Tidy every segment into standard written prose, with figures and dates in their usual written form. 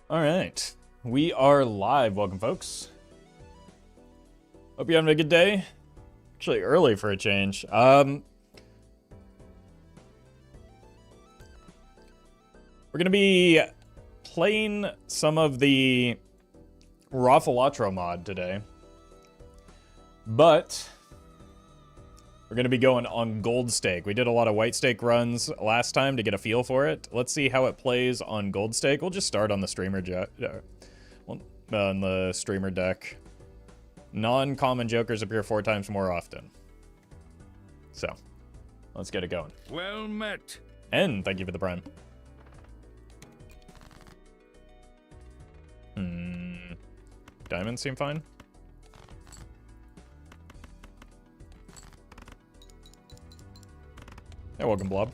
All right, we are live. Welcome, folks. Hope you're having a good day. Actually, early for a change. We're gonna be playing some of the ROFFLATRO mod today, but we're gonna be going on gold stake. We did a lot of white stake runs last time to get a feel for it. Let's see how it plays on gold stake. We'll just start on the streamer on the streamer deck. Non-common jokers appear 4 times more often. So, let's get it going. Well met. And thank you for the prime. Diamonds seem fine. Hey, welcome, Blob.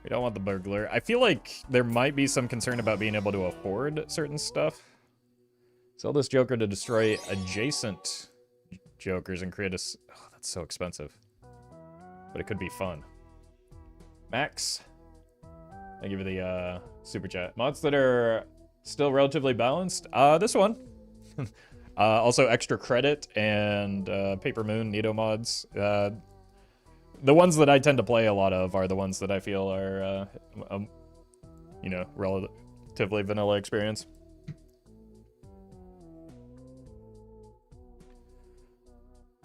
We don't want the burglar. I feel like there might be some concern about being able to afford certain stuff. Sell this joker to destroy adjacent jokers and create a... Oh, that's so expensive. But it could be fun. Max, thank you for the super chat. Mods that are still relatively balanced. This one. Also extra credit and Paper Moon, Nito mods. The ones that I tend to play a lot of are the ones that I feel are, you know, relatively vanilla experience.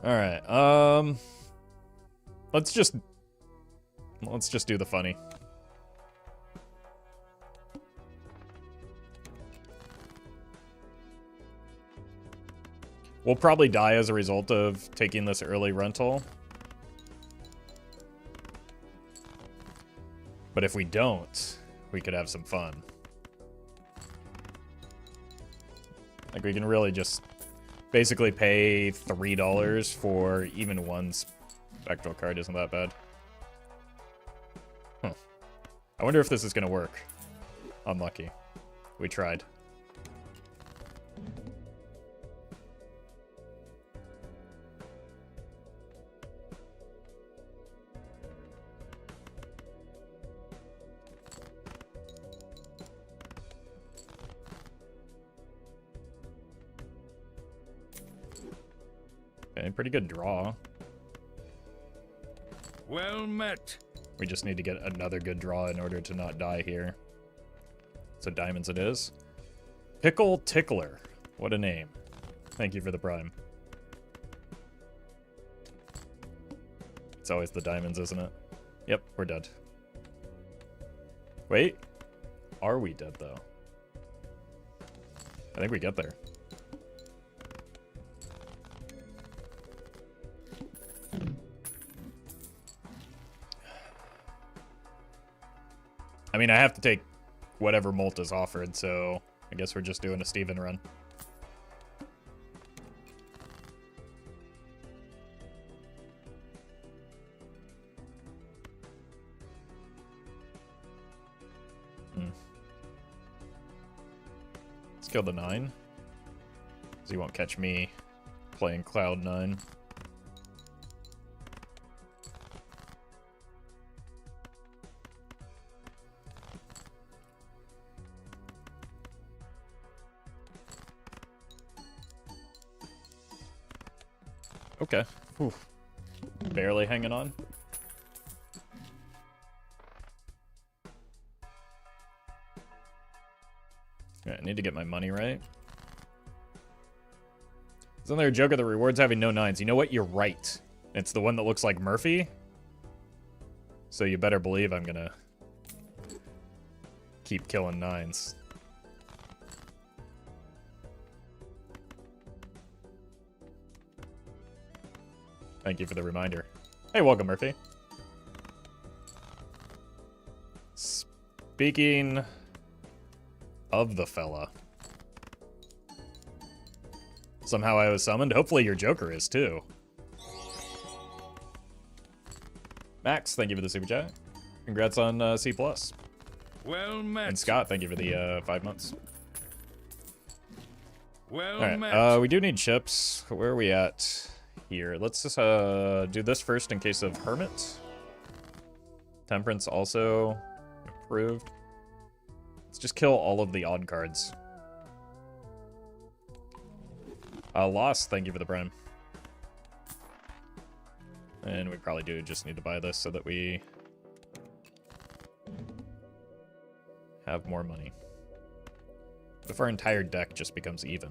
All right. Let's just do the funny. We'll probably die as a result of taking this early rental. But if we don't, we could have some fun. Like, we can really just basically pay $3 for even one spectral card. Isn't that bad? Huh. I wonder if this is going to work. Unlucky. We tried. Pretty good draw. Well met. We just need to get another good draw in order to not die here. So diamonds it is. Pickle Tickler. What a name. Thank you for the prime. It's always the diamonds, isn't it? Yep, we're dead. Wait. Are we dead, though? I think we get there. I mean, I have to take whatever molt is offered, so I guess we're just doing a Steven run. Let's kill the 9. So you won't catch me playing Cloud 9. Okay. Whew. Barely hanging on. Okay, I need to get my money right. Isn't there a joke of the rewards having no 9s? You know what? You're right. It's the one that looks like Murphy. So you better believe I'm gonna keep killing 9s. Thank you for the reminder. Hey, welcome, Murphy. Speaking of the fella. Somehow I was summoned. Hopefully your Joker is, too. Max, thank you for the super chat. Congrats on C+. Well met. And Scott, thank you for the 5 months. Well All met. right, we do need chips. Where are we at here? Let's just do this first in case of Hermit. Temperance also improved. Let's just kill all of the odd cards. Loss, thank you for the prime. And we probably do just need to buy this so that we have more money. What if our entire deck just becomes even?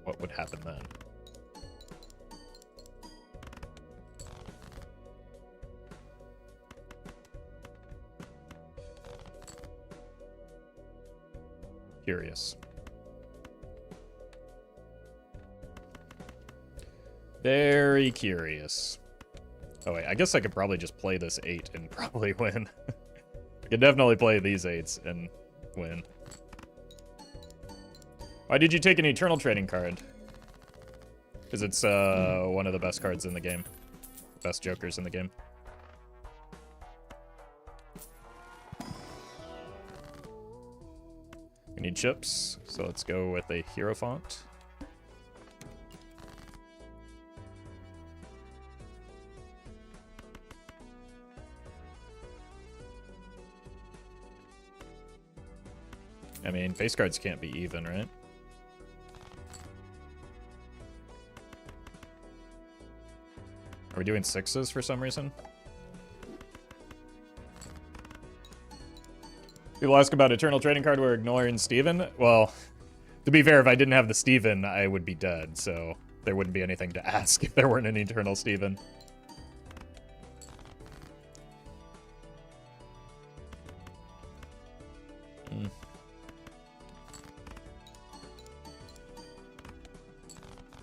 What would happen then? Curious. Very curious. Oh wait, I guess I could probably just play this 8 and probably win. I could definitely play these 8s and win. Why did you take an Eternal Trading card? Because it's one of the best cards in the game. Best jokers in the game. We need chips, so let's go with a Hierophant. I mean, face cards can't be even, right? Are we doing 6s for some reason? People ask about Eternal Trading card, we're ignoring Steven. Well, to be fair, if I didn't have the Steven, I would be dead, so there wouldn't be anything to ask if there weren't an Eternal Steven.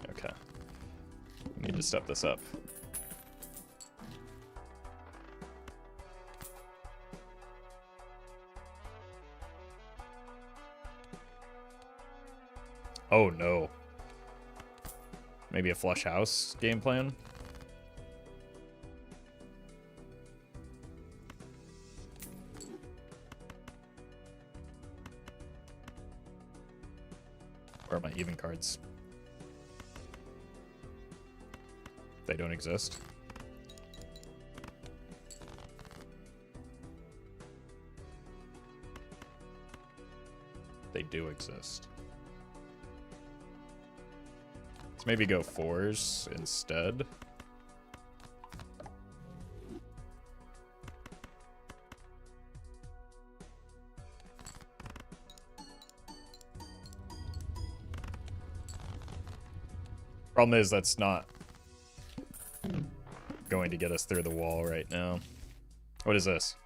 Okay. We need to step this up. Oh no. Maybe a flush house game plan? Where are my even cards? They don't exist. They do exist. Let's maybe go 4s instead. Problem is that's not going to get us through the wall right now. What is this?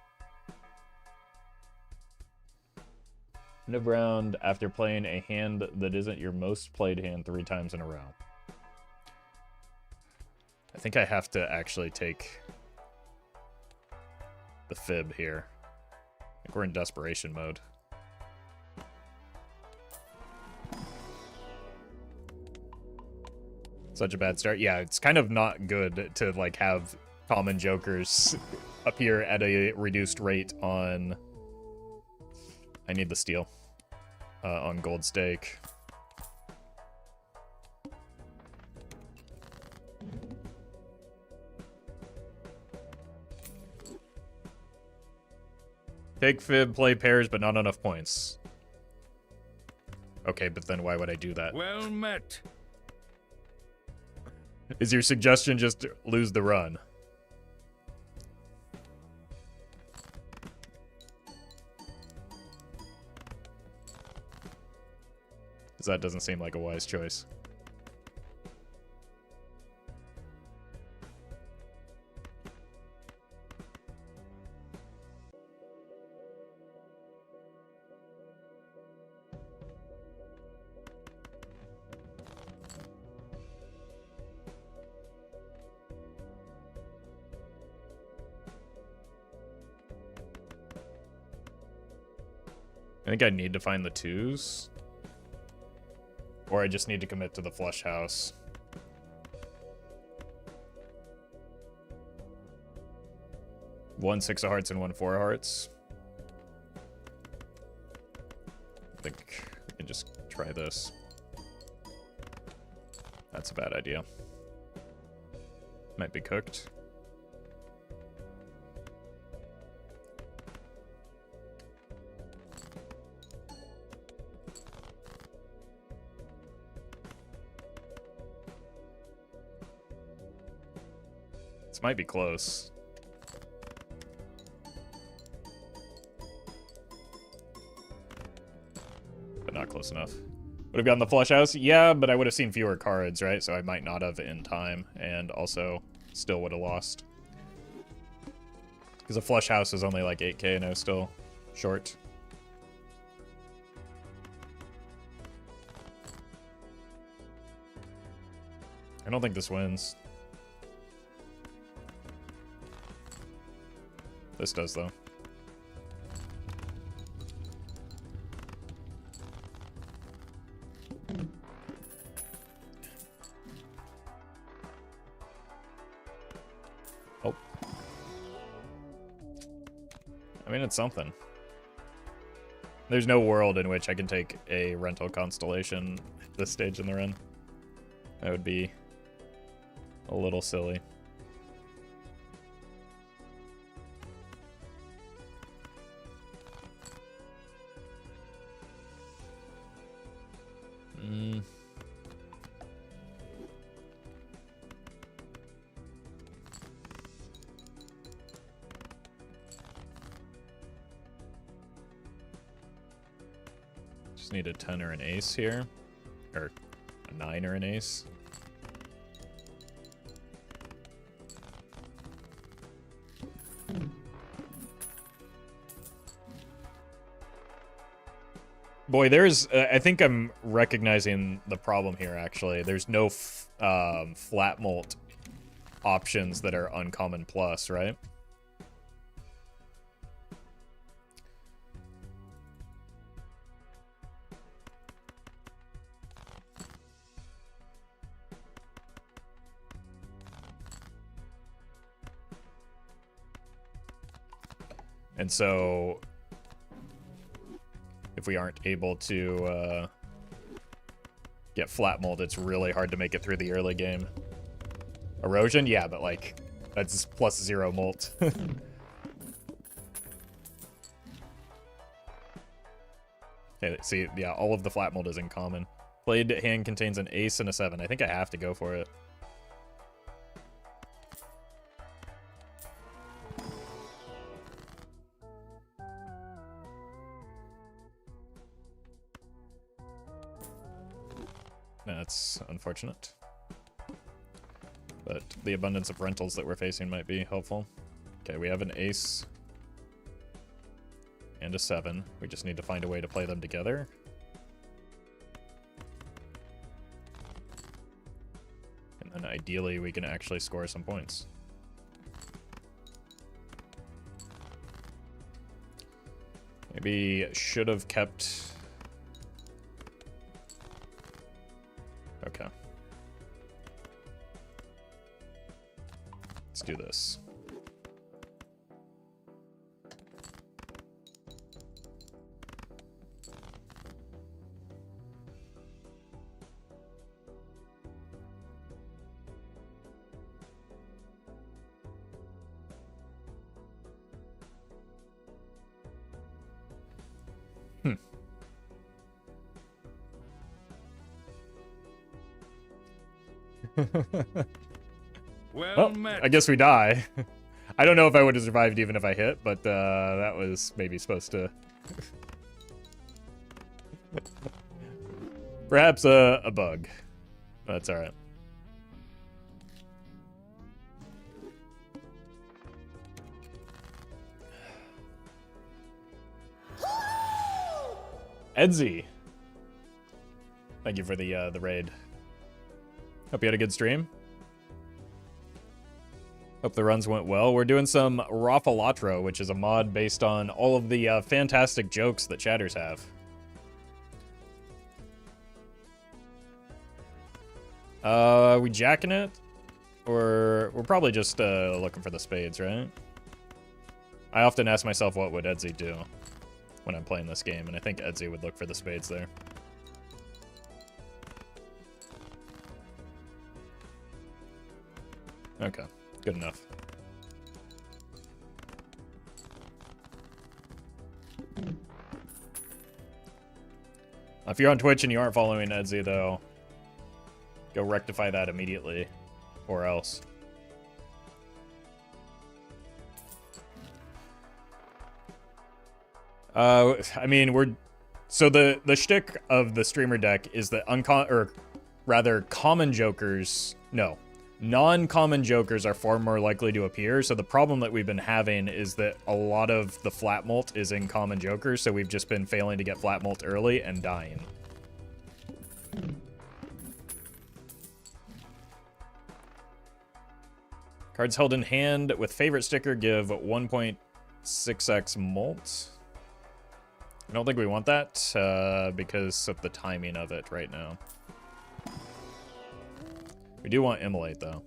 End of round after playing a hand that isn't your most played hand 3 times in a row. I think I have to actually take the fib here. I think we're in desperation mode. Such a bad start. Yeah, it's kind of not good to like have common jokers appear at a reduced rate on... I need the steel. On gold stake. Take fib, play pairs, but not enough points. Okay, but then why would I do that? Well met. Is your suggestion just lose the run? Because that doesn't seem like a wise choice. I think I need to find the 2s. Or I just need to commit to the flush house. One 6 of hearts and 1 4 of hearts. I think we can just try this. That's a bad idea. Might be cooked. This might be close. But not close enough. Would have gotten the flush house? Yeah, but I would have seen fewer cards, right? So I might not have in time, and also still would have lost. Because a flush house is only like 8k and I was still short. I don't think this wins. This does, though. Oh. I mean, it's something. There's no world in which I can take a rental constellation at this stage in the run. That would be a little silly. Just need a 10 or an ace here. Or a 9 or an ace. Boy, there's... I think I'm recognizing the problem here, actually. There's no flat mult options that are uncommon plus, right? And so... if we aren't able to get flat mold, it's really hard to make it through the early game. Erosion? Yeah, but like, that's plus 0 molt. Okay, see, yeah, all of the flat mold is in common. Played hand contains an ace and a 7. I think I have to go for it. That's unfortunate. But the abundance of rentals that we're facing might be helpful. Okay, we have an ace and a 7. We just need to find a way to play them together. And then ideally we can actually score some points. Maybe should have kept... Okay. Let's do this. Well met. I guess we die. I don't know if I would have survived even if I hit, but that was maybe supposed to... Perhaps a bug. That's alright. Edsy. Thank you for the raid. Hope you had a good stream. Hope the runs went well. We're doing some ROFFLATRO, which is a mod based on all of the fantastic jokes that chatters have. We jacking it? Or we're probably just looking for the spades, right? I often ask myself, what would Edsy do when I'm playing this game? And I think Edsy would look for the spades there. Okay, good enough. If you're on Twitch and you aren't following Edsy, though, go rectify that immediately, or else. I mean, so the shtick of the streamer deck is that common jokers, no, non-common jokers are far more likely to appear. So the problem that we've been having is that a lot of the flat molt is in common jokers, so we've just been failing to get flat molt early and dying. Cards held in hand with favorite sticker give 1.6x molt. I don't think we want that because of the timing of it right now. We do want Immolate, though.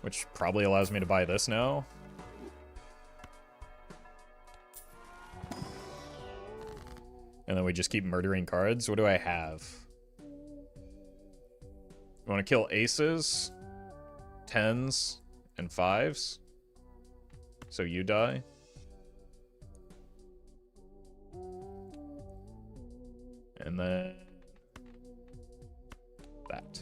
Which probably allows me to buy this now. And then we just keep murdering cards. What do I have? You want to kill aces, 10s, and 5s? So you die. And then that.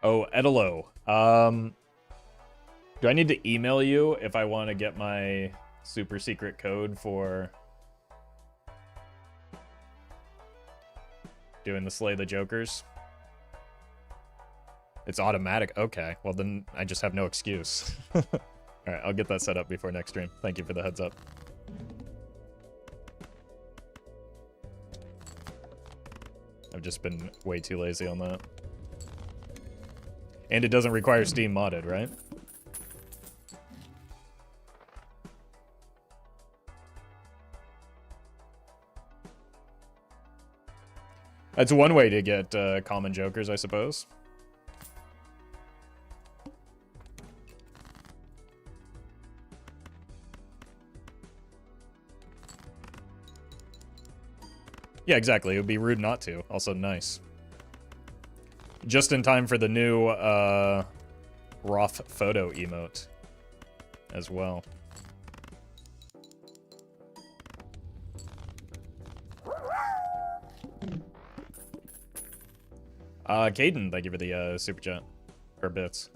Oh, Edelo. Do I need to email you if I want to get my super secret code for doing the Slay the Jokers? It's automatic. Okay, well then I just have no excuse. Alright, I'll get that set up before next stream. Thank you for the heads up. I've just been way too lazy on that. And it doesn't require Steam modded, right? That's one way to get common jokers, I suppose. Yeah, exactly. It would be rude not to. Also nice. Just in time for the new Roff photo emote as well. Caden, thank you for the super chat. Or bits.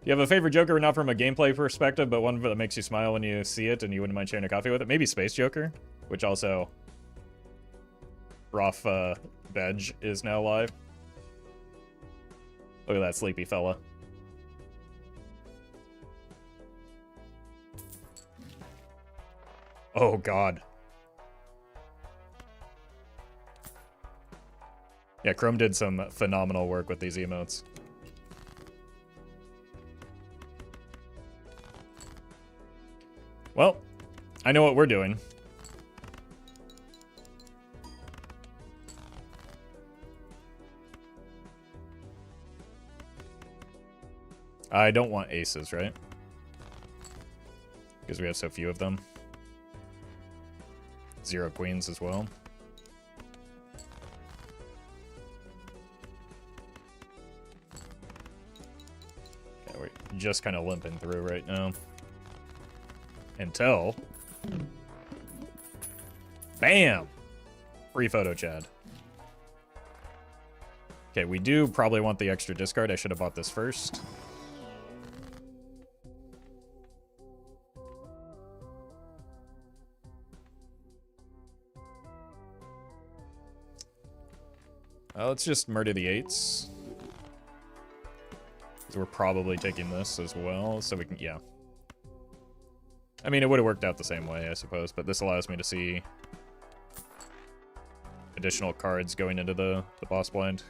Do you have a favorite Joker, not from a gameplay perspective, but one that makes you smile when you see it and you wouldn't mind sharing a coffee with it? Maybe Space Joker, which also Roff Bedge is now live. Look at that sleepy fella. Oh, God. Yeah, Chrome did some phenomenal work with these emotes. Well, I know what we're doing. I don't want aces, right? Because we have so few of them. 0 queens as well. Yeah, we're just kind of limping through right now. Until... Bam! Free photo, Chad. Okay, we do probably want the extra discard. I should have bought this first. Let's just murder the 8s. Because we're probably taking this as well, so we can, yeah. I mean, it would have worked out the same way, I suppose, but this allows me to see additional cards going into the boss blind.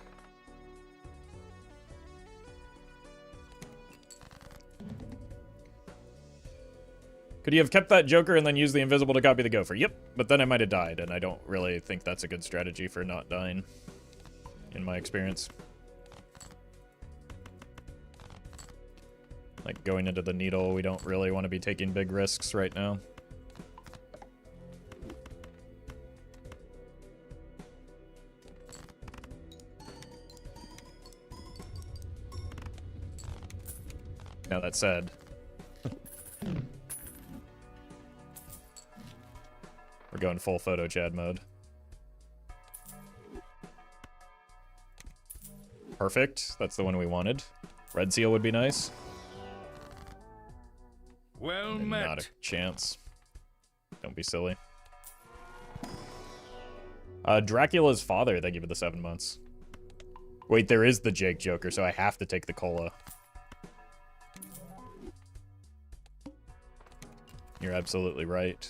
Could you have kept that Joker and then used the invisible to copy the Gopher? Yep, but then I might have died, and I don't really think that's a good strategy for not dying, in my experience. Like, going into the needle, we don't really want to be taking big risks right now. Now that said, we're going full photo Chad mode. Perfect. That's the one we wanted. Red seal would be nice. Well And met. not a chance. Don't be silly. Dracula's father, thank you for the 7 months. Wait, there is the Jake Joker, so I have to take the cola. You're absolutely right.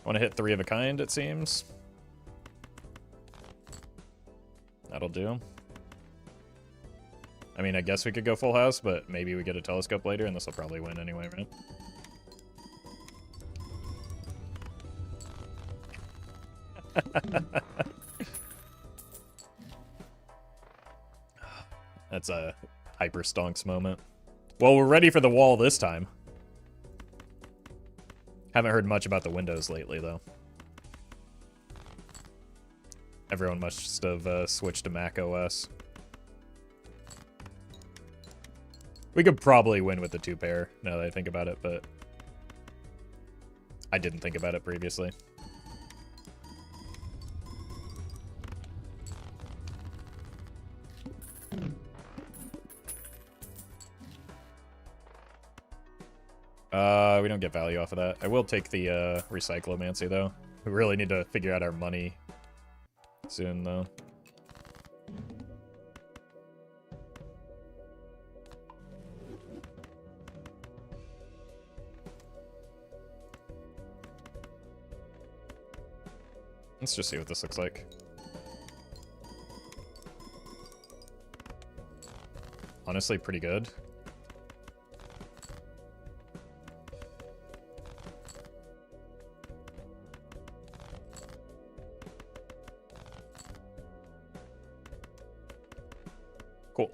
Want to hit 3 of a kind, it seems. That'll do. I mean, I guess we could go full house, but maybe we get a telescope later, and this will probably win anyway, right? That's a hyper stonks moment. Well, we're ready for the wall this time. Haven't heard much about the windows lately, though. Everyone must have switched to Mac OS. We could probably win with the 2-pair, now that I think about it, but I didn't think about it previously. We don't get value off of that. I will take the Recyclomancy, though. We really need to figure out our money soon, though. Let's just see what this looks like. Honestly, pretty good. Cool.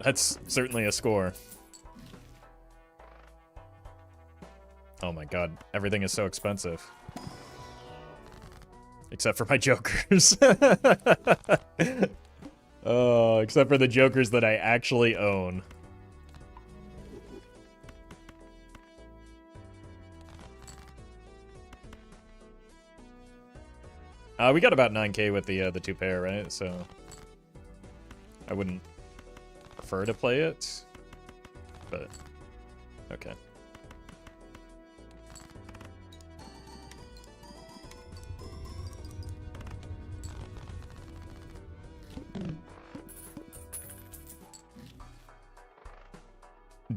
That's certainly a score. Oh my god, everything is so expensive. Except for my jokers. Oh, except for the jokers that I actually own. We got about 9K with the 2-pair, right? So I wouldn't prefer to play it, but okay.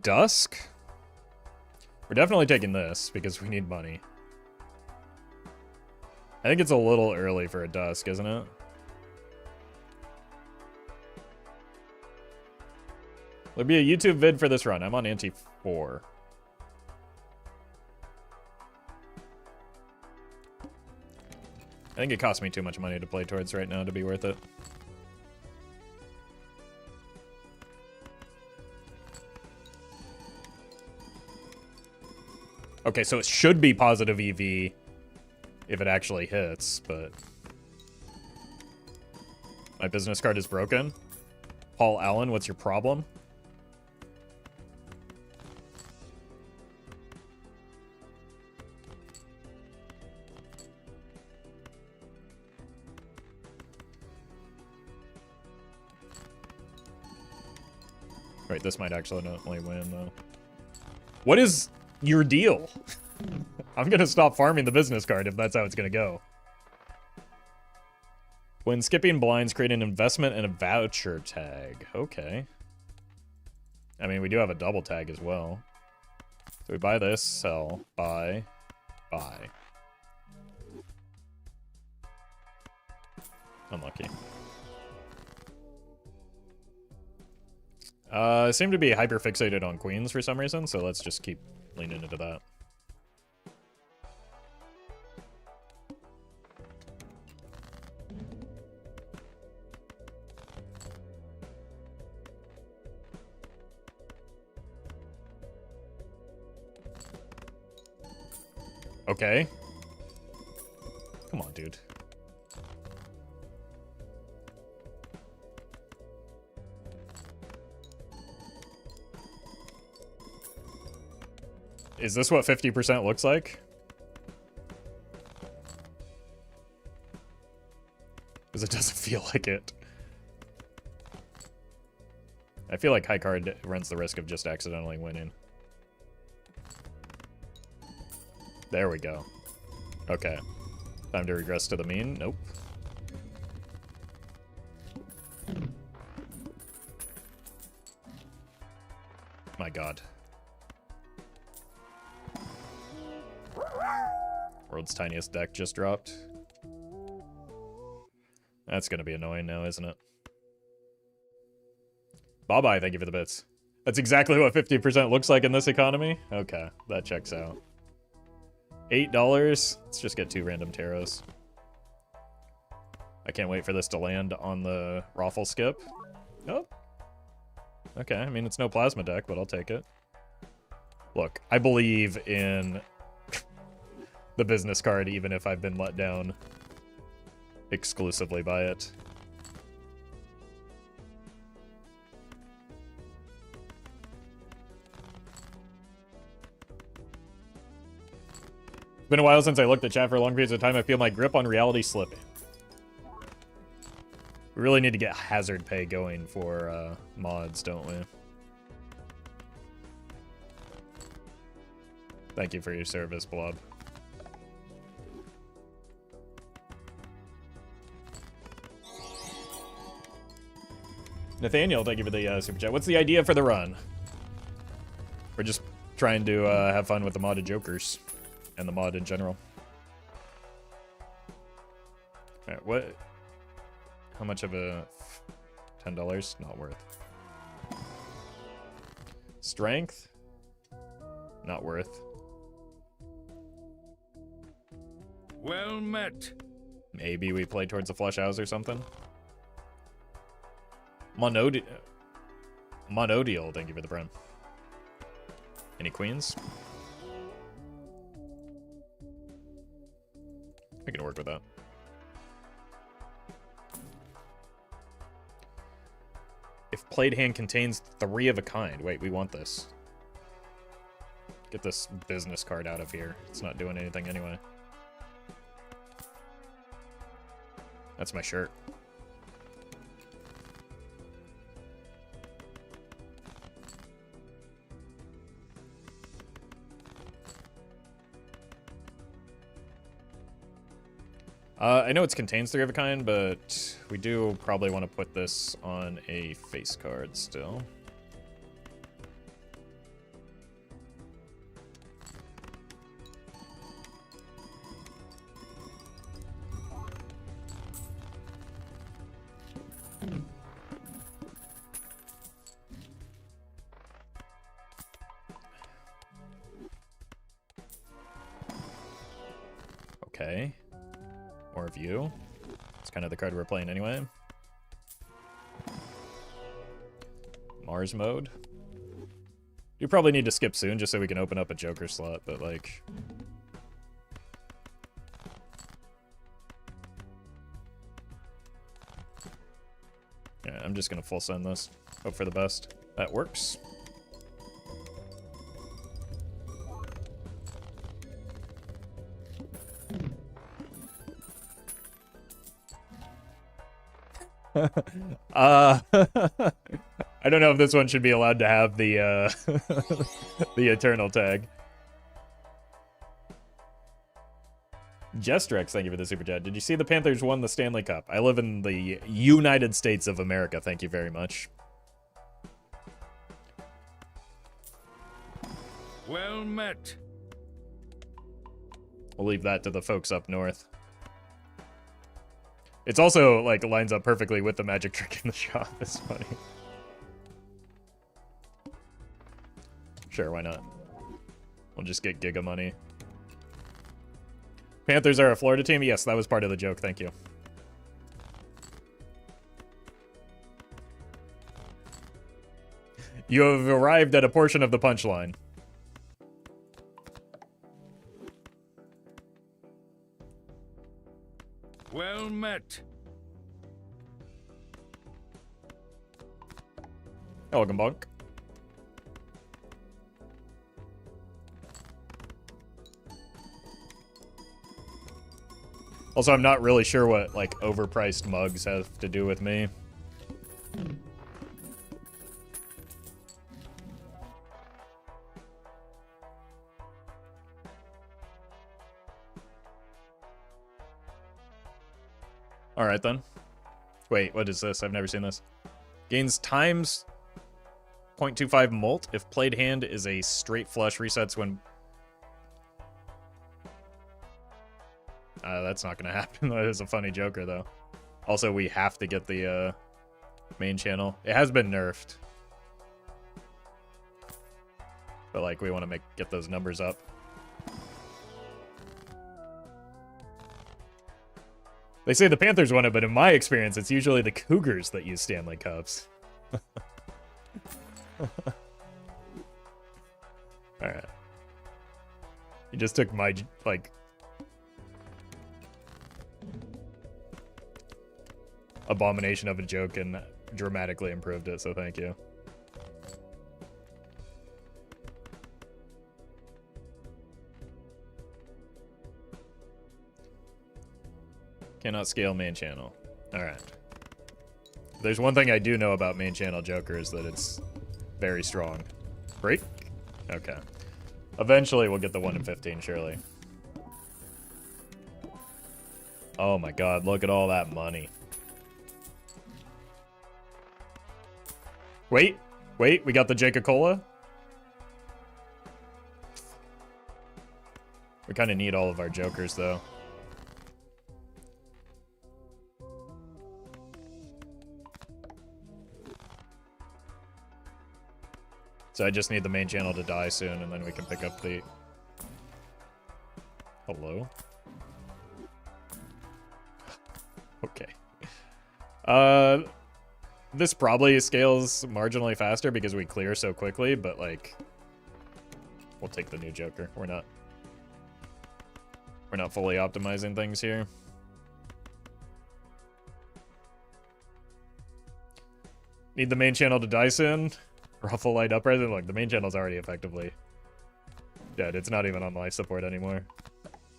Dusk? We're definitely taking this because we need money. I think it's a little early for a Dusk, isn't it? There'll be a YouTube vid for this run. I'm on ante 4. I think it costs me too much money to play towards right now to be worth it. Okay, so it should be positive EV if it actually hits, but my business card is broken. Paul Allen, what's your problem? Wait, this might actually not only win, though. What is your deal? I'm gonna stop farming the business card if that's how it's gonna go. When skipping blinds, create an investment and a voucher tag. Okay. I mean, we do have a double tag as well. So we buy this, sell, buy, buy. Unlucky. I seem to be hyper fixated on queens for some reason, so let's just keep leaning into that. Okay. Come on, dude. Is this what 50% looks like? Because it doesn't feel like it. I feel like high card runs the risk of just accidentally winning. There we go. Okay. Time to regress to the mean. Nope. My god. World's tiniest deck just dropped. That's gonna be annoying now, isn't it? Bye-bye, thank you for the bits. That's exactly what 50% looks like in this economy? Okay, that checks out. $8? Let's just get 2 random taros. I can't wait for this to land on the Roffle skip. Oh. Okay, I mean, it's no plasma deck, but I'll take it. Look, I believe in the business card, even if I've been let down exclusively by it. It's been a while since I looked at chat for long periods of time. I feel my grip on reality slipping. We really need to get hazard pay going for mods, don't we? Thank you for your service, Blob. Nathaniel, thank you for the super chat. What's the idea for the run? We're just trying to have fun with the modded jokers and the mod in general. Alright, what? How much of a... $10? Not worth. Strength? Not worth. Well met. Maybe we play towards the flush house or something. Monodial, thank you for the friend. Any queens? We can work with that. If played hand contains 3 of a kind. Wait, we want this. Get this business card out of here. It's not doing anything anyway. That's my shirt. I know it contains 3 of a kind, but we do probably want to put this on a face card still. Okay. More of you. It's kind of the card we're playing anyway. Mars mode. You probably need to skip soon just so we can open up a Joker slot, but like... Yeah, I'm just gonna full send this. Hope for the best. That works. I don't know if this one should be allowed to have the the eternal tag. Jestrex, thank you for the super chat. Did you see the Panthers won the Stanley Cup? I live in the United States of America. Thank you very much. Well met. We'll leave that to the folks up north. It's also, like, lines up perfectly with the magic trick in the shop. It's funny. Sure, why not? We'll just get Giga money. Panthers are a Florida team? Yes, that was part of the joke. Thank you. You have arrived at a portion of the punchline. Well met. Welcome, Bunk. Also, I'm not really sure what, like, overpriced mugs have to do with me. Alright, then. Wait, what is this? I've never seen this. Gains times 0.25 molt if played hand is a straight flush, resets when... that's not gonna happen. That is a funny joker, though. Also, we have to get the main channel. It has been nerfed. But, like, we want to get those numbers up. They say the Panthers won it, but in my experience, it's usually the Cougars that use Stanley Cups. Alright. You just took my, like... abomination of a joke and dramatically improved it, so thank you. Cannot scale main channel. Alright. There's one thing I do know about main channel Joker is that it's very strong. Break? Okay. Eventually we'll get the 1 in 15, surely. Oh my god, look at all that money. Wait, we got the Jacob-Cola? We kind of need all of our jokers, though. So I just need the main channel to die soon, and then we can pick up the... Hello? Okay. This probably scales marginally faster because we clear so quickly, but, like... We'll take the new Joker. We're not fully optimizing things here. Need the main channel to die soon. Roffle light up rather. Look, the main channel's already effectively dead. It's not even on life support anymore.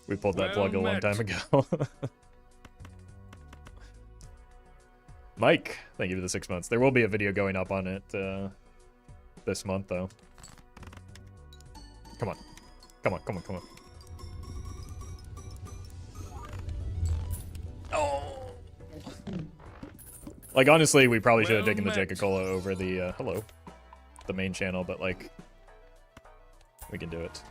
We pulled that plug a long time ago. Mike, thank you for the 6 months. There will be a video going up on it this month, though. Come on. Come on, come on, come on. Oh! Like, honestly, we probably should have taken the Jacob-Cola over the, hello. The main channel, but, like, we can do it.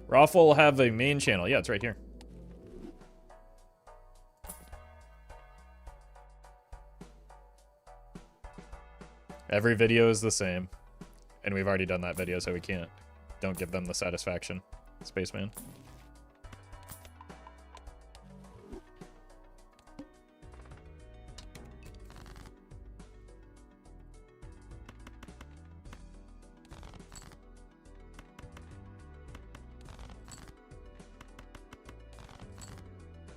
Roffle will have a main channel. Yeah, it's right here. Every video is the same. And we've already done that video, so we can't. Don't give them the satisfaction. Spaceman.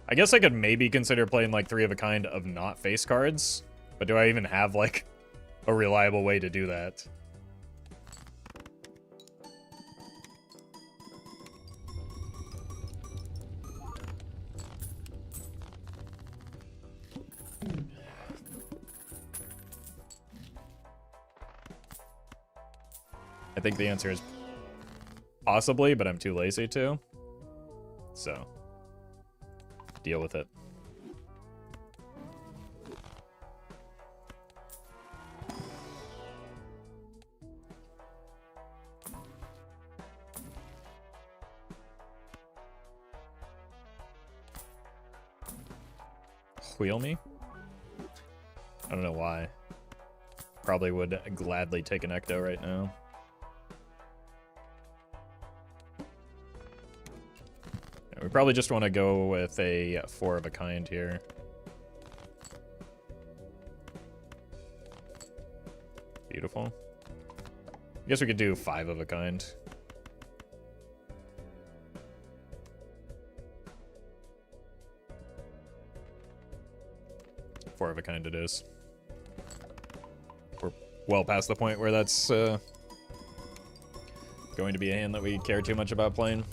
I guess I could maybe consider playing like 3 of a kind of not face cards, but do I even have like a reliable way to do that? I think the answer is possibly, but I'm too lazy to. So, deal with it. Wheel me? I don't know why. Probably would gladly take an Ecto right now. We probably just want to go with a 4 of a kind here. Beautiful. I guess we could do 5 of a kind. Four of a kind it is. We're well past the point where that's going to be a hand that we care too much about playing.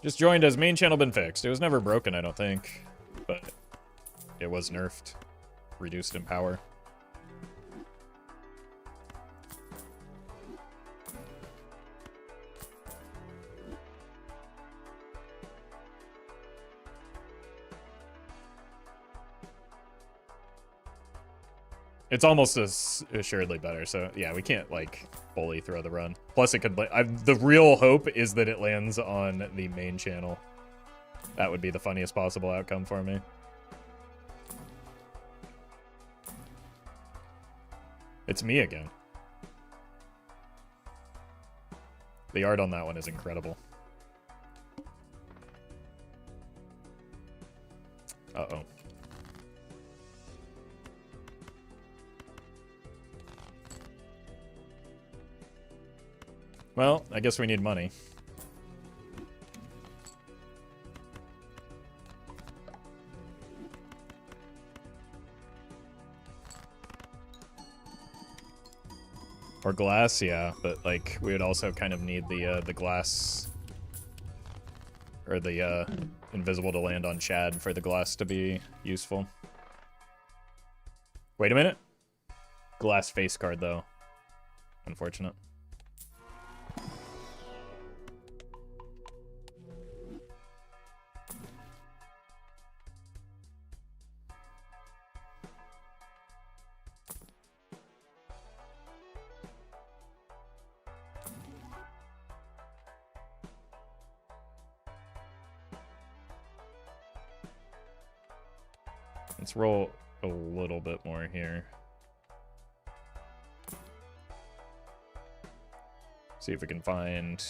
Just joined as main channel been fixed. It was never broken, I don't think, but it was nerfed, reduced in power. It's almost as assuredly better, so yeah, we can't, like, fully throw the run. Plus, it could, the real hope is that it lands on the main channel. That would be the funniest possible outcome for me. It's me again. The art on that one is incredible. Uh-oh. Well, I guess we need money. Or glass, yeah, but like we would also kind of need the glass or the invisible to land on Chad for the glass to be useful. Wait a minute. Glass face card though. Unfortunate. Let's roll a little bit more here. See if we can find...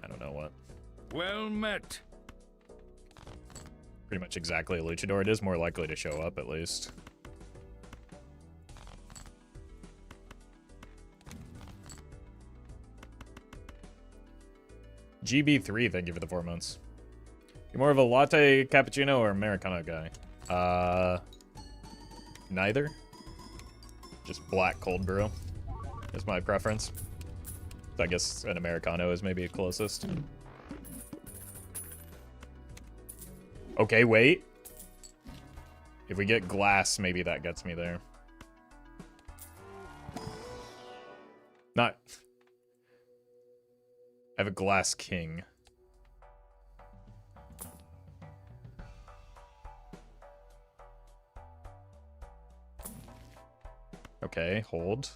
I don't know what. Well met. Pretty much exactly a luchador. It is more likely to show up, at least. GB3, thank you for the 4 months. You're more of a latte, cappuccino, or Americano guy? Neither. Just black cold brew is my preference. I guess an Americano is maybe closest. Okay, wait. If we get glass, maybe that gets me there. Not... I have a glass king. Okay, hold.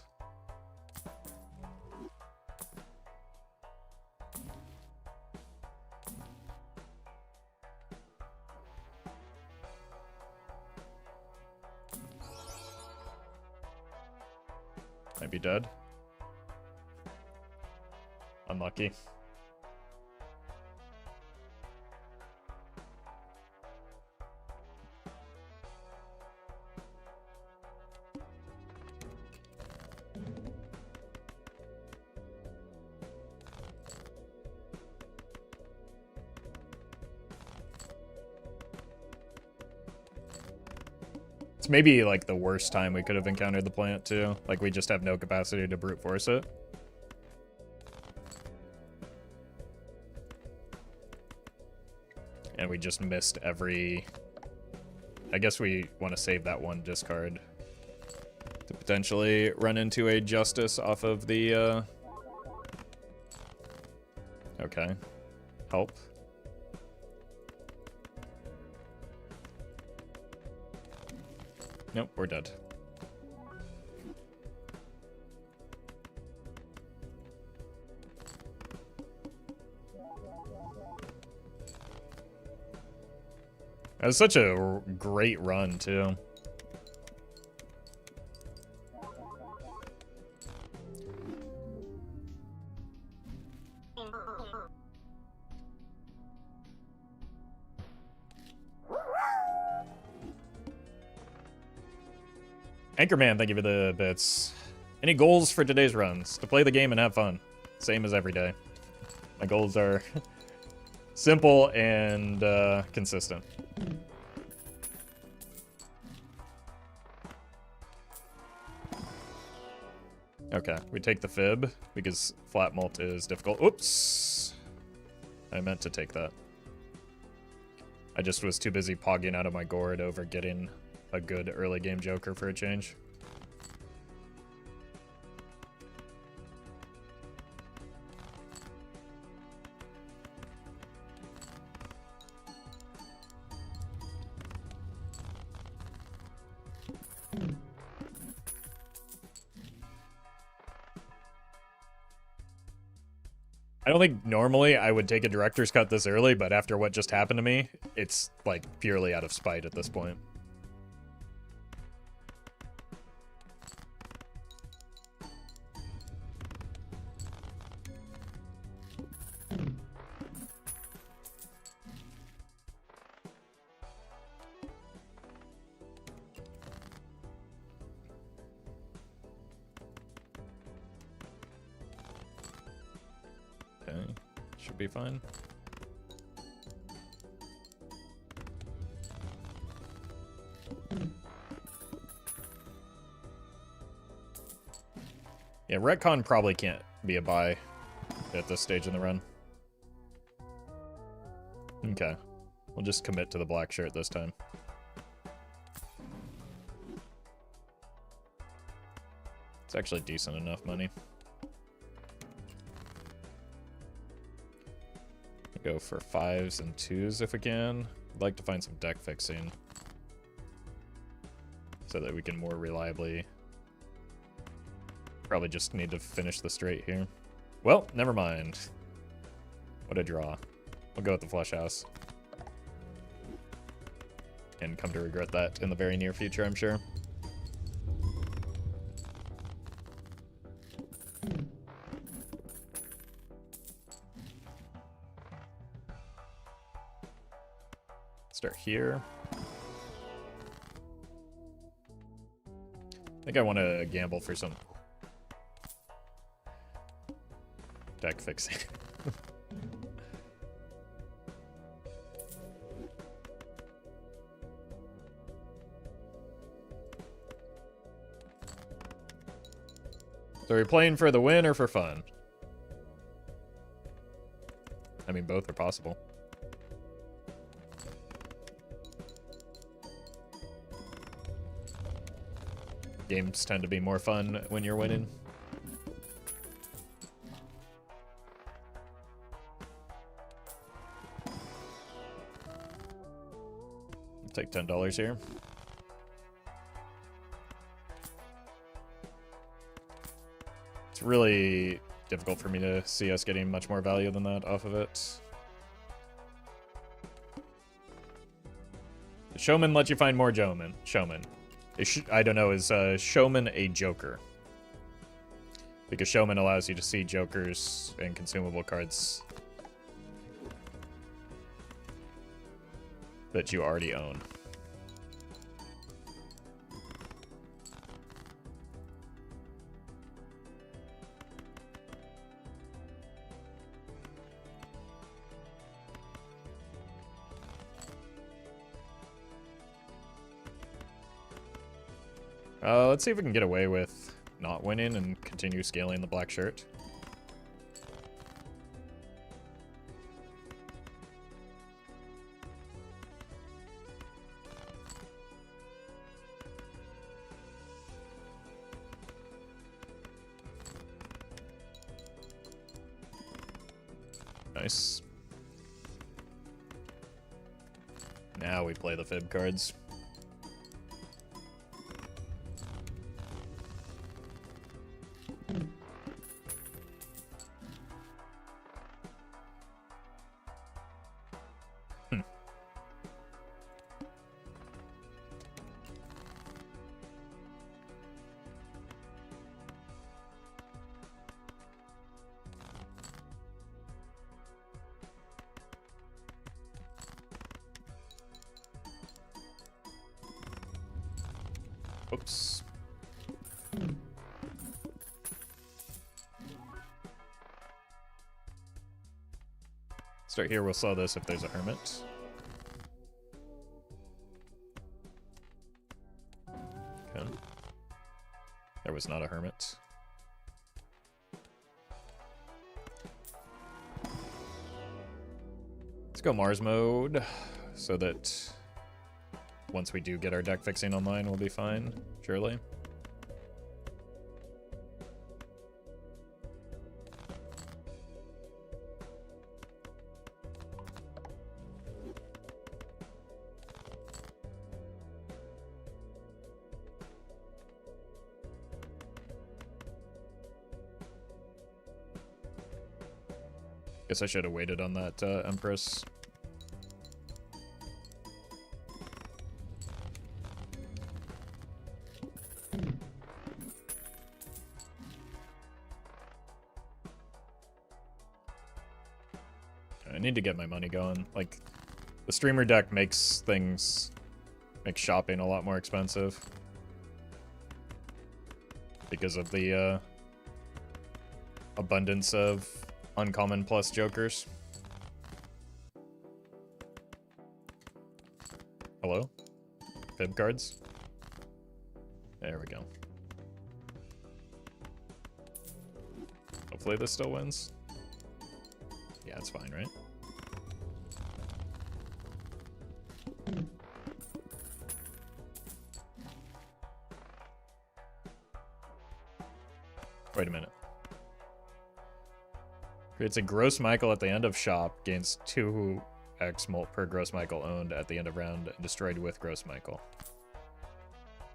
Might be dead. Unlucky. It's maybe like the worst time we could have encountered the plant too. Like we just have no capacity to brute force it. And we just missed every... I guess we want to save that one discard to potentially run into a justice off of the... Okay. Help. Nope, we're dead. That was such a great run, too. Anchorman, thank you for the bits. Any goals for today's runs? To play the game and have fun. Same as every day. My goals are simple and consistent. Okay, we take the fib because flat mult is difficult. Oops! I meant to take that. I just was too busy pogging out of my gourd over getting a good early game joker for a change. I don't think normally I would take a director's cut this early, but after what just happened to me, it's like purely out of spite at this point. Okay, should be fine. Yeah, retcon probably can't be a buy at this stage in the run. Okay, we'll just commit to the black shirt this time. It's actually decent enough money. Go for 5s and 2s if we can. I'd like to find some deck fixing so that we can more reliably. Probably just need to finish the straight here. Well, never mind. What a draw. We'll go with the flush house. And come to regret that in the very near future, I'm sure. Start here. I think I want to gamble for some deck fixing. So are we playing for the win or for fun? I mean, both are possible. Games tend to be more fun when you're winning. I'll take $10 here. It's really difficult for me to see us getting much more value than that off of it. The showman lets you find more showman. I don't know, is showman a joker? Because showman allows you to see jokers and consumable cards that you already own. Let's see if we can get away with not winning and continue scaling the black shirt. Nice. Now we play the fib cards. Oops. Start here, we'll sell this if there's a hermit. Okay. There was not a hermit. Let's go Mars mode, so that once we do get our deck fixing online, we'll be fine, surely. Guess I should have waited on that Empress. I need to get my money going. Like, the streamer deck makes shopping a lot more expensive. Because of the abundance of uncommon plus jokers. Hello? Fib cards? There we go. Hopefully this still wins. Yeah, it's fine, right? Wait a minute. Creates a Gross Michael at the end of shop, gains 2x mult per Gross Michael owned at the end of round, and destroyed with Gross Michael.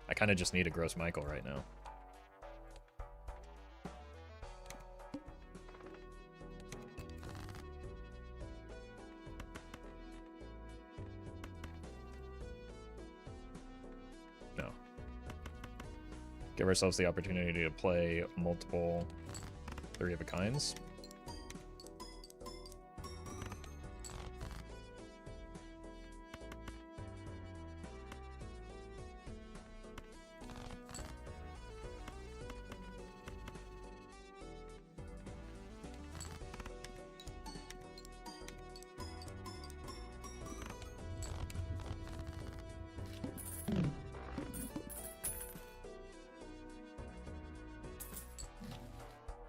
I kind of just need a Gross Michael right now. No. Give ourselves the opportunity to play multiple 3-of-a-kinds.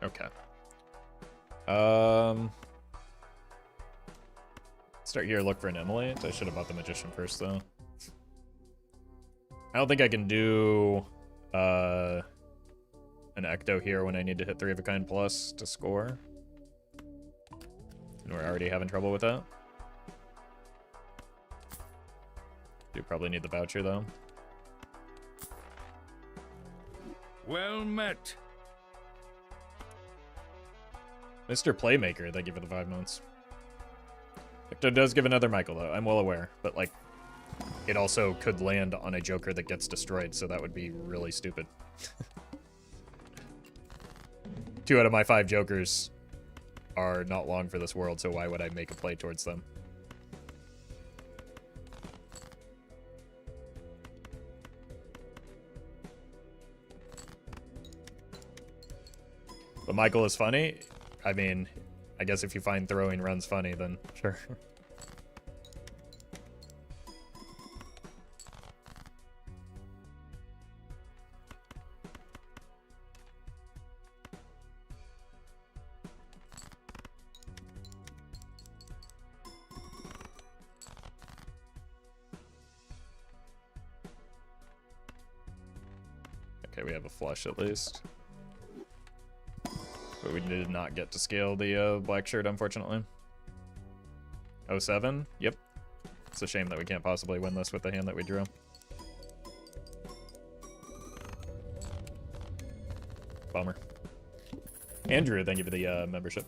Okay. Start here, look for an Emulate. I should have bought the Magician first, though. I don't think I can do an Ecto here when I need to hit 3-of-a-kind plus to score. And we're already having trouble with that. Do probably need the voucher, though. Well met. Mr. Playmaker, thank you for the 5 months. Ecto does give another Michael, though. I'm well aware. But, like, it also could land on a Joker that gets destroyed, so that would be really stupid. 2 out of my 5 Jokers are not long for this world, so why would I make a play towards them? But Michael is funny. I mean, I guess if you find throwing runs funny, then sure. Okay, we have a flush at least. But we did not get to scale the black shirt, unfortunately. 07? Yep. It's a shame that we can't possibly win this with the hand that we drew. Bummer. Andrew, thank you for the membership.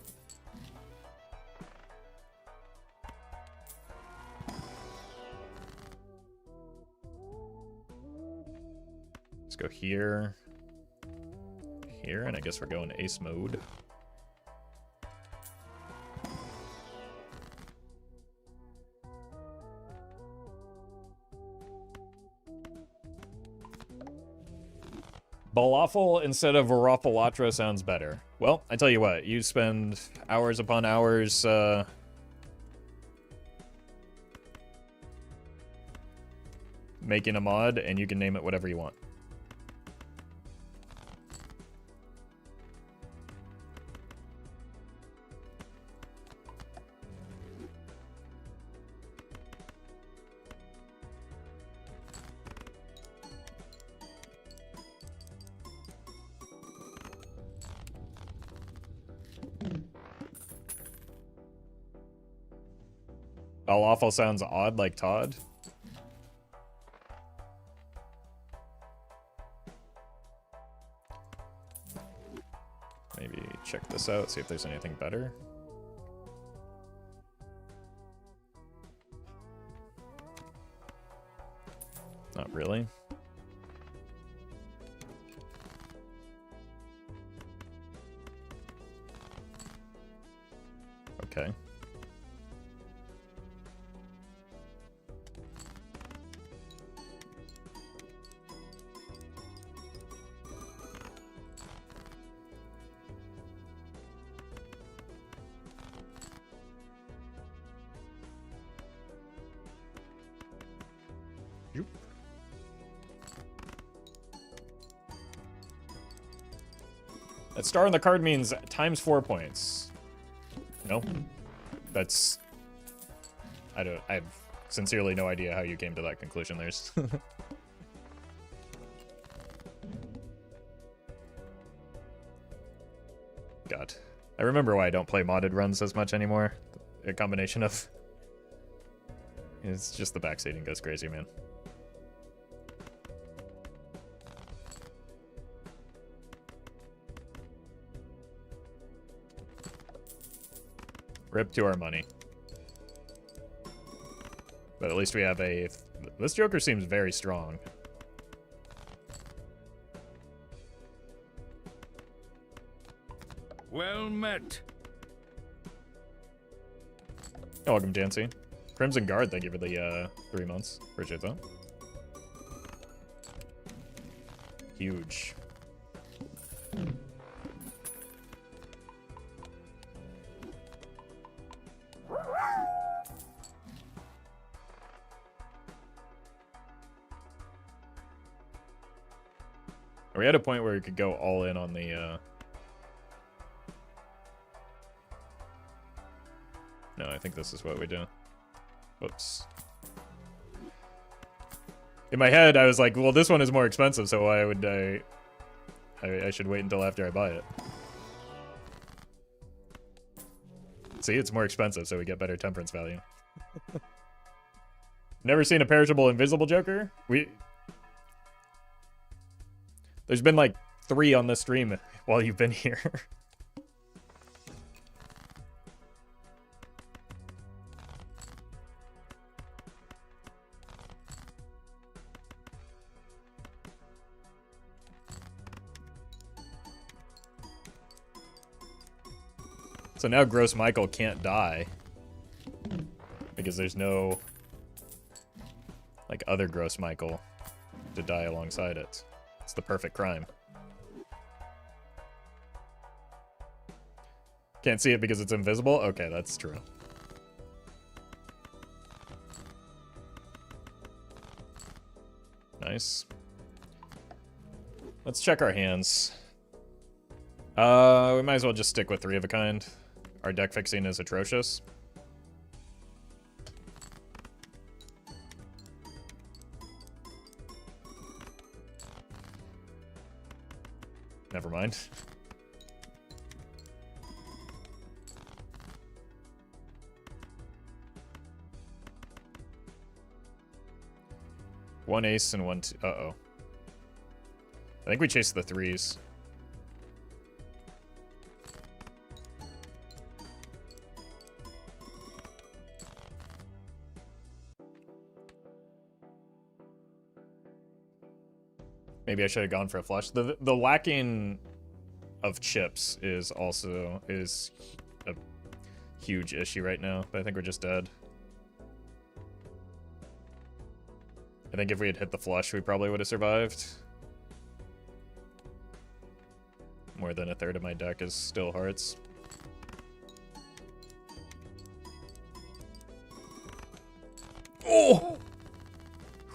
Let's go here. Here, and I guess we're going ace mode. Balafel instead of ROFFLATRO sounds better. Well, I tell you what, you spend hours upon hours making a mod, and you can name it whatever you want. Awful sounds odd like Todd. Maybe check this out, see if there's anything better. Not really. Okay. That star on the card means times 4 points. No? That's... I have sincerely no idea how you came to that conclusion. There's... God. I remember why I don't play modded runs as much anymore. A combination of... It's just the backseating goes crazy, man. Rip to our money. But at least we have a... This Joker seems very strong. Well met. Oh, welcome, Jancy. Crimson Guard, thank you for the 3 months. Appreciate that. Huge. Are we at a point where we could go all in on the, No, I think this is what we do. Whoops. In my head, I was like, well, this one is more expensive, so why would I should wait until after I buy it. See, it's more expensive, so we get better temperance value. Never seen a perishable invisible Joker? There's been like 3 on this stream while you've been here. So now Gross Michael can't die. Because there's no, like, other Gross Michael to die alongside it. It's the perfect crime. Can't see it because it's invisible? Okay, that's true. Nice. Let's check our hands. We might as well just stick with 3 of a kind. Our deck fixing is atrocious. Never mind. One ace and one uh-oh. I think we chased the 3s. Maybe I should have gone for a flush. The lacking of chips is also a huge issue right now, but I think we're just dead. I think if we had hit the flush, we probably would have survived. More than a third of my deck is still hearts. Oh!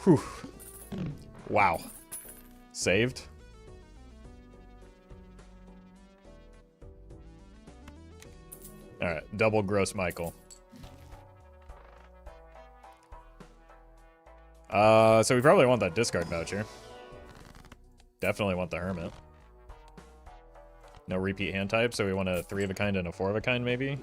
Whew. Wow. Saved. Alright, double gross Michael. So we probably want that discard voucher. Definitely want the Hermit. No repeat hand type, so we want a 3 of a kind and a 4 of a kind, maybe?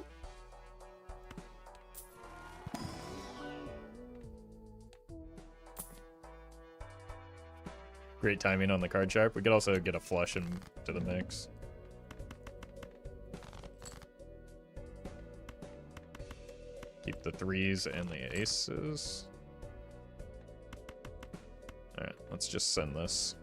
Great timing on the card sharp. We could also get a flush into the mix. Keep the 3s and the aces. Alright, let's just send this.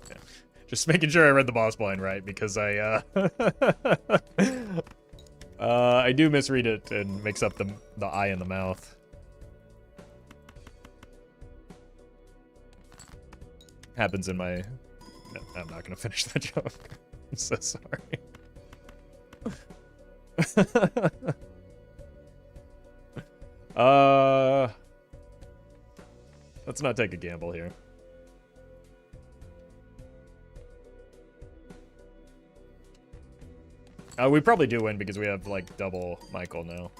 Okay. Just making sure I read the boss blind right, because I I do misread it and mix up the eye and the mouth. Happens in my... No, I'm not gonna finish that joke. I'm so sorry. Let's not take a gamble here. We probably do win because we have, like, double Michael now.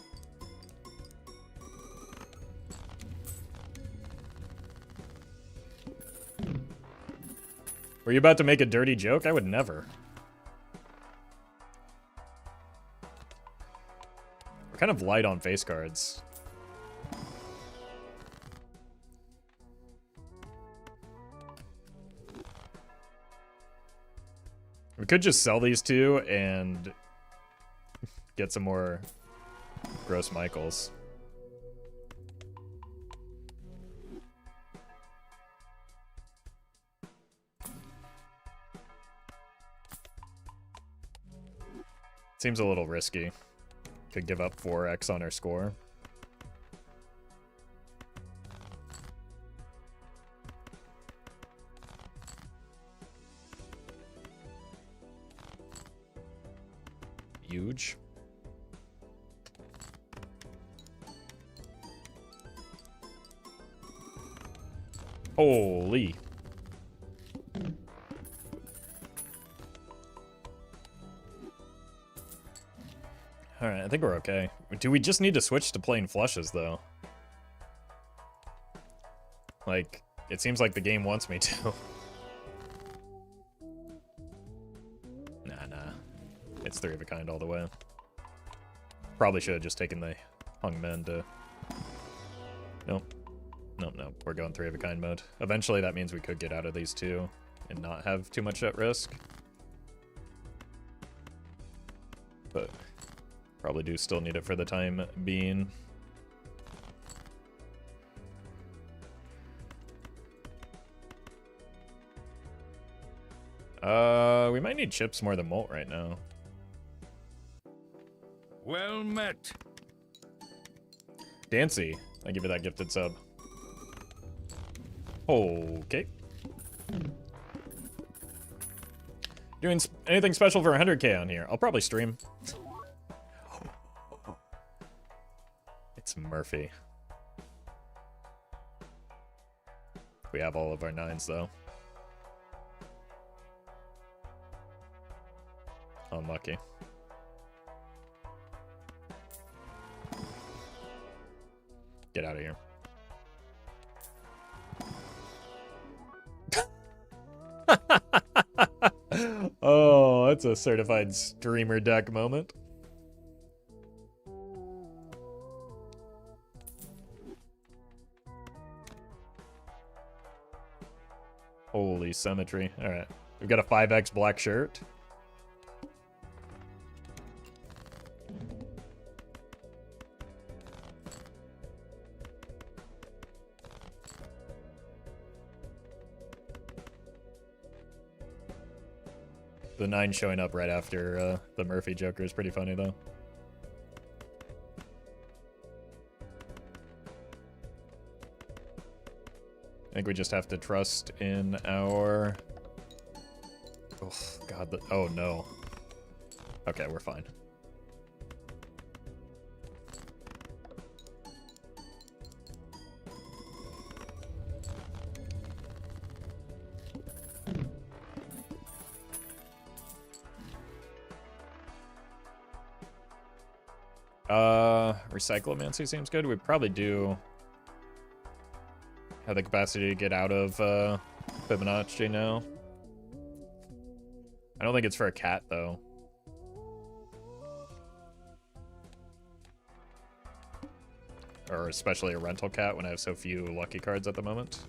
Were you about to make a dirty joke? I would never. We're kind of light on face cards. We could just sell these two and get some more gross Michaels. Seems a little risky. Could give up 4x on our score. Huge. Holy. Alright, I think we're okay. Do we just need to switch to plain flushes, though? Like, it seems like the game wants me to. Nah. It's 3 of a kind all the way. Probably should have just taken the hung men to... Nope. Nope. We're going 3 of a kind mode. Eventually, that means we could get out of these two and not have too much at risk. But... probably do still need it for the time being. We might need chips more than Molt right now. Well met. Dancy, I give you that gifted sub. Okay. Doing anything special for 100k on here? I'll probably stream. It's Murphy. We have all of our 9s, though. Unlucky. Get out of here. Oh, that's a certified streamer deck moment. Holy symmetry. Alright. We've got a 5x black shirt. The 9 showing up right after the Murphy Joker is pretty funny, though. I think we just have to trust in our... Oh, God. Oh, no. Okay, we're fine. Recyclomancy seems good. We probably do have the capacity to get out of Fibonacci now. I don't think it's for a cat, though. Or especially a rental cat when I have so few lucky cards at the moment.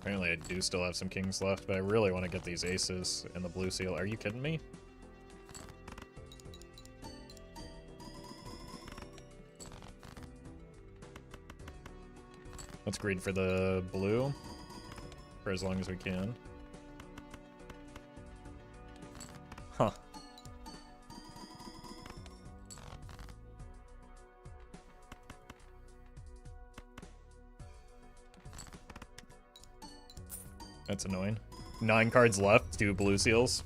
Apparently I do still have some kings left, but I really want to get these aces and the blue seal. Are you kidding me? Let's greed for the blue for as long as we can. Huh. That's annoying. 9 cards left, 2 blue seals.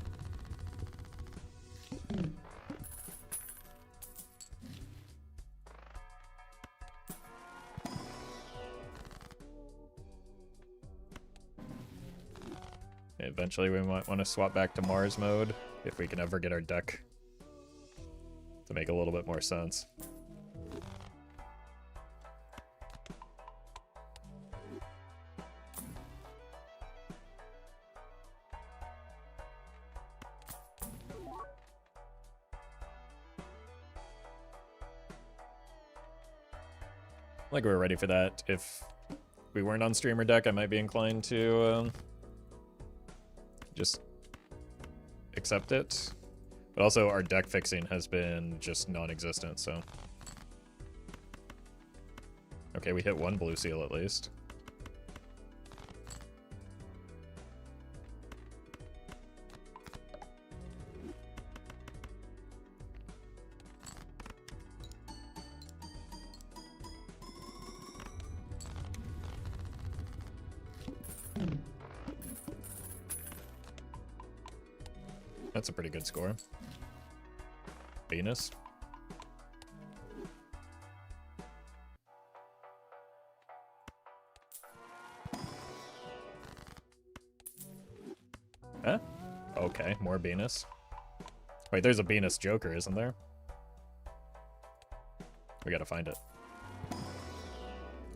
Eventually we might want to swap back to Mars mode if we can ever get our deck to make a little bit more sense. Like we're ready for that. If we weren't on streamer deck, I might be inclined to just accept it. But also our deck fixing has been just non-existent, so. Okay, we hit 1 blue seal at least. That's a pretty good score. Venus. Huh? Okay, more Venus. Wait, there's a Venus Joker, isn't there? We gotta find it.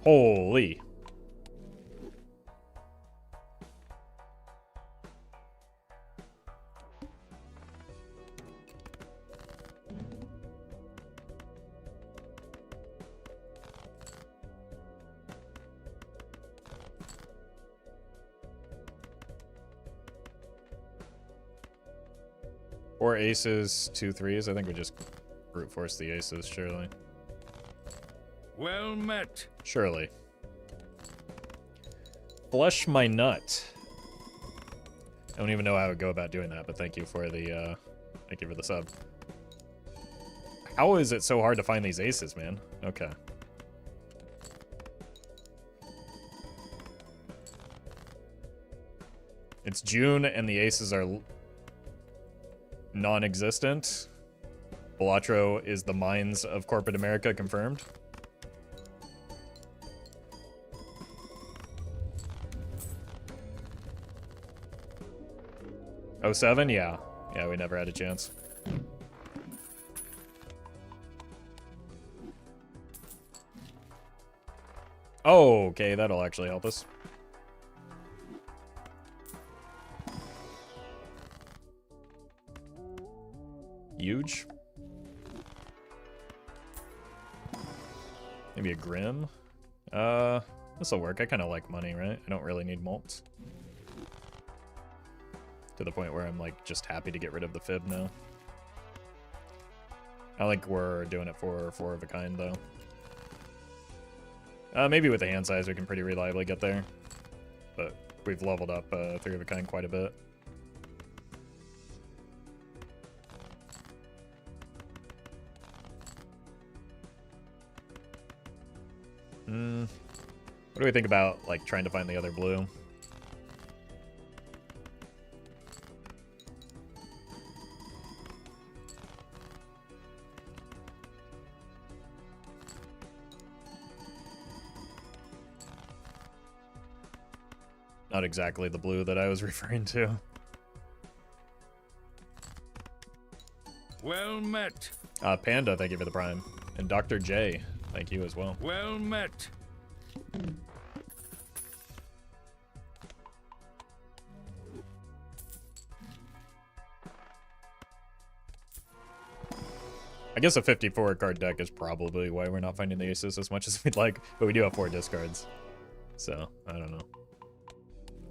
Holy! Or aces, 2 3s. I think we just brute force the aces, surely. Well met. Surely. Flush my nut. I don't even know how I would go about doing that, but thank you for the sub. How is it so hard to find these aces, man? Okay. It's June and the aces are non-existent. ROFFLATRO is the mines of corporate America confirmed. Oh, 07? Yeah. Yeah, we never had a chance. Oh, okay, that'll actually help us. Huge. Maybe a Grim. This'll work. I kind of like money, right? I don't really need mults. To the point where I'm like just happy to get rid of the fib now. I think we're doing it for 4 of a kind though. Maybe with the hand size we can pretty reliably get there. But we've leveled up 3 of a kind quite a bit. What do we think about, like, trying to find the other blue? Not exactly the blue that I was referring to. Well met. Panda, thank you for the prime. And Dr. J, thank you as well. Well met. I guess a 54 card deck is probably why we're not finding the aces as much as we'd like, but we do have 4 discards. So, I don't know.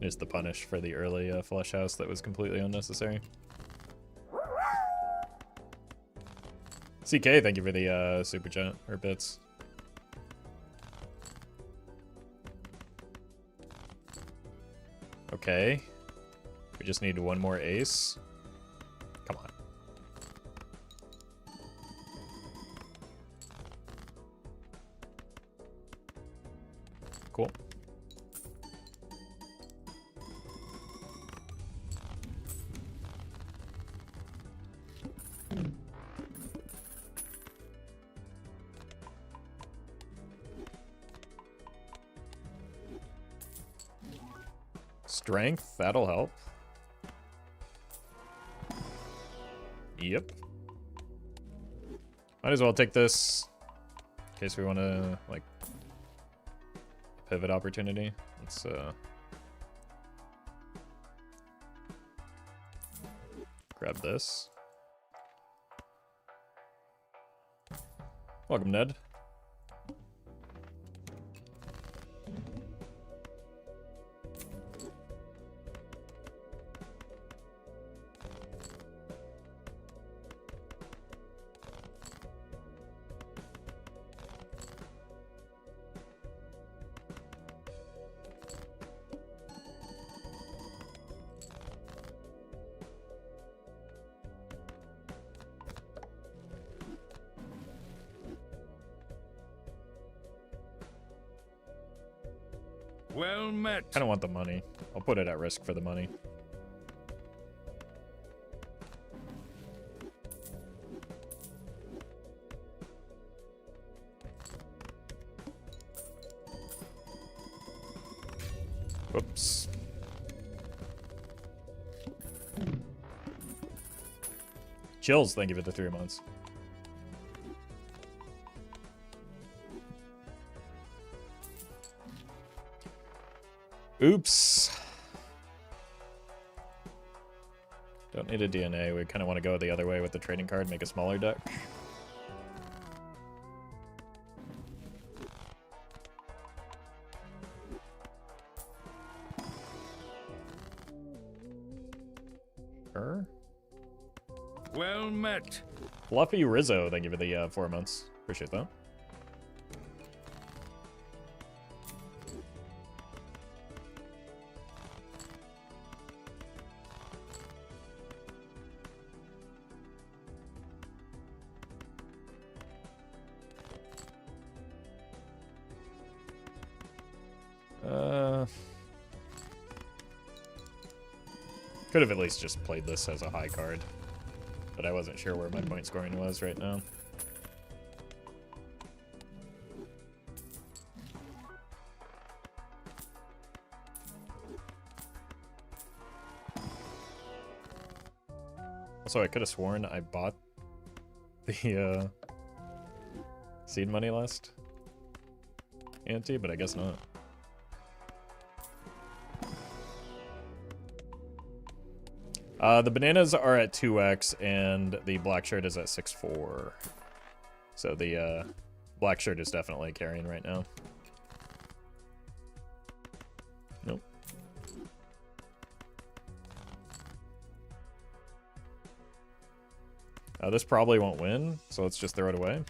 Just the punish for the early flush house that was completely unnecessary. CK, thank you for the super chat, or bits. Okay. We just need one more ace. Come on. Cool. Strength, that'll help. Yep. Might as well take this in case we want to, like, pivot opportunity. Let's grab this. Welcome, Ned. Well met. I don't want the money. I'll put it at risk for the money. Whoops. Chills, thank you for the 3 months. Oops. Don't need a DNA. We kind of want to go the other way with the trading card, make a smaller deck. Sure. Well met. Fluffy Rizzo, thank you for the 4 months. Appreciate that. Could have at least just played this as a high card, but I wasn't sure where my point scoring was right now. Also, I could have sworn I bought the seed money last ante, but I guess not. The bananas are at 2x, and the black shirt is at 6-4. So the black shirt is definitely carrying right now. Nope. This probably won't win, so let's just throw it away.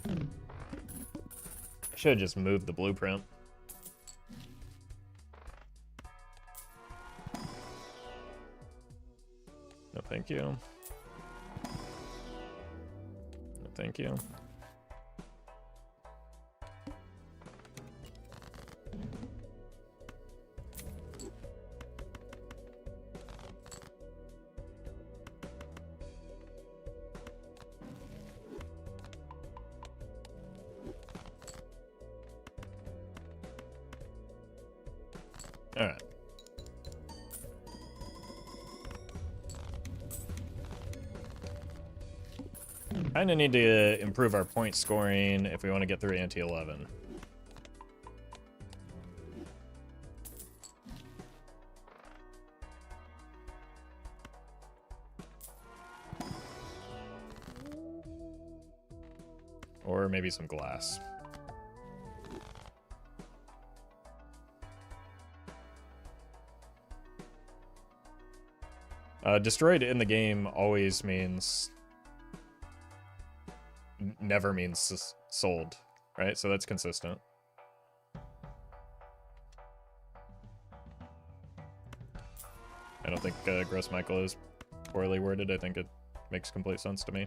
I should have just moved the blueprint. No, thank you. No, thank you. Kind of need to improve our point scoring if we want to get through ante 11. Or maybe some glass. Destroyed in the game always means... never means sold, right? So that's consistent. I don't think Gross Michael is poorly worded. I think it makes complete sense to me.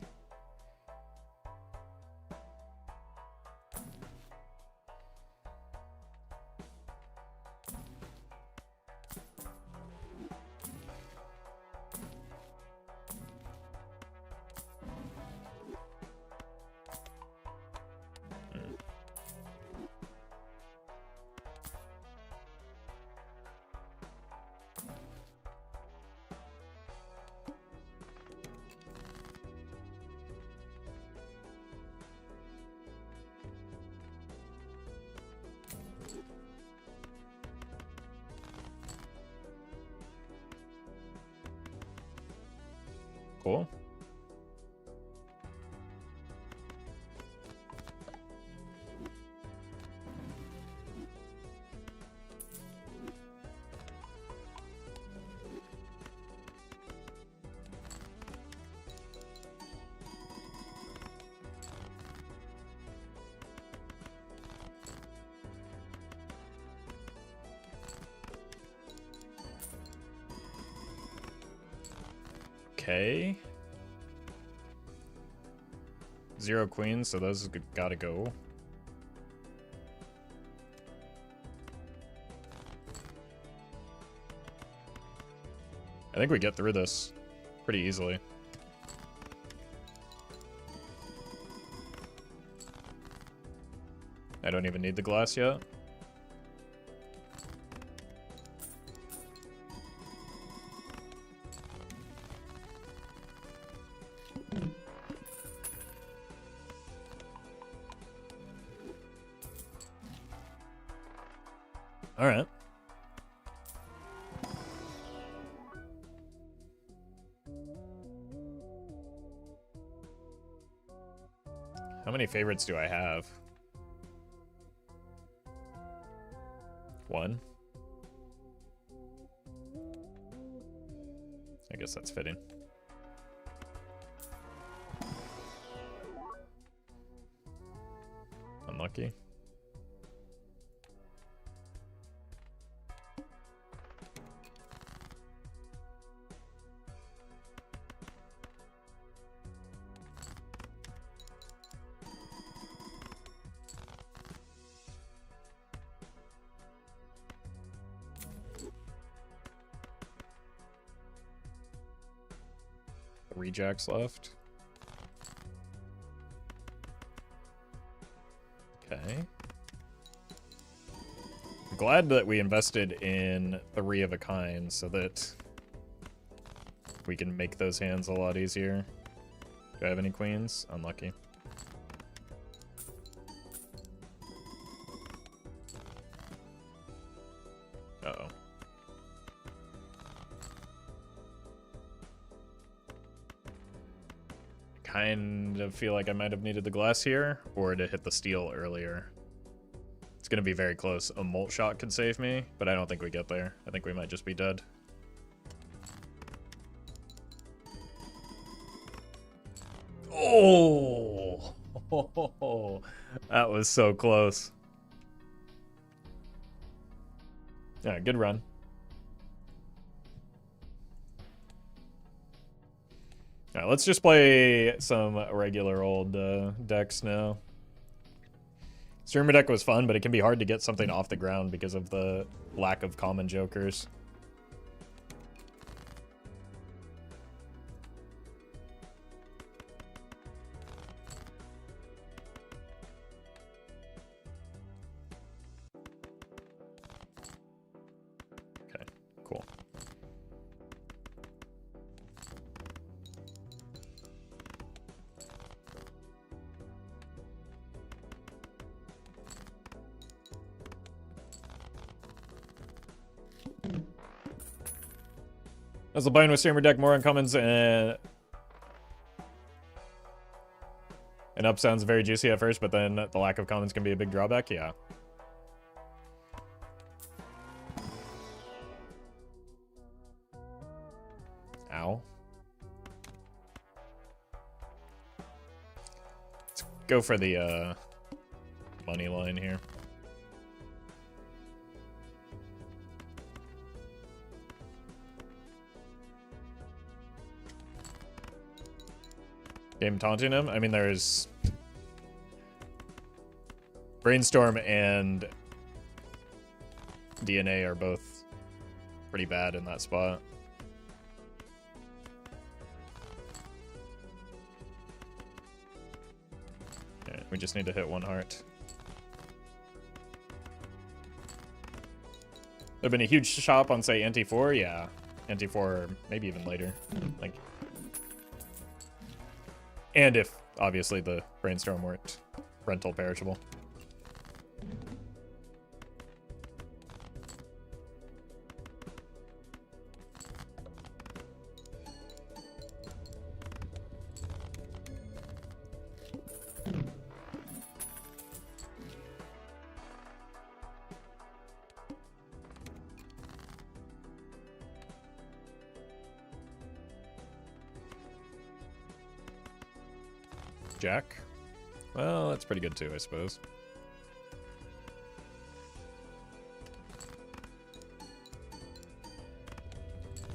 Cool. Okay. 0 queens, so those gotta go. I think we get through this pretty easily. I don't even need the glass yet. All right. How many favorites do I have? 1. I guess that's fitting. Unlucky. Three jacks left. Okay. I'm glad that we invested in 3 of a kind so that we can make those hands a lot easier. Do I have any queens? Unlucky. Uh-oh. Kind of feel like I might have needed the glass here, or to hit the steel earlier. It's gonna be very close. A molt shot could save me, but I don't think we get there. I think we might just be dead. Oh! That was so close. Yeah, good run. Alright, let's just play some regular old decks now. Streamer deck was fun, but it can be hard to get something off the ground because of the lack of common jokers. Okay, cool. As the bind with streamer deck, more uncommons and up sounds very juicy at first, but then the lack of commons can be a big drawback. Yeah. Ow. Let's go for the money line here. Game taunting him? I mean, there's Brainstorm and DNA are both pretty bad in that spot. Okay, we just need to hit one heart. There've been a huge shop on, say, ante 4? Yeah. Ante 4, maybe even later. Like, and if, obviously, the Brainstorm weren't rental perishable. Jack? Well, that's pretty good too, I suppose.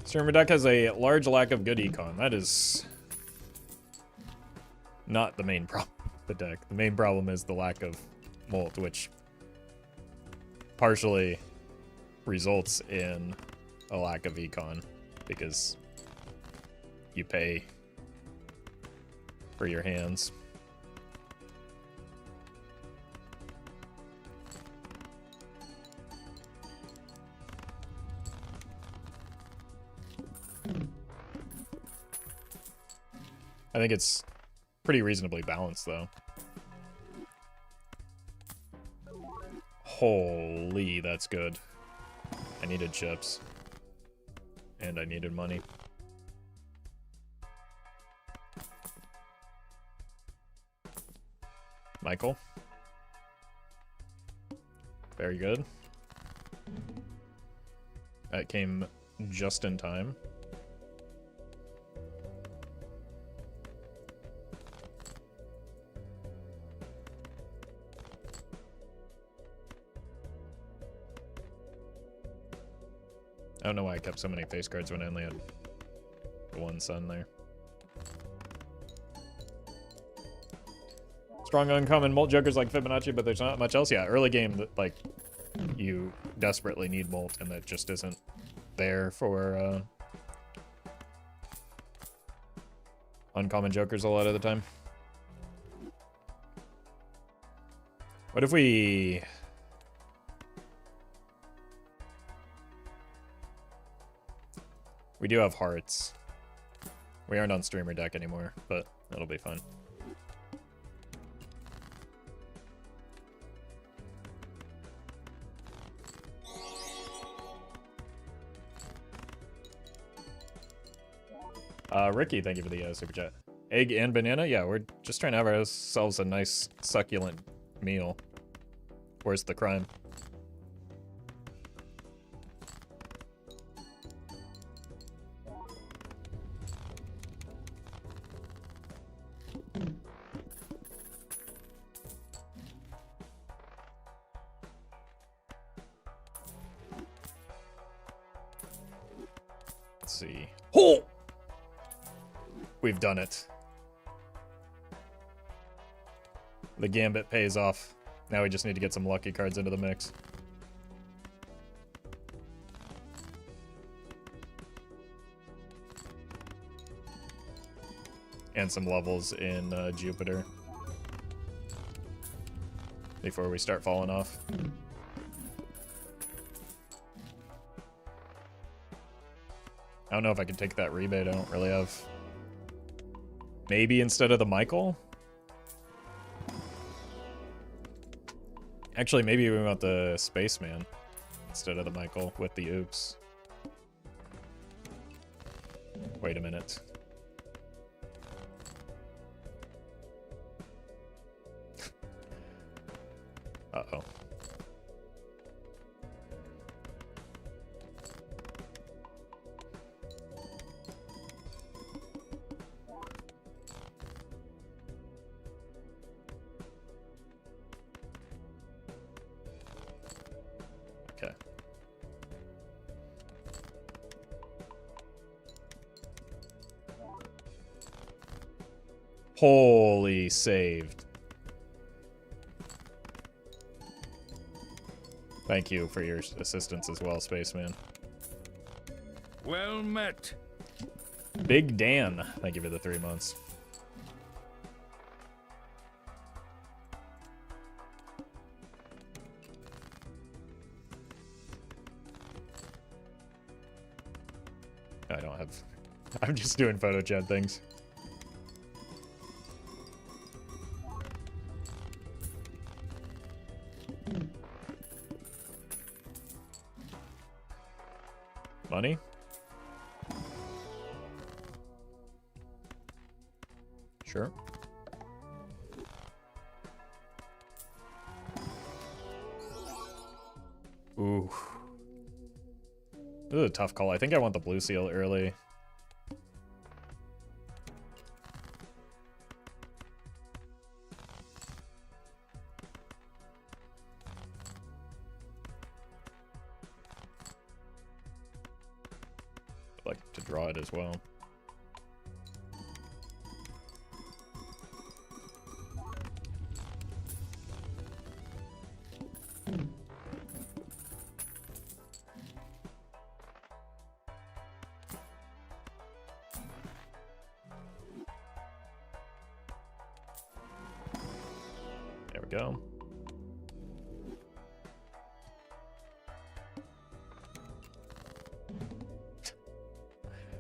Streamer deck has a large lack of good econ. That is not the main problem with the deck. The main problem is the lack of molt, which partially results in a lack of econ because you pay for your hands. I think it's pretty reasonably balanced, though. Holy, that's good. I needed chips. And I needed money. Michael. Very good. That came just in time. I don't know why I kept so many face cards when I only had one sun there. Strong uncommon molt jokers like Fibonacci, but there's not much else. Yeah, early game, that like, you desperately need molt, and that just isn't there for uncommon jokers a lot of the time. What if we... We do have hearts. We aren't on streamer deck anymore, but that'll be fun. Ricky, thank you for the super chat. Egg and banana? Yeah, we're just trying to have ourselves a nice, succulent meal. Where's the crime? Let's see. Oh! We've done it. The gambit pays off. Now we just need to get some lucky cards into the mix. And some levels in Jupiter. Before we start falling off. I don't know if I can take that rebate. I don't really have... Maybe instead of the Michael? Actually, maybe we want the Spaceman instead of the Michael with the oops. Wait a minute. Uh-oh. Okay. Holy saved. Thank you for your assistance as well, Spaceman. Well met. Big Dan, thank you for the 3 months. I don't have... I'm just doing photo chat things. Money? Sure. Ooh. This is a tough call. I think I want the blue seal early. I'd like to draw it as well. There we go.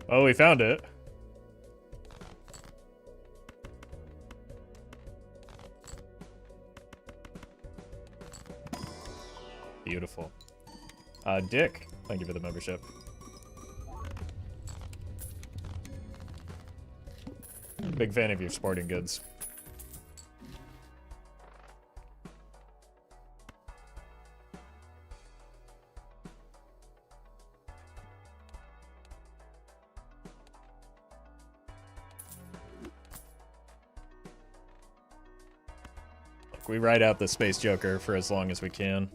Oh, we found it. Beautiful. Dick, thank you for the membership. Big fan of your sporting goods. Look, we ride out the Space Joker for as long as we can.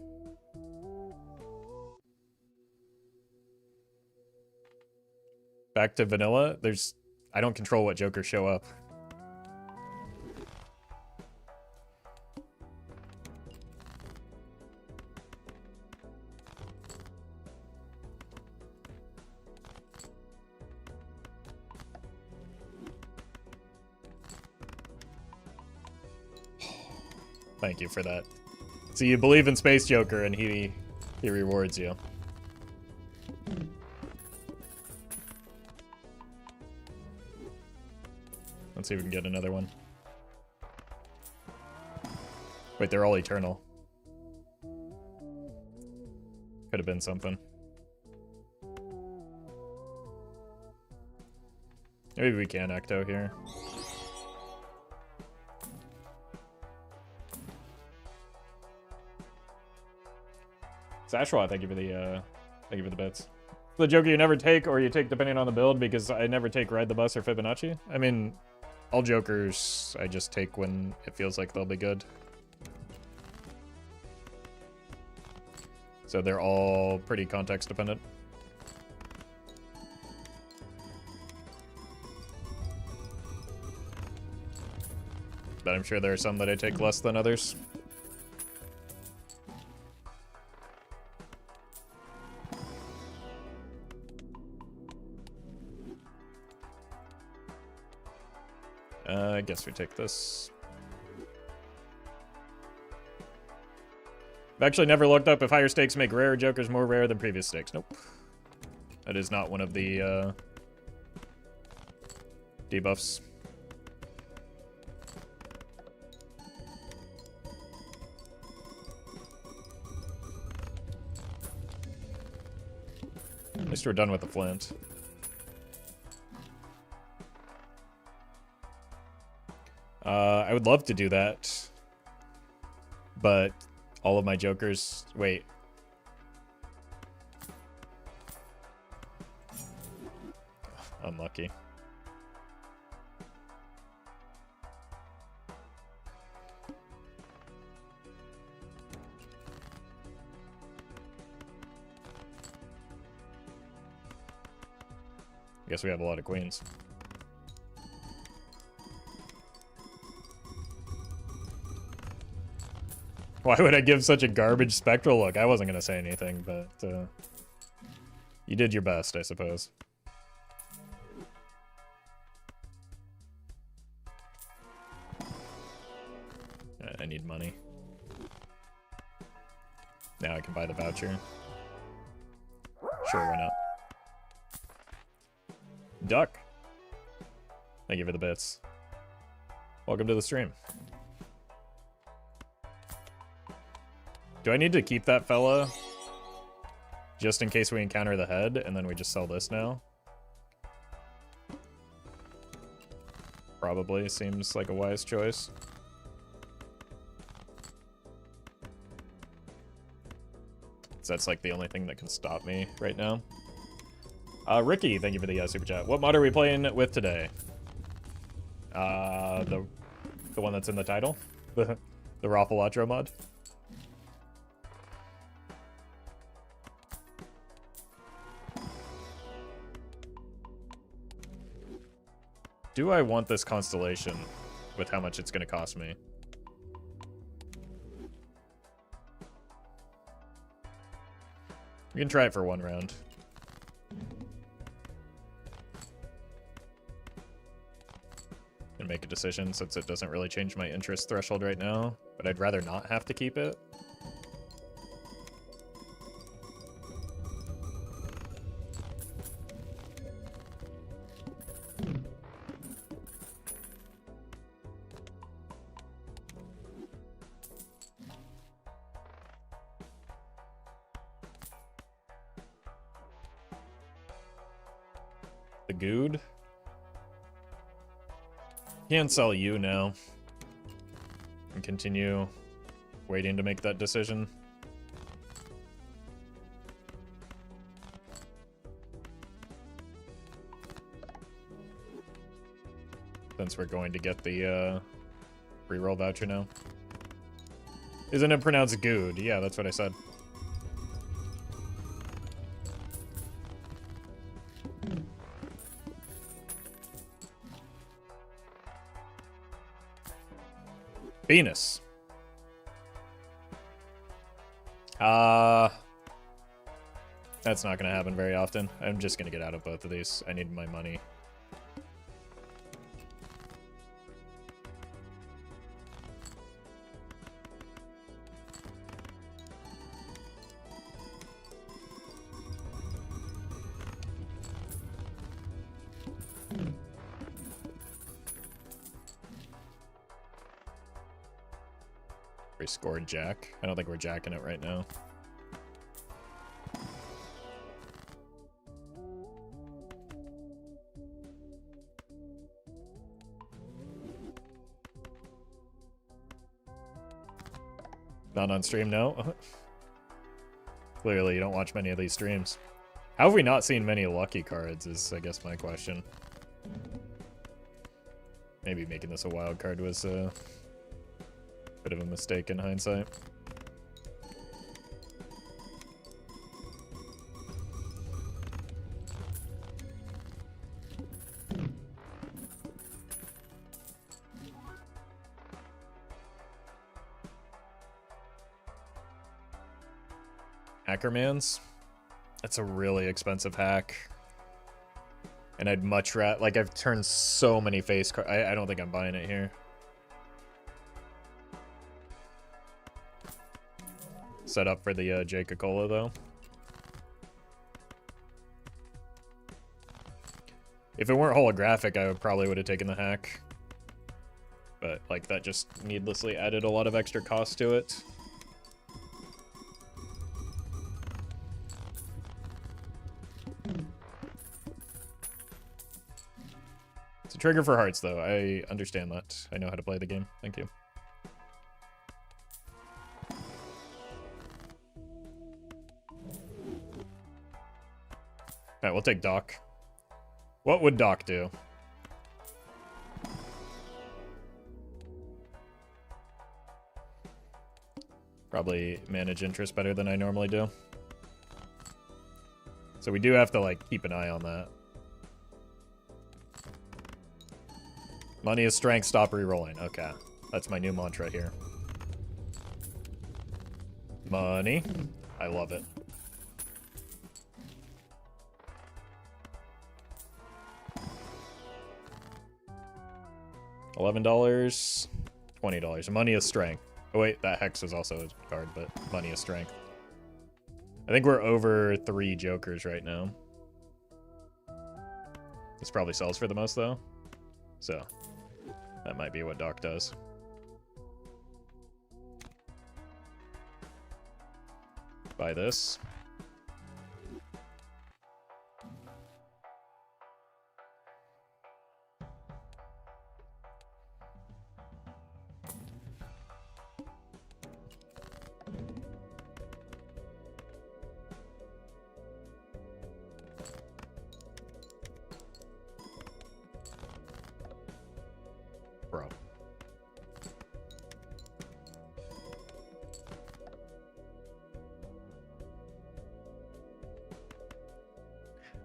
Back to vanilla. I don't control what Jokers show up. Thank you for that. So you believe in Space Joker and he rewards you. Let's see if we can get another one. Wait, they're all eternal. Could have been something. Maybe we can Ecto here. Sashwa, thank you for the bits. The Joker you never take, or you take depending on the build, because I never take Ride the Bus or Fibonacci. I mean, all Jokers I just take when it feels like they'll be good. So they're all pretty context dependent. But I'm sure there are some that I take less than others. I guess we take this. I've actually never looked up if higher stakes make rare Jokers more rare than previous stakes. Nope. That is not one of the debuffs. At least we're done with the flint. I would love to do that. But all of my jokers... Wait. Unlucky. I guess we have a lot of queens. Why would I give such a garbage spectral look? I wasn't going to say anything, but you did your best, I suppose. I need money. Now I can buy the voucher. Sure, why not? Duck. Thank you for the bits. Welcome to the stream. Do I need to keep that fella? Just in case we encounter the head, and then we just sell this now? Probably seems like a wise choice. So that's like the only thing that can stop me right now. Ricky, thank you for the super chat. What mod are we playing with today? The one that's in the title? The ROFFLATRO mod? Do I want this constellation with how much it's going to cost me? We can try it for one round. And make a decision since it doesn't really change my interest threshold right now, but I'd rather not have to keep it. The Good. Can't sell you now. And continue waiting to make that decision. Since we're going to get the reroll voucher now. Isn't it pronounced good? Yeah, that's what I said. Venus. That's not gonna happen very often. I'm just gonna get out of both of these. I need my money. We scored Jack. I don't think we're jacking it right now. Not on stream, no? Clearly, you don't watch many of these streams. How have we not seen many lucky cards is, I guess, my question. Maybe making this a wild card was a bit of a mistake in hindsight. Hackermans? That's a really expensive hack. And I'd much rather... Like, I've turned so many face cards. I don't think I'm buying it here. Set up for the J-Cola, though. If it weren't holographic, I probably would have taken the hack. But, like, that just needlessly added a lot of extra cost to it. It's a trigger for hearts, though. I understand that. I know how to play the game. Thank you. Alright, we'll take Doc. What would Doc do? Probably manage interest better than I normally do. So we do have to, like, keep an eye on that. Money is strength, stop re-rolling. Okay. That's my new mantra here. Money. I love it. $11, $20. Money is strength. Oh wait, that hex is also a card, but money is strength. I think we're over 3 jokers right now. This probably sells for the most though. So that might be what Doc does. Buy this. Bro.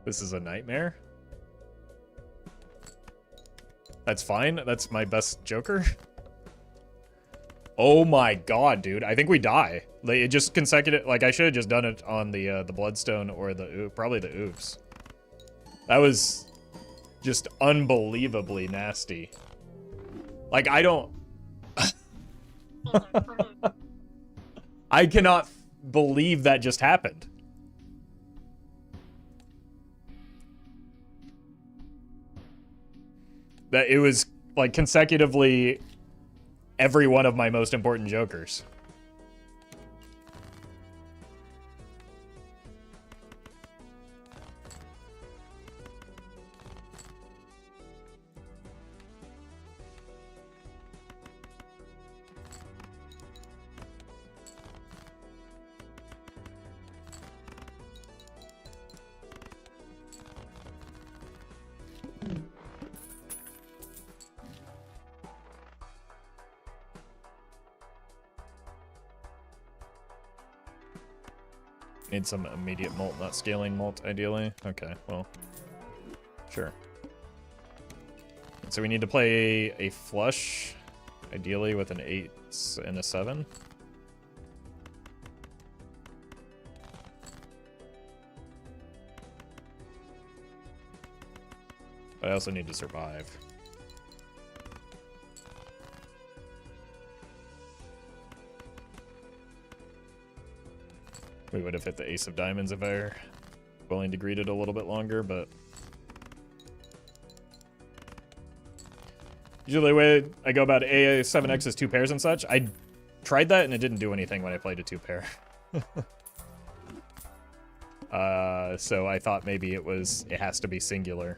This is a nightmare. That's fine. That's my best Joker. Oh my god, dude. I think we die. Like, it just consecutive. Like, I should have just done it on the Bloodstone or probably the Oops. That was just unbelievably nasty. Like, I don't... I cannot believe that just happened. That it was, like, consecutively every one of my most important Jokers. Need some immediate molt, not scaling molt, ideally. Okay, well, sure. So we need to play a flush, ideally with an 8 and a 7. But I also need to survive. We would have hit the Ace of Diamonds if I were willing to greet it a little bit longer, but... Usually the way I go about AA7X is 2 pairs and such. I tried that and it didn't do anything when I played a 2 pair. So I thought maybe it has to be singular.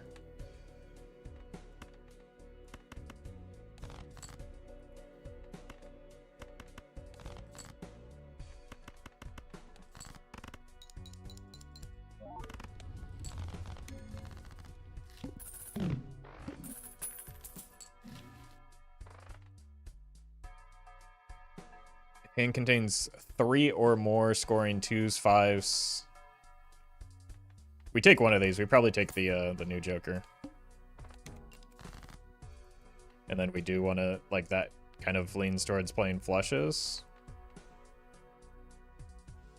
Hand contains 3 or more, scoring 2s, 5s. We take one of these. We probably take the new Joker. And then we do want to, like, that kind of leans towards playing flushes.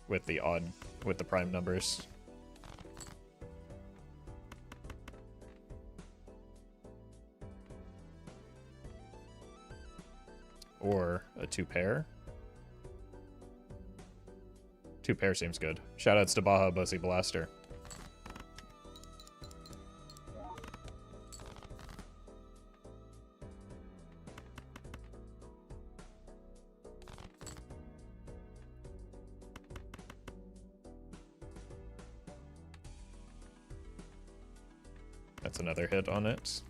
With the prime numbers. Or a 2 pair. 2 pair seems good. Shoutouts to Baja Bossy Blaster. That's another hit on it.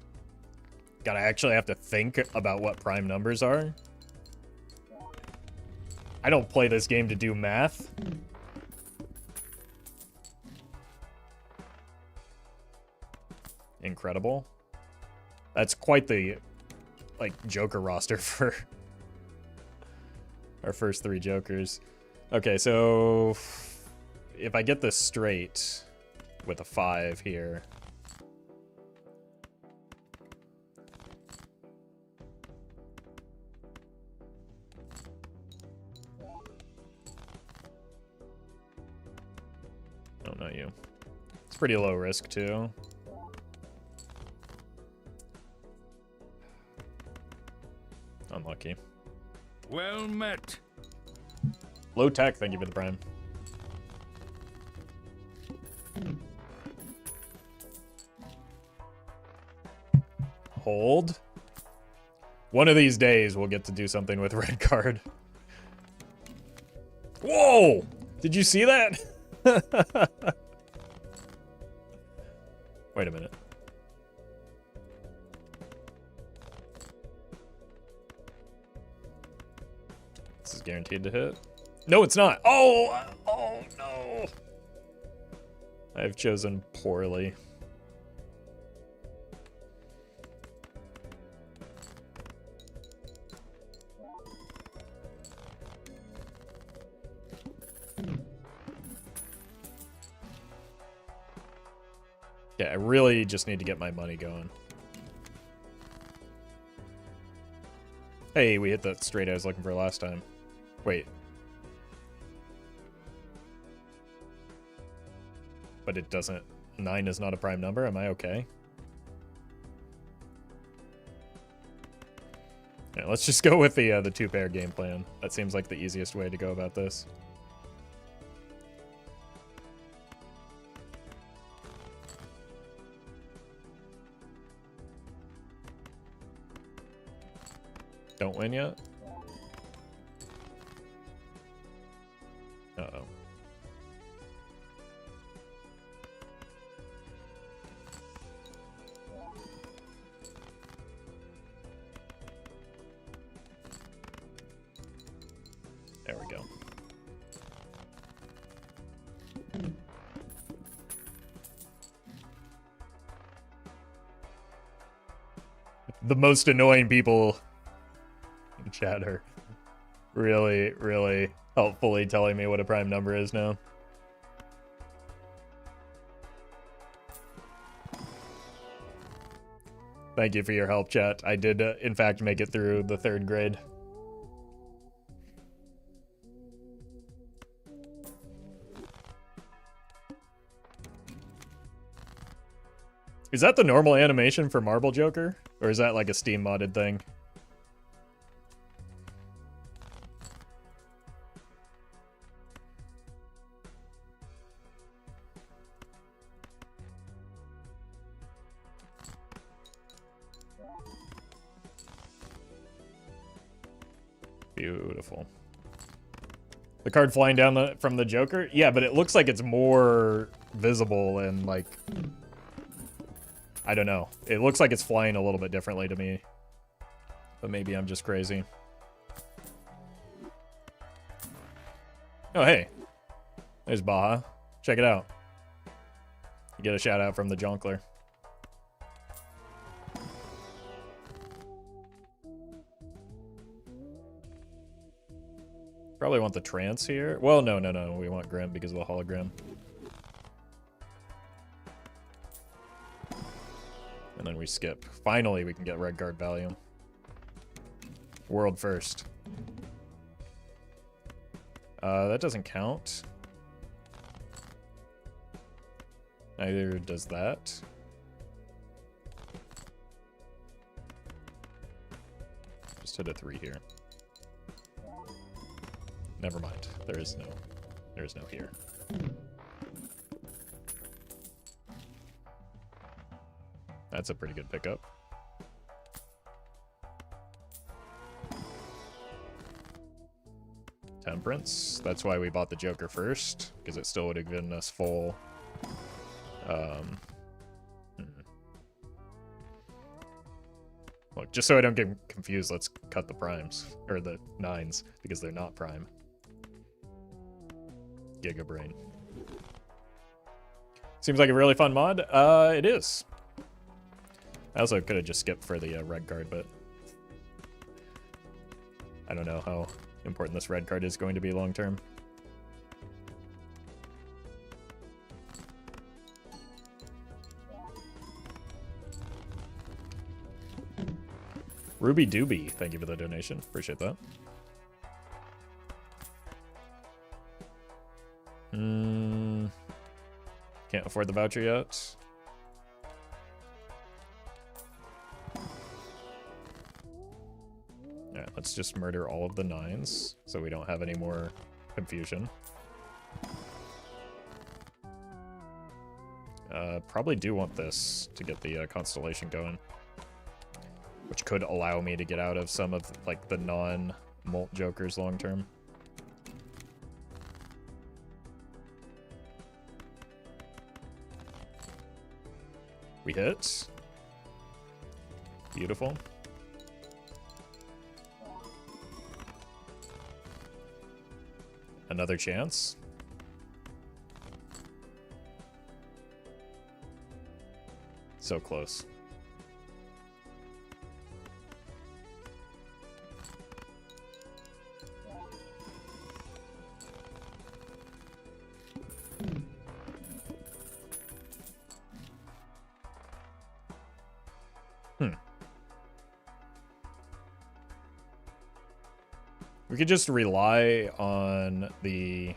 God, I actually have to think about what prime numbers are. I don't play this game to do math. Incredible. That's quite the, like, Joker roster for our first 3 Jokers. Okay, so if I get this straight with a 5 here. Oh, not you. It's pretty low risk, too. Unlucky. Well met. Low tech, thank you for the prime. Hold. One of these days, we'll get to do something with red card. Whoa! Did you see that? Wait a minute. This is guaranteed to hit. No, it's not. Oh! Oh, no. I've chosen poorly. Yeah, I really just need to get my money going. Hey, we hit that straight I was looking for last time. Wait. But it doesn't... 9 is not a prime number? Am I okay? Yeah, let's just go with the 2-pair game plan. That seems like the easiest way to go about this. Don't win yet? Uh-oh. There we go. The most annoying people in chat are really, really helpfully telling me what a prime number is now. Thank you for your help, chat. I did, in fact, make it through the 3rd grade. Is that the normal animation for Marble Joker? Or is that like a Steam modded thing? Beautiful. The card flying down from the Joker? Yeah, but it looks like it's more visible and like... I don't know. It looks like it's flying a little bit differently to me. But maybe I'm just crazy. Oh, hey. There's Baja. Check it out. You get a shout out from the Jonkler. Probably want the trance here. Well, no. We want Grim because of the hologram. And then we skip. Finally, we can get red guard value. World first. That doesn't count. Neither does that. Just hit a 3 here. Never mind. There is no here. That's a pretty good pickup. Temperance. That's why we bought the Joker first, because it still would have given us full. Look, just so I don't get confused, let's cut the primes. Or the 9s, because they're not prime. Gigabrain. Seems like a really fun mod. It is. I also could have just skipped for the red card, but I don't know how important this red card is going to be long term. Ruby Doobie, thank you for the donation. Appreciate that. Can't afford the voucher yet. Alright, let's just murder all of the 9s so we don't have any more confusion. Probably do want this to get the constellation going, which could allow me to get out of some of like the non-molt jokers long term. We hit. Beautiful. Another chance. So close. We could just rely on the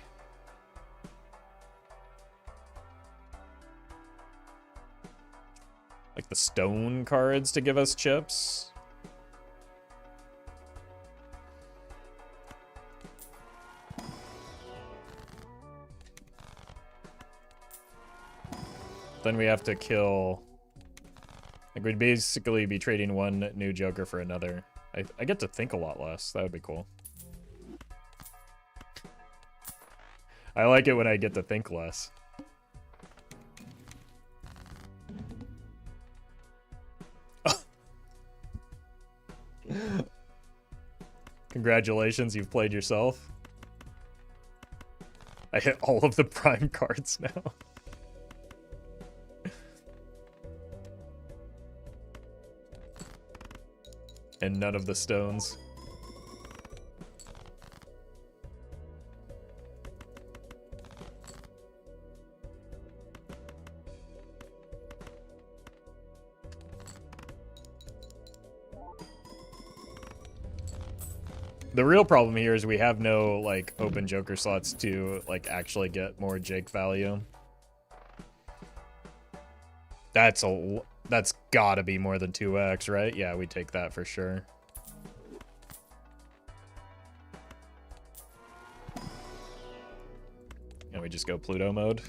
stone cards to give us chips. Then we have to kill, like, we'd basically be trading one new joker for another. I get to think a lot less. That would be cool. I like it when I get to think less. Congratulations, you've played yourself. I hit all of the prime cards now. And none of the stones. The real problem here is we have no, like, open joker slots to, like, actually get more Jake value. That's gotta be more than 2x, right? Yeah, we take that for sure. And we just go Pluto mode.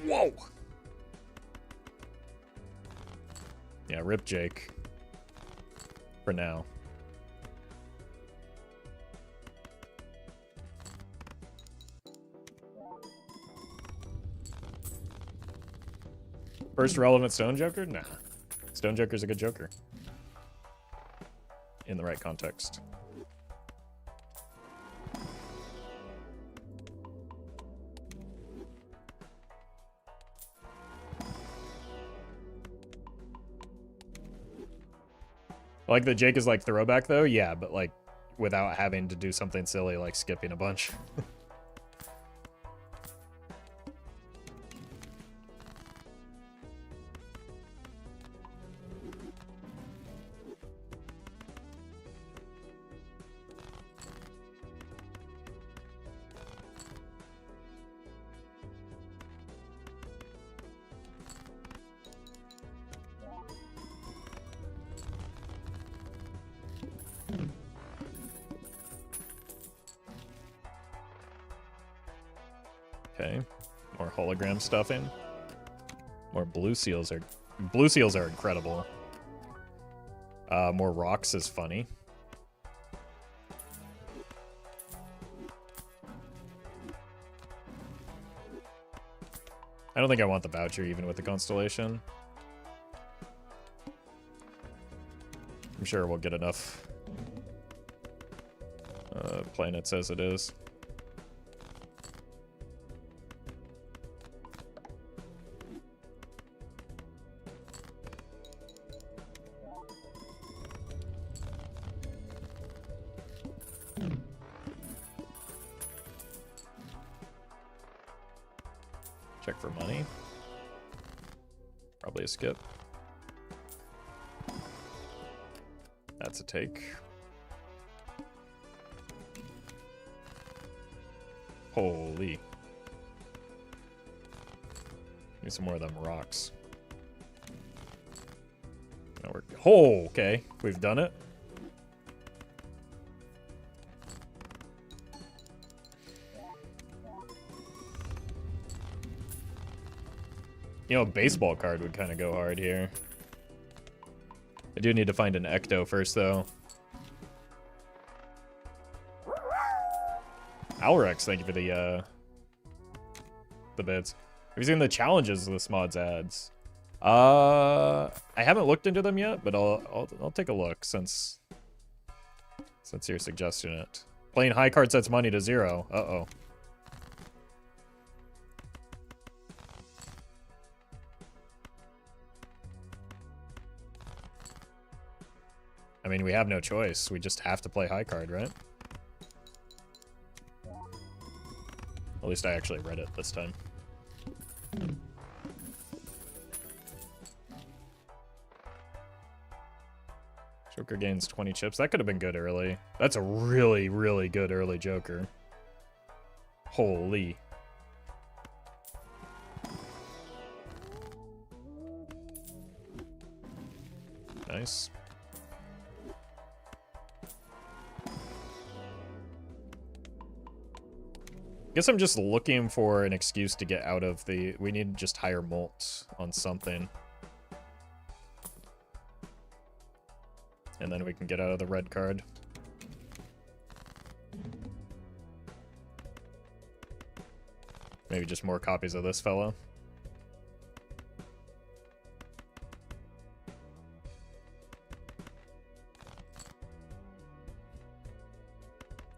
Whoa! Yeah, rip Jake. For now. First relevant Stone Joker? Nah. Stone Joker's a good Joker. In the right context. Like the Jake is like throwback though? Yeah, but like without having to do something silly like skipping a bunch. Okay, more hologram stuffing. More blue seals are incredible. More rocks is funny. I don't think I want the voucher even with the constellation. I'm sure we'll get enough planets as it is. Check for money. Probably a skip. That's a take. Holy. Need some more of them rocks. No, oh, okay. We've done it. You know, a baseball card would kind of go hard here. I do need to find an Ecto first, though. Alrex, thank you for the bits. Have you seen the challenges this mod's adds? I haven't looked into them yet, but I'll take a look since you're suggesting it. Playing high card sets money to 0. Uh-oh. I mean, we have no choice. We just have to play high card, right? At least I actually read it this time. Joker gains 20 chips. That could have been good early. That's a really, really good early Joker. Holy. Nice. Guess I'm just looking for an excuse to get out of the... We need just higher molt on something. And then we can get out of the red card. Maybe just more copies of this fellow.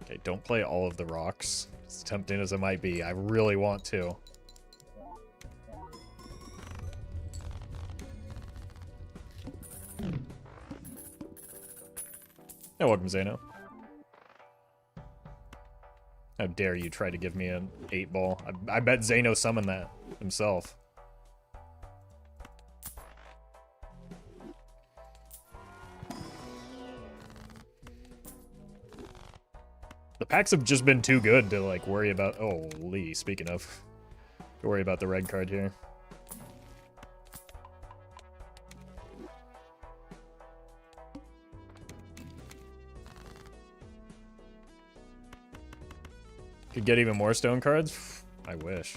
Okay, don't play all of the rocks. As tempting as it might be, I really want to. Oh, welcome, Zeno. How dare you try to give me an 8-ball? I bet Zeno summoned that himself. The packs have just been too good to, like, worry about... Oh, Lee, speaking of... To worry about the red card here. Could get even more stone cards? I wish.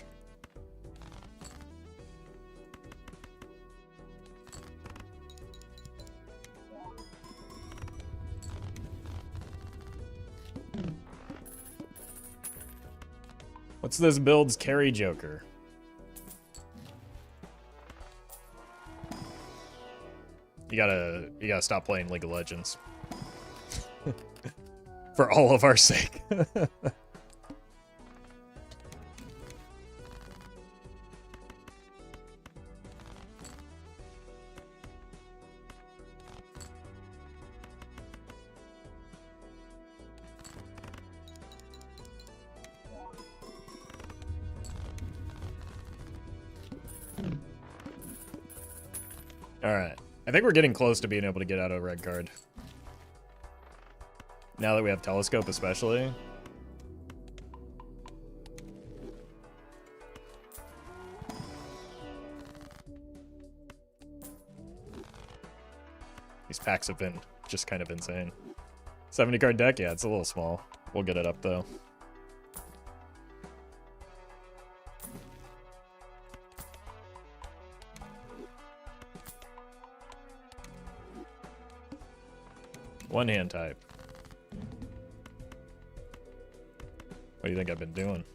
What's this build's carry Joker? You gotta stop playing League of Legends. For all of our sake. Alright. I think we're getting close to being able to get out of a red card. Now that we have Telescope especially. These packs have been just kind of insane. 70 card deck? Yeah, it's a little small. We'll get it up though. One hand type. What do you think I've been doing?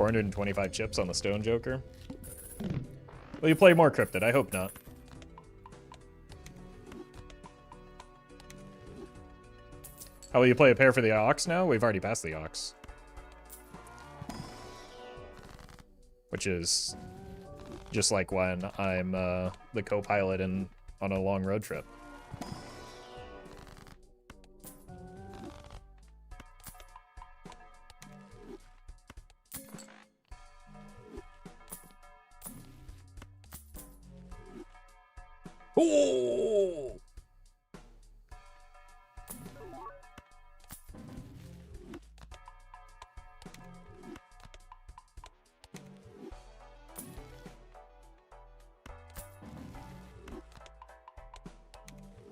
425 chips on the Stone Joker. Will you play more Cryptid? I hope not. How will you play a pair for the Ox now? We've already passed the Ox. Which is just like when I'm the co-pilot on a long road trip. Oh!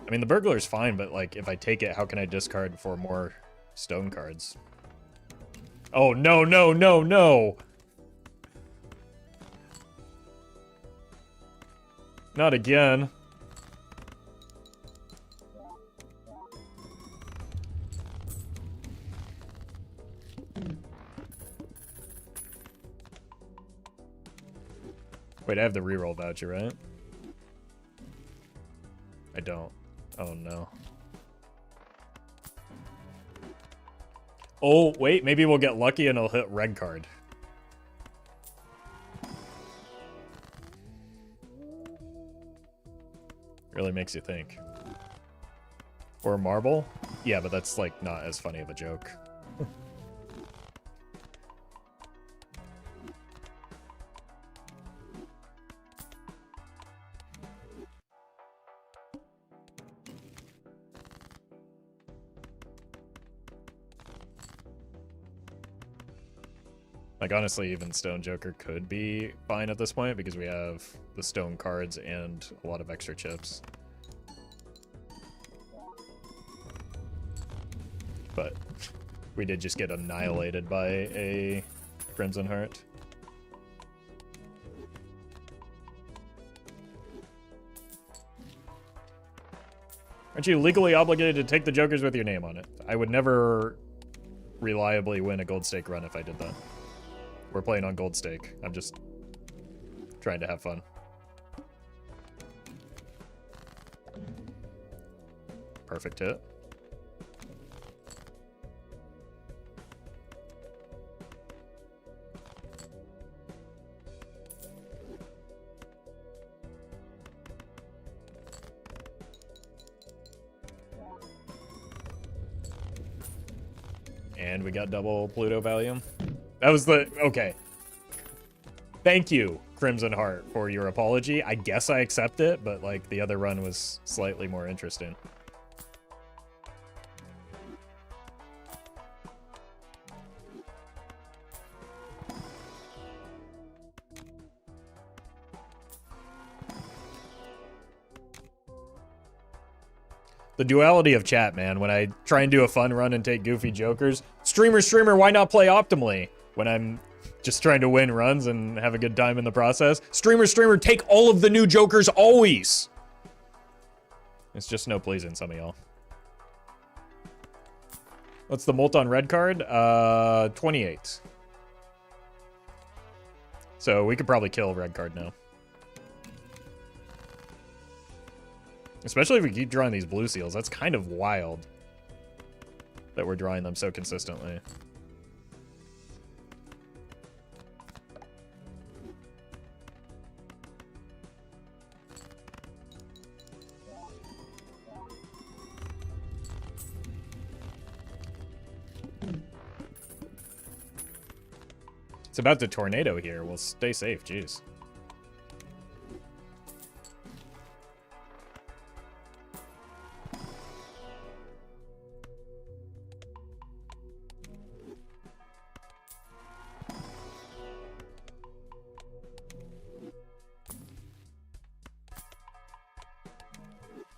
I mean, the burglar's fine, but like, if I take it, how can I discard for more stone cards? Oh, no, no, no, no! Not again. Wait, I have the reroll voucher, right? I don't. Oh, no. Oh, wait, maybe we'll get lucky and it'll hit red card. Really makes you think. Or a marble? Yeah, but that's, like, not as funny of a joke. Like, honestly, even Stone Joker could be fine at this point because we have the stone cards and a lot of extra chips. But we did just get annihilated by a Crimson Heart. Aren't you legally obligated to take the Jokers with your name on it? I would never reliably win a gold stake run if I did that. We're playing on gold stake. I'm just trying to have fun. Perfect hit. And we got double Pluto Valium. That was the... Okay. Thank you, Crimson Heart, for your apology. I guess I accept it, but, like, the other run was slightly more interesting. The duality of chat, man. When I try and do a fun run and take goofy jokers. Streamer, why not play optimally? When I'm just trying to win runs and have a good time in the process. Streamer, take all of the new jokers always. It's just no pleasing some of y'all. What's the Molt on red card? 28. So we could probably kill red card now. Especially if we keep drawing these blue seals. That's kind of wild that we're drawing them so consistently. It's about to tornado here. We'll stay safe, jeez.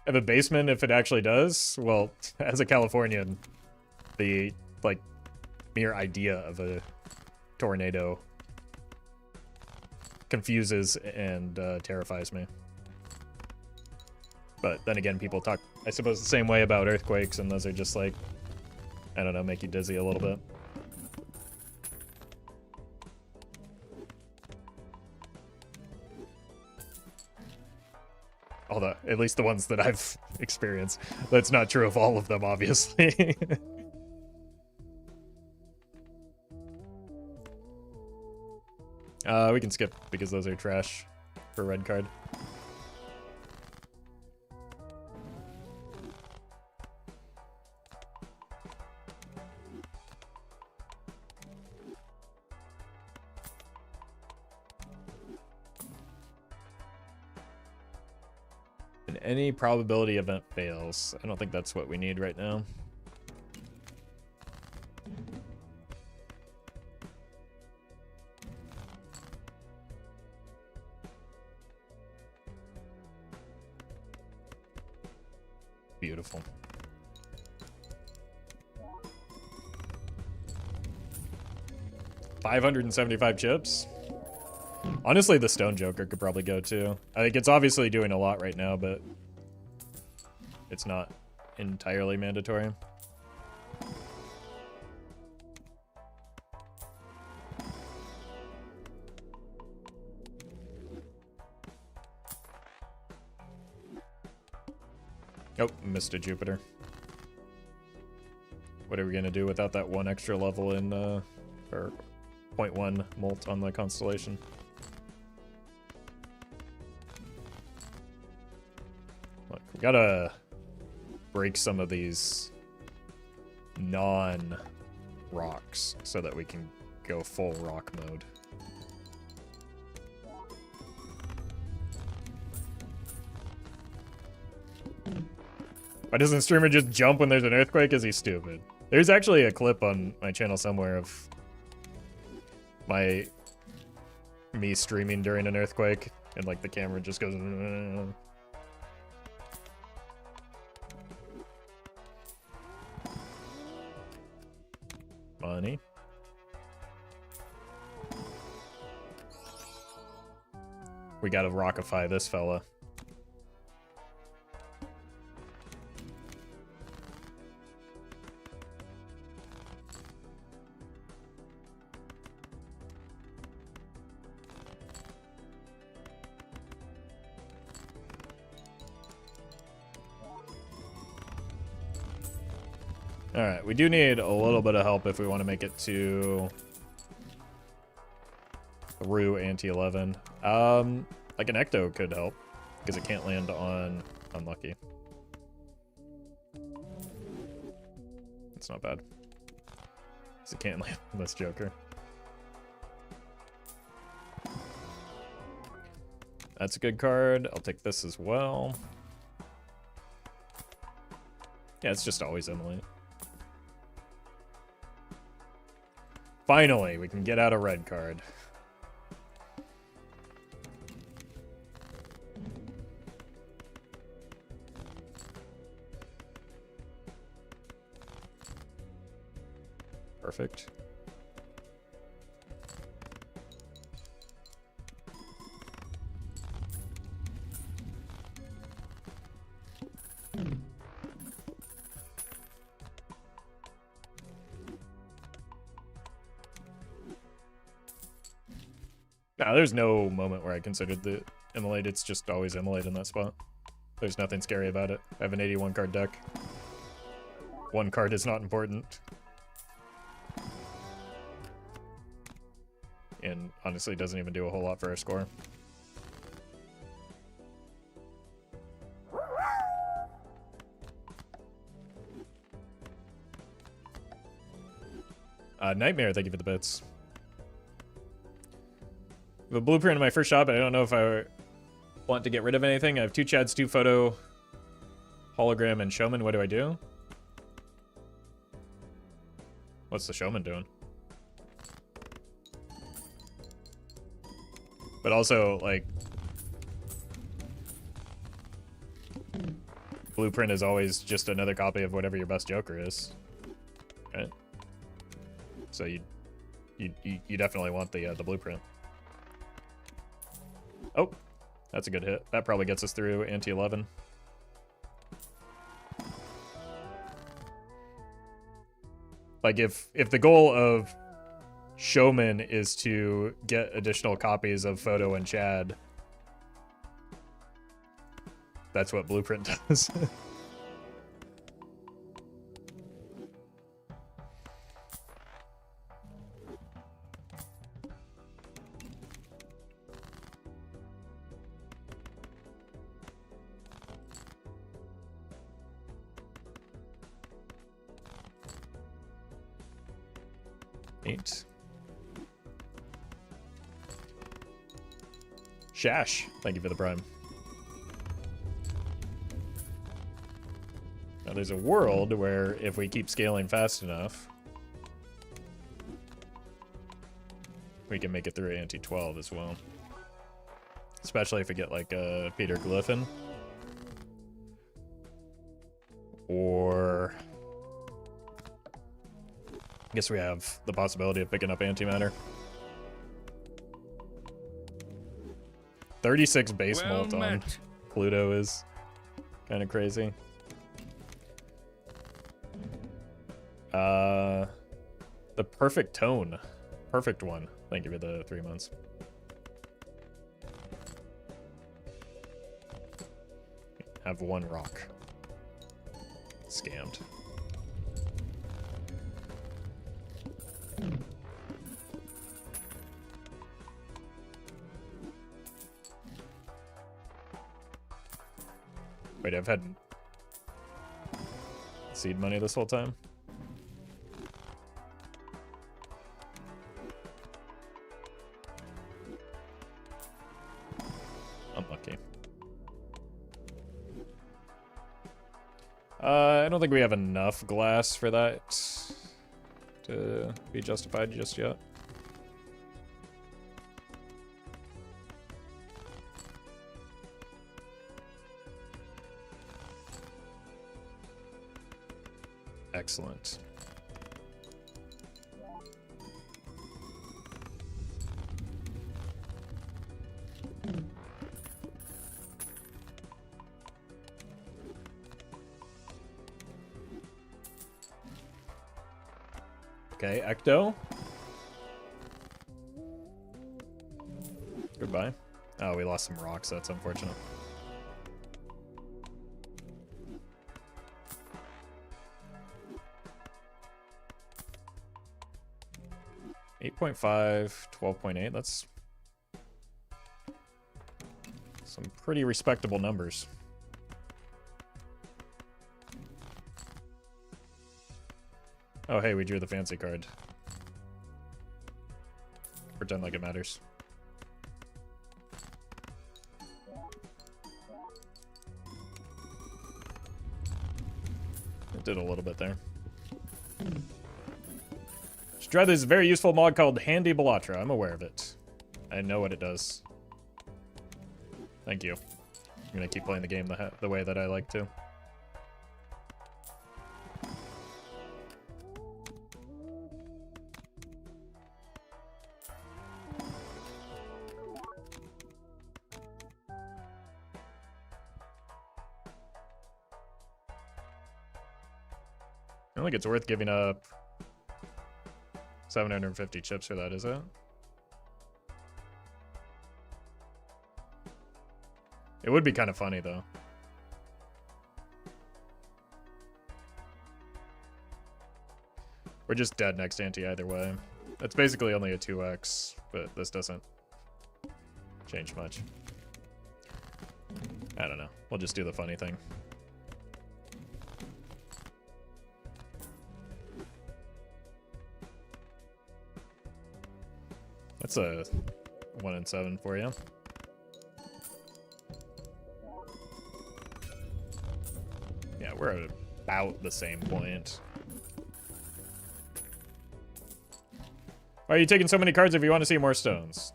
Have a basement if it actually does? Well, as a Californian, the, like, mere idea of a tornado confuses and terrifies me. But then again, people talk, I suppose, the same way about earthquakes, and those are just like, I don't know, make you dizzy a little bit. Although, at least the ones that I've experienced. That's not true of all of them, obviously. We can skip because those are trash for red card. And any probability event fails. I don't think that's what we need right now. Beautiful. $575 chips. Honestly, the Stone Joker could probably go too. I think it's obviously doing a lot right now, but it's not entirely mandatory. Oh, missed a Jupiter. What are we gonna do without that one extra level in, or 0.1 molt on the constellation? Look, we gotta break some of these non-rocks so that we can go full rock mode. Why doesn't streamer just jump when there's an earthquake? Is he stupid? There's actually a clip on my channel somewhere of me streaming during an earthquake, and like the camera just goes. Money. We gotta rockify this fella. Alright, we do need a little bit of help if we want to make it to through ante 11. Like an Ecto could help, because it can't land on unlucky. It's not bad. Because it can't land on this Joker. That's a good card. I'll take this as well. Yeah, it's just always Emily. Finally, we can get out a red card. Perfect. Nah, there's no moment where I considered the immolate. It's just always immolate in that spot. There's nothing scary about it. I have an 81 card deck. One card is not important. And honestly, doesn't even do a whole lot for our score. Nightmare, thank you for the bits. I have a blueprint in my first shot, but I don't know if I want to get rid of anything. I have 2 Chads, 2 photo, hologram, and showman. What do I do? What's the showman doing? But also, like, blueprint is always just another copy of whatever your best Joker is, right? So you definitely want the blueprint. Oh, that's a good hit. That probably gets us through ante 11. Like if the goal of Showman is to get additional copies of Photo and Chad, that's what Blueprint does. Eight. Shash, thank you for the prime. Now there's a world where if we keep scaling fast enough, we can make it through ante 12 as well. Especially if we get like a Peter Glyphin. Or I guess we have the possibility of picking up antimatter. 36 base mult on Pluto is kind of crazy. The perfect tone. Perfect one. Thank you for the 3 months. Have one rock. Scammed. Wait, I've had seed money this whole time? Unlucky. I don't think we have enough glass for that to be justified just yet. Excellent. Okay, Ecto. Goodbye. Oh, we lost some rocks. That's unfortunate. .5, 12.8. That's some pretty respectable numbers. Oh, hey, we drew the fancy card. Pretend like it matters. It did a little bit there. Strata is a very useful mod called Handy Bellatra. I'm aware of it. I know what it does. Thank you. I'm gonna keep playing the game the way that I like to. I don't think it's worth giving up 750 chips for that, is it? It would be kind of funny, though. We're just dead next ante either way. It's basically only a 2x, but this doesn't change much. I don't know. We'll just do the funny thing. That's a 1 in 7 for you. Yeah, we're at about the same point. Why are you taking so many cards if you want to see more stones?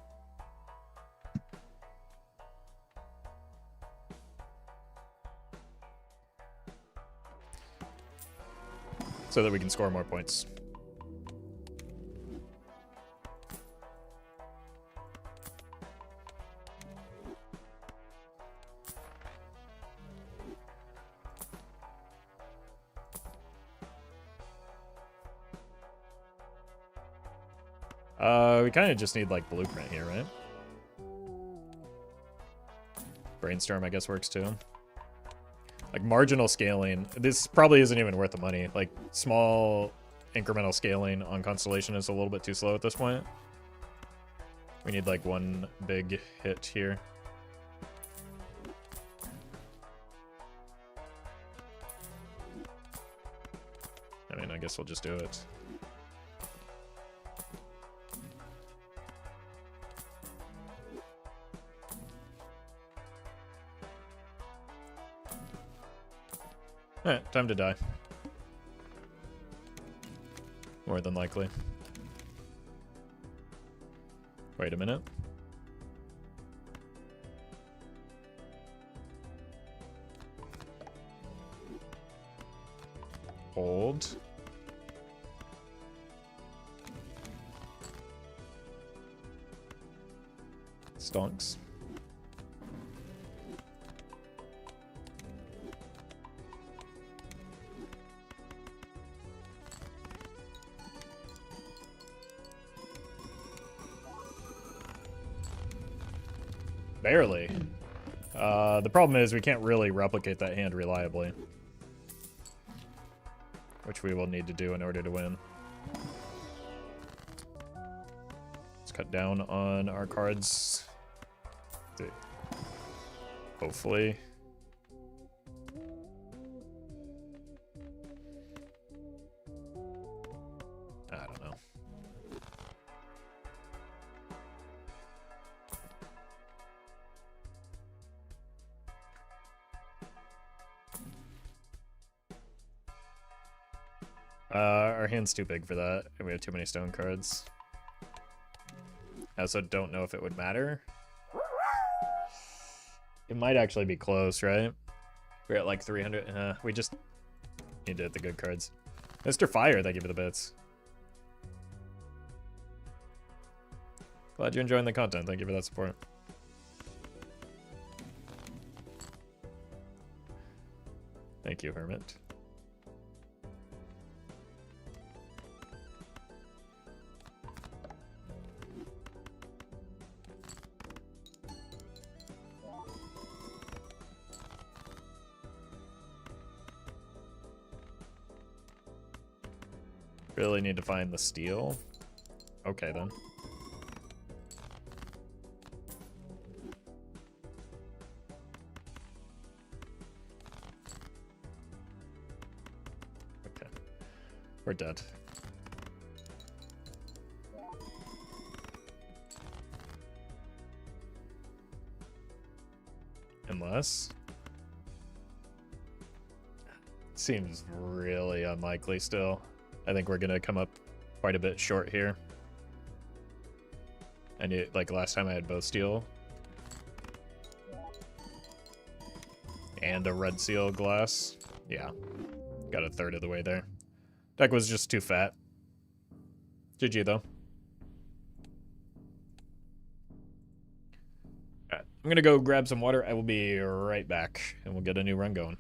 So that we can score more points. We kind of just need, like, Blueprint here, right? Brainstorm, I guess, works too. Like marginal scaling, this probably isn't even worth the money. Like small incremental scaling on Constellation is a little bit too slow at this point. We need like one big hit here. I mean, I guess we'll just do it. Alright, time to die. More than likely. Wait a minute. Hold. Stonks. Barely. The problem is we can't really replicate that hand reliably, which we will need to do in order to win. Let's cut down on our cards. Hopefully. I don't know. Our hand's too big for that, and we have too many stone cards. I also don't know if it would matter. It might actually be close, right? We're at like 300. We just need to hit the good cards. Mr. Fire, thank you for the bits. Glad you're enjoying the content. Thank you for that support. Thank you, Hermit. Really need to find the steel. Okay, then. Okay. We're dead. Unless... Seems really unlikely still. I think we're gonna come up quite a bit short here. And like last time I had both steel and a red seal glass. Yeah, got a third of the way there. Deck was just too fat. GG though. Alright, I'm gonna go grab some water. I will be right back and we'll get a new run going.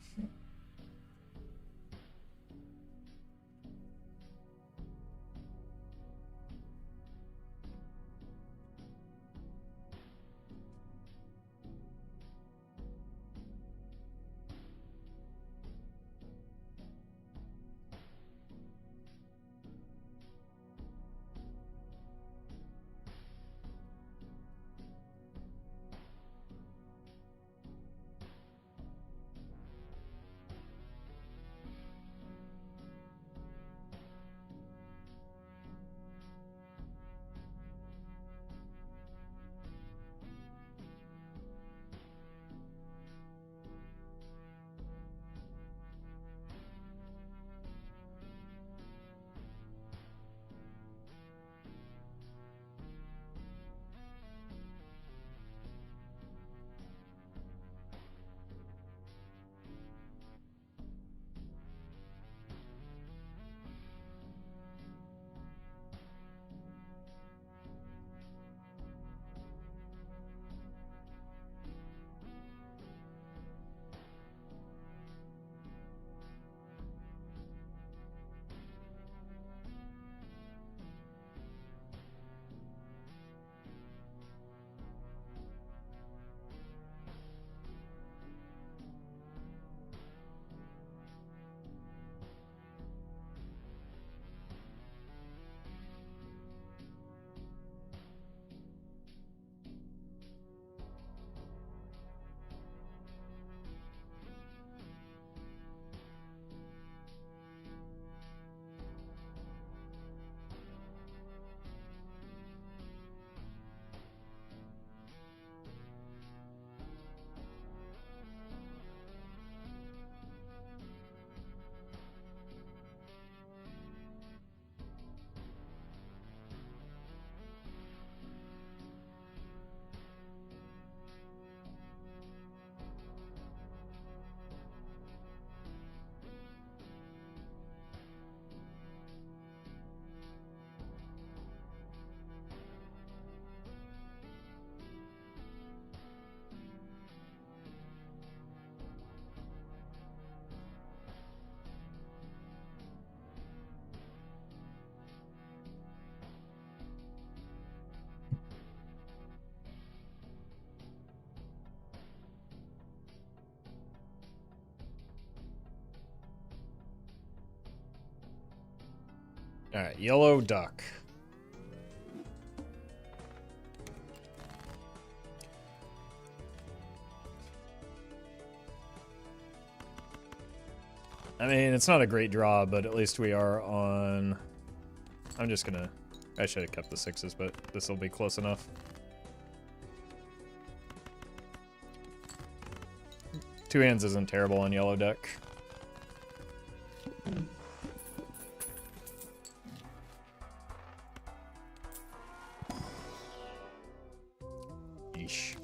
Alright, yellow duck. I mean, it's not a great draw, but at least we are on... I'm just gonna... I should have kept the 6s, but this will be close enough. Two hands isn't terrible on yellow deck. Yeesh.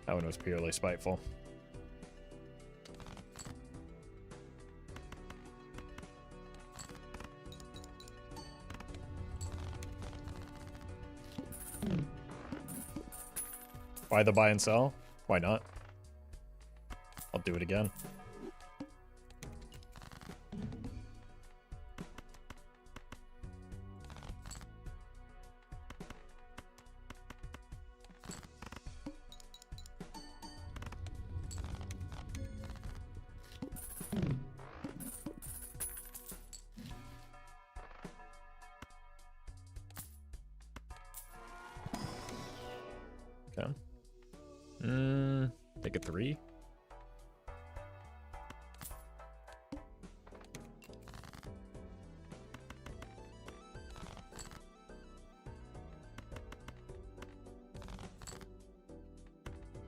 That one was purely spiteful. Why the buy and sell? Why not? I'll do it again. Okay. Take a 3.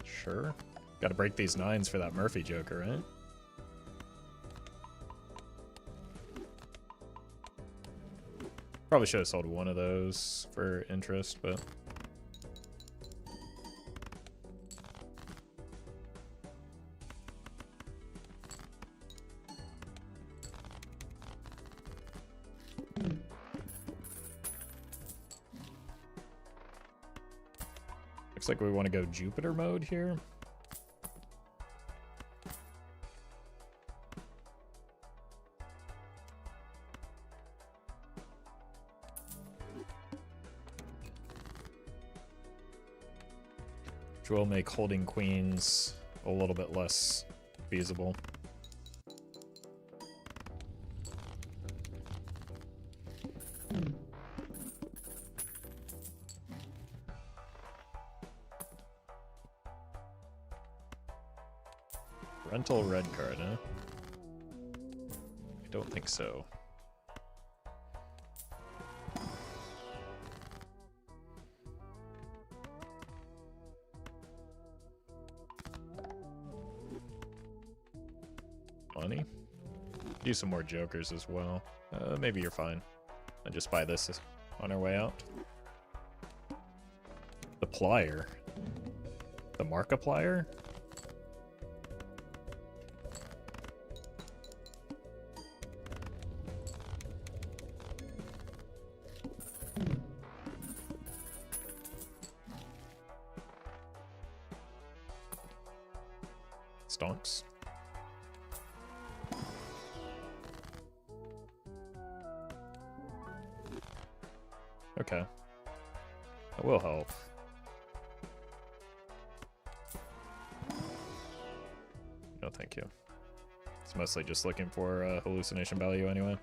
Sure. Gotta break these 9s for that Murphy Joker, right? Probably should have sold one of those for interest, but... Looks like we want to go Jupiter mode here. Which will make holding queens a little bit less feasible. Rental red card, huh? I don't think so. Money? Use some more jokers as well. Maybe you're fine. I just buy this on our way out. The plier. The Markiplier? Stonks. Okay. That will help. No, thank you. It's mostly just looking for hallucination value anyway.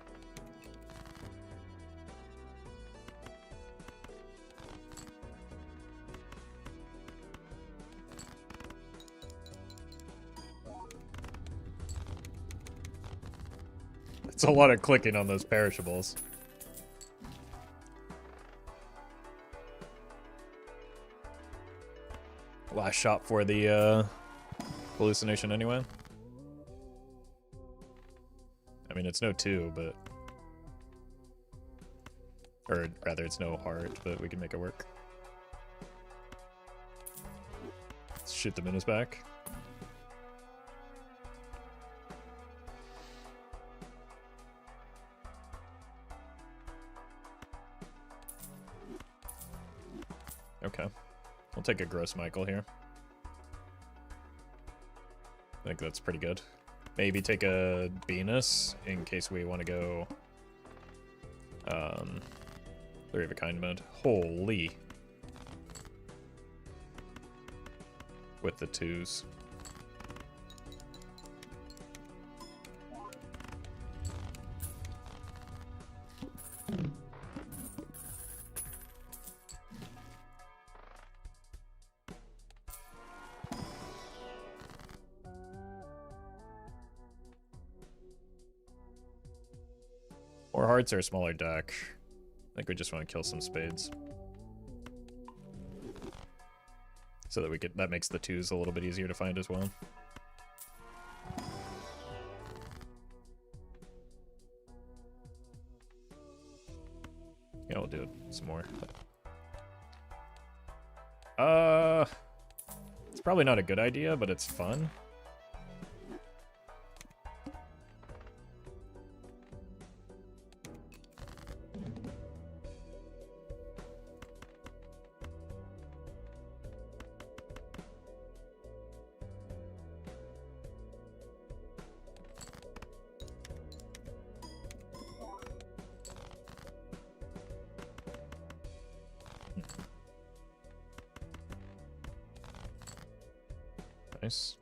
It's a lot of clicking on those perishables. Last shot for the hallucination anyway. I mean, it's no 2, but... Or rather, it's no heart, but we can make it work. Let's shoot the menace back. Okay. We'll take a gross Michael here. I think that's pretty good. Maybe take a Venus in case we want to go 3 of a kind mode. Holy. with the 2s. More hearts or a smaller deck. I think we just want to kill some spades. So that that makes the 2s a little bit easier to find as well. Yeah, we'll do it some more. It's probably not a good idea, but it's fun. Nice.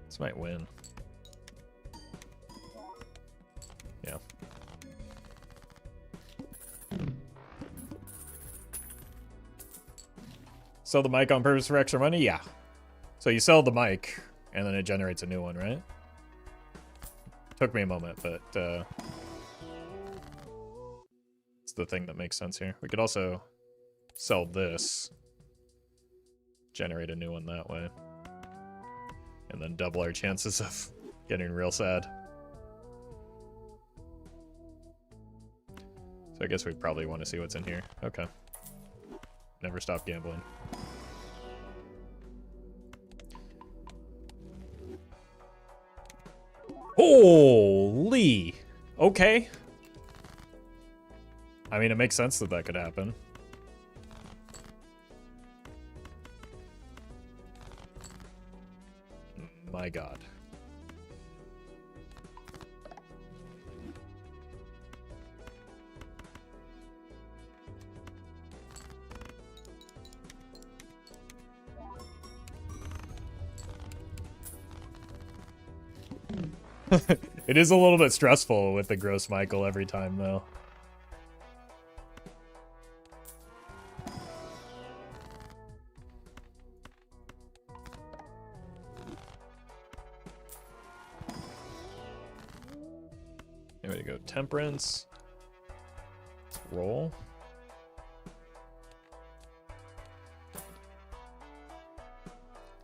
This might win. Yeah. Sell the mic on purpose for extra money? Yeah. So you sell the mic, and then it generates a new one, right? Took me a moment, but it's the thing that makes sense here. We could also sell this, generate a new one that way, and then double our chances of getting real sad. So I guess we probably want to see what's in here. Okay. Never stop gambling. Holy! Okay. I mean, it makes sense that that could happen. My God. It is a little bit stressful with the gross Michael every time, though. There we go. Temperance. Let's roll.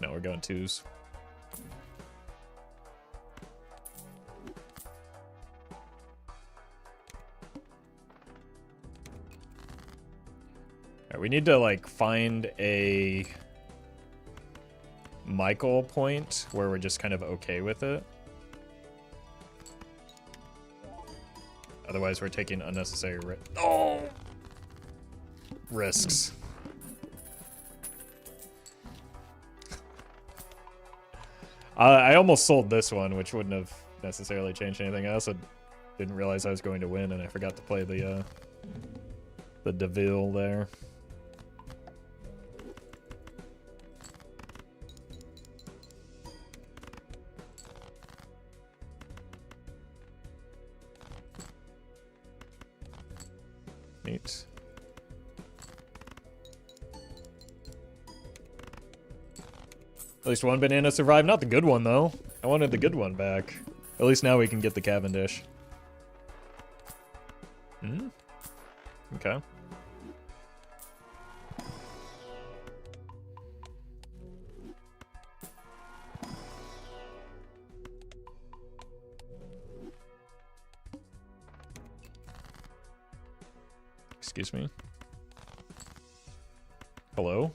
No, we're going 2s. Alright, we need to, like, find a Michael point where we're just kind of okay with it. Otherwise, we're taking unnecessary risks. I almost sold this one, which wouldn't have necessarily changed anything. I also didn't realize I was going to win, and I forgot to play the Deville there. Neat. At least one banana survived. Not the good one, though. I wanted the good one back. At least now we can get the Cavendish. Hmm? Okay. Excuse me. Hello?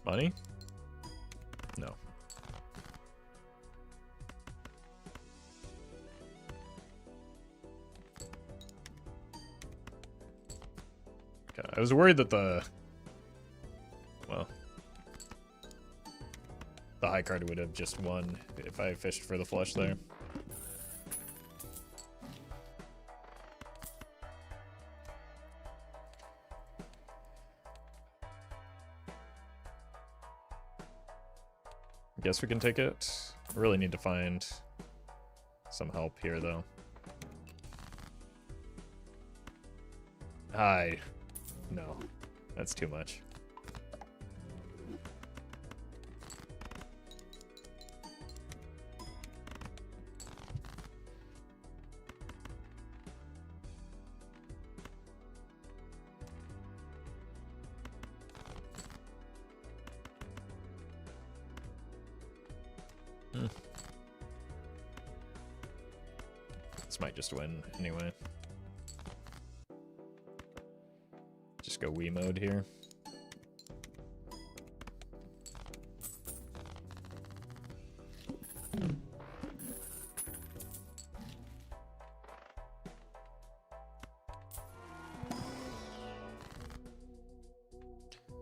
Money? No. Okay, I was worried that the the high card would have just won if I fished for the flush there. Guess we can take it. I really need to find some help here, though. No, that's too much. This might just win anyway. Just go Wii mode here.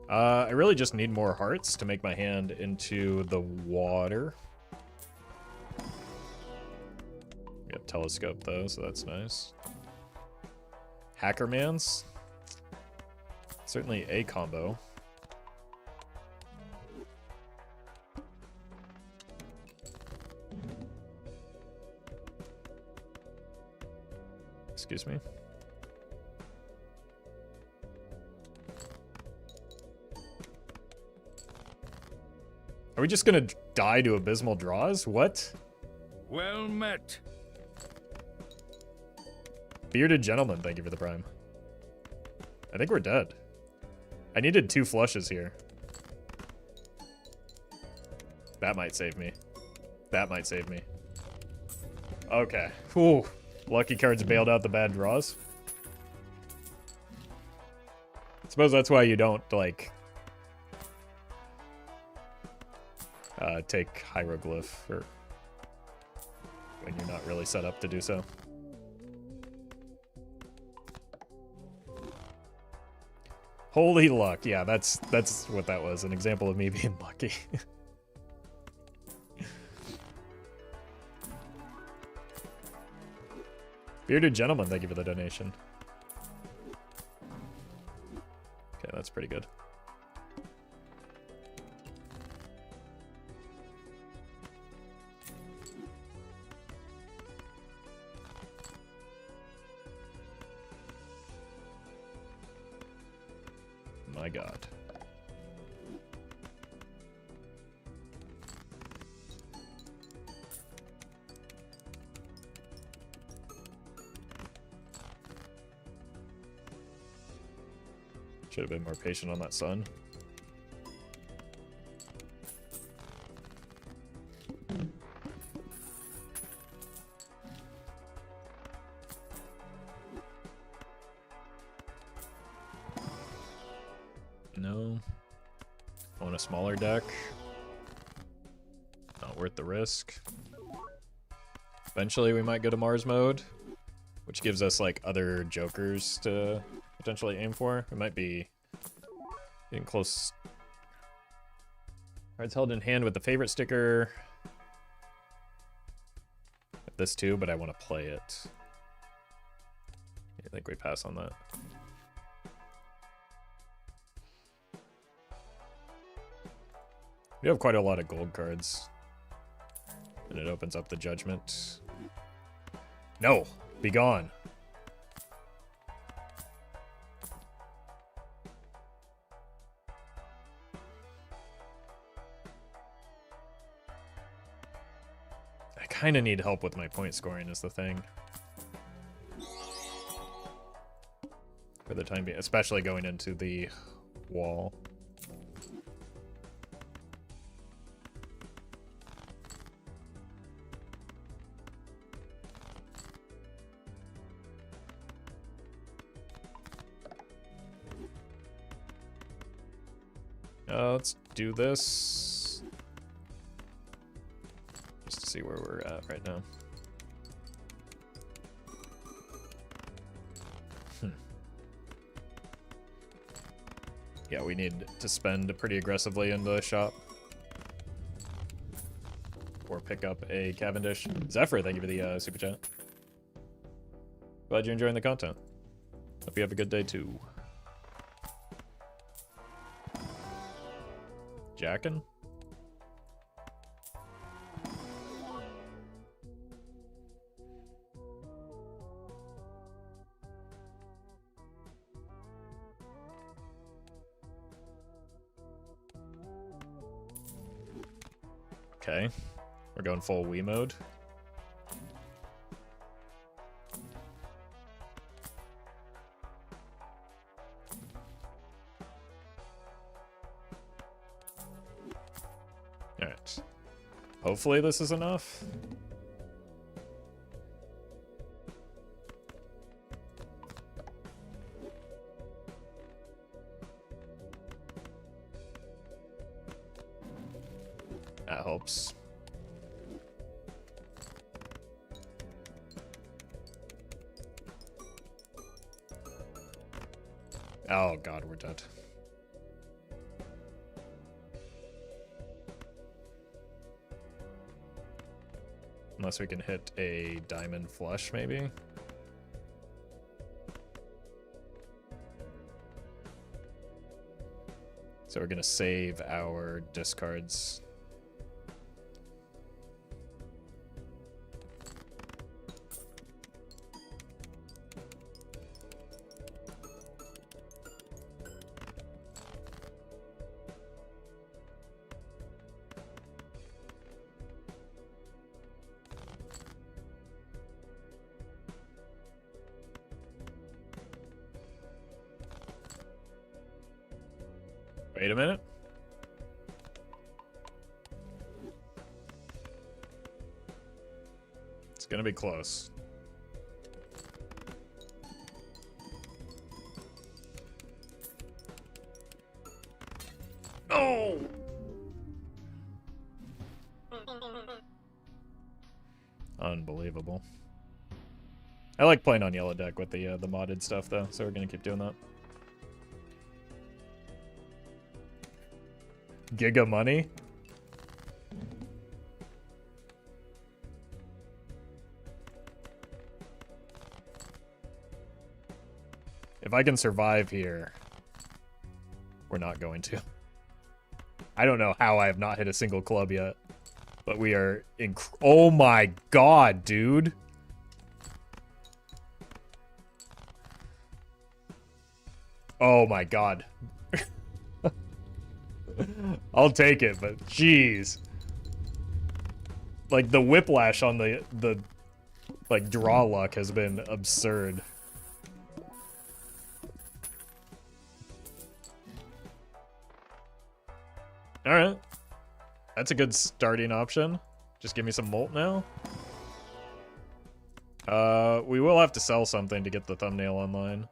I really just need more hearts to make my hand into the water. We have telescope though, so that's nice. Hackermans. Certainly a combo. Excuse me. Are we just gonna die to abysmal draws? What? Well met. Bearded gentleman, thank you for the prime. I think we're dead. I needed 2 flushes here. That might save me. That might save me. Okay. Whew. Lucky cards bailed out the bad draws. I suppose that's why you don't, like, take hieroglyph or when you're not really set up to do so. Holy luck. Yeah, that's what that was. An example of me being lucky. Bearded gentleman, thank you for the donation. Okay, that's pretty good. My God. Should have been more patient on that sun. No. I want a smaller deck. Not worth the risk. Eventually we might go to Mars mode, which gives us like other jokers to potentially aim for. It might be getting close. Cards held in hand with the favorite sticker. This too, but I want to play it. I think we pass on that. We have quite a lot of gold cards. And it opens up the judgment. No! Be gone! I kind of need help with my point scoring is the thing. For the time being, especially going into the wall. Let's do this. Just to see where we're at right now. Yeah, we need to spend pretty aggressively in the shop. pick up a Cavendish. Zephyr, thank you for the super chat. Glad you're enjoying the content. Hope you have a good day too. Jackin'? Okay, we're going full Wii mode. Alright. Hopefully this is enough. That helps. Oh god, we're dead. Unless we can hit a diamond flush, maybe. So we're gonna save our discards. Wait a minute. It's gonna be close. No! Unbelievable. I like playing on yellow deck with the modded stuff though, so we're gonna keep doing that. Giga money? If I can survive here, we're not going to. I don't know how I have not hit a single club yet, but we are oh my god, dude. Oh my god. I'll take it, but jeez. Like the whiplash on the like draw luck has been absurd. All right. That's a good starting option. Just give me some molt now. We will have to sell something to get the thumbnail online.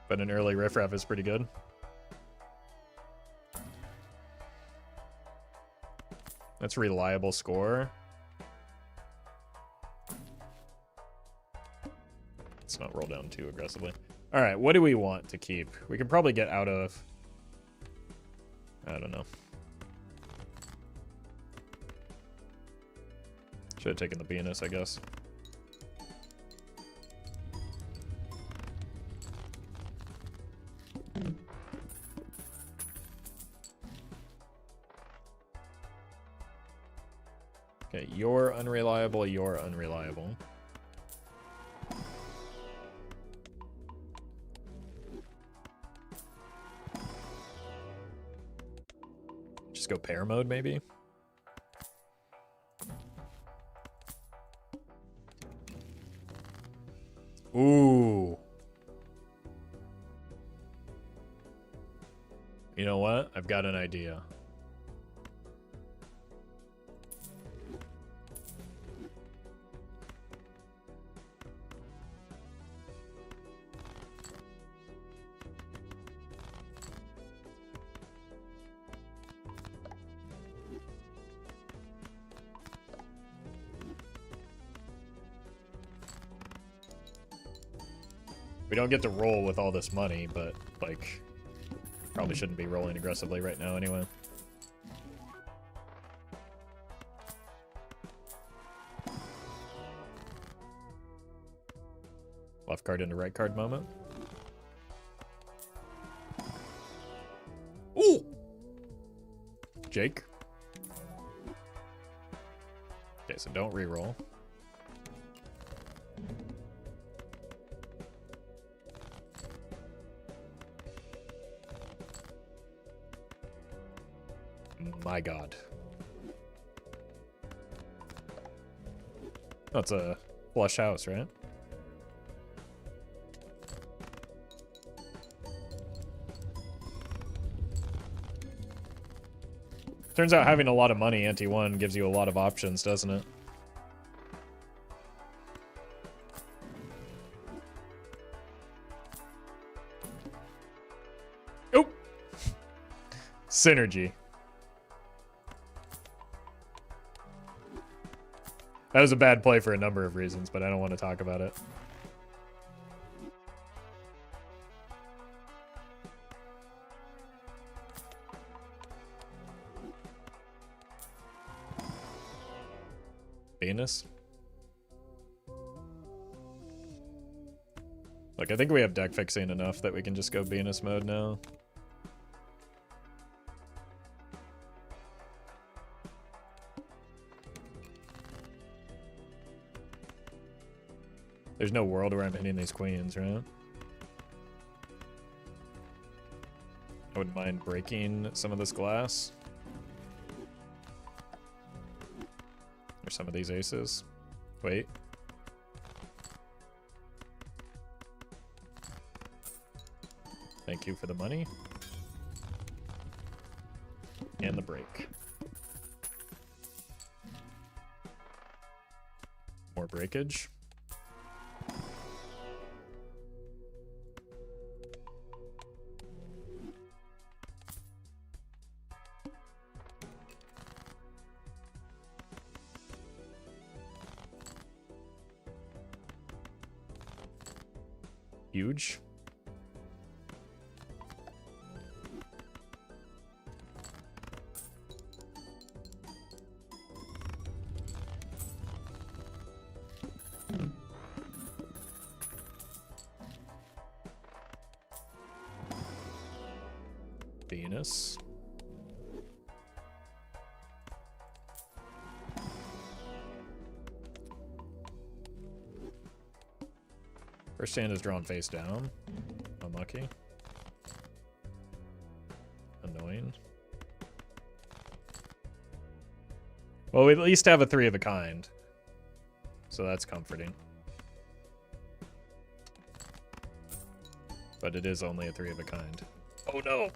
But an early riffraff is pretty good. That's a reliable score. Let's not roll down too aggressively. All right, what do we want to keep? We can probably get out of... I don't know. Should have taken the Venus, I guess. Okay, you're unreliable, you're unreliable. Just go pair mode, maybe? Ooh. You know what? I've got an idea. We don't get to roll with all this money, but, like, probably shouldn't be rolling aggressively right now anyway. Left card into right card moment. Ooh! Jake. Okay, so don't reroll. My god. That's a flush house, right? Turns out having a lot of money, ante 1, gives you a lot of options, doesn't it? Oh! Synergy. That was a bad play for a number of reasons, but I don't want to talk about it. Venus. Look, I think we have deck fixing enough that we can just go Venus mode now. There's no world where I'm hitting these queens, right? I wouldn't mind breaking some of this glass. Or some of these aces. Wait. Thank you for the money. And the break. More breakage. Huge. Venus. First hand is drawn face down. Unlucky. Annoying. Well, we at least have a 3 of a kind. So that's comforting. But it is only a 3 of a kind. Oh no!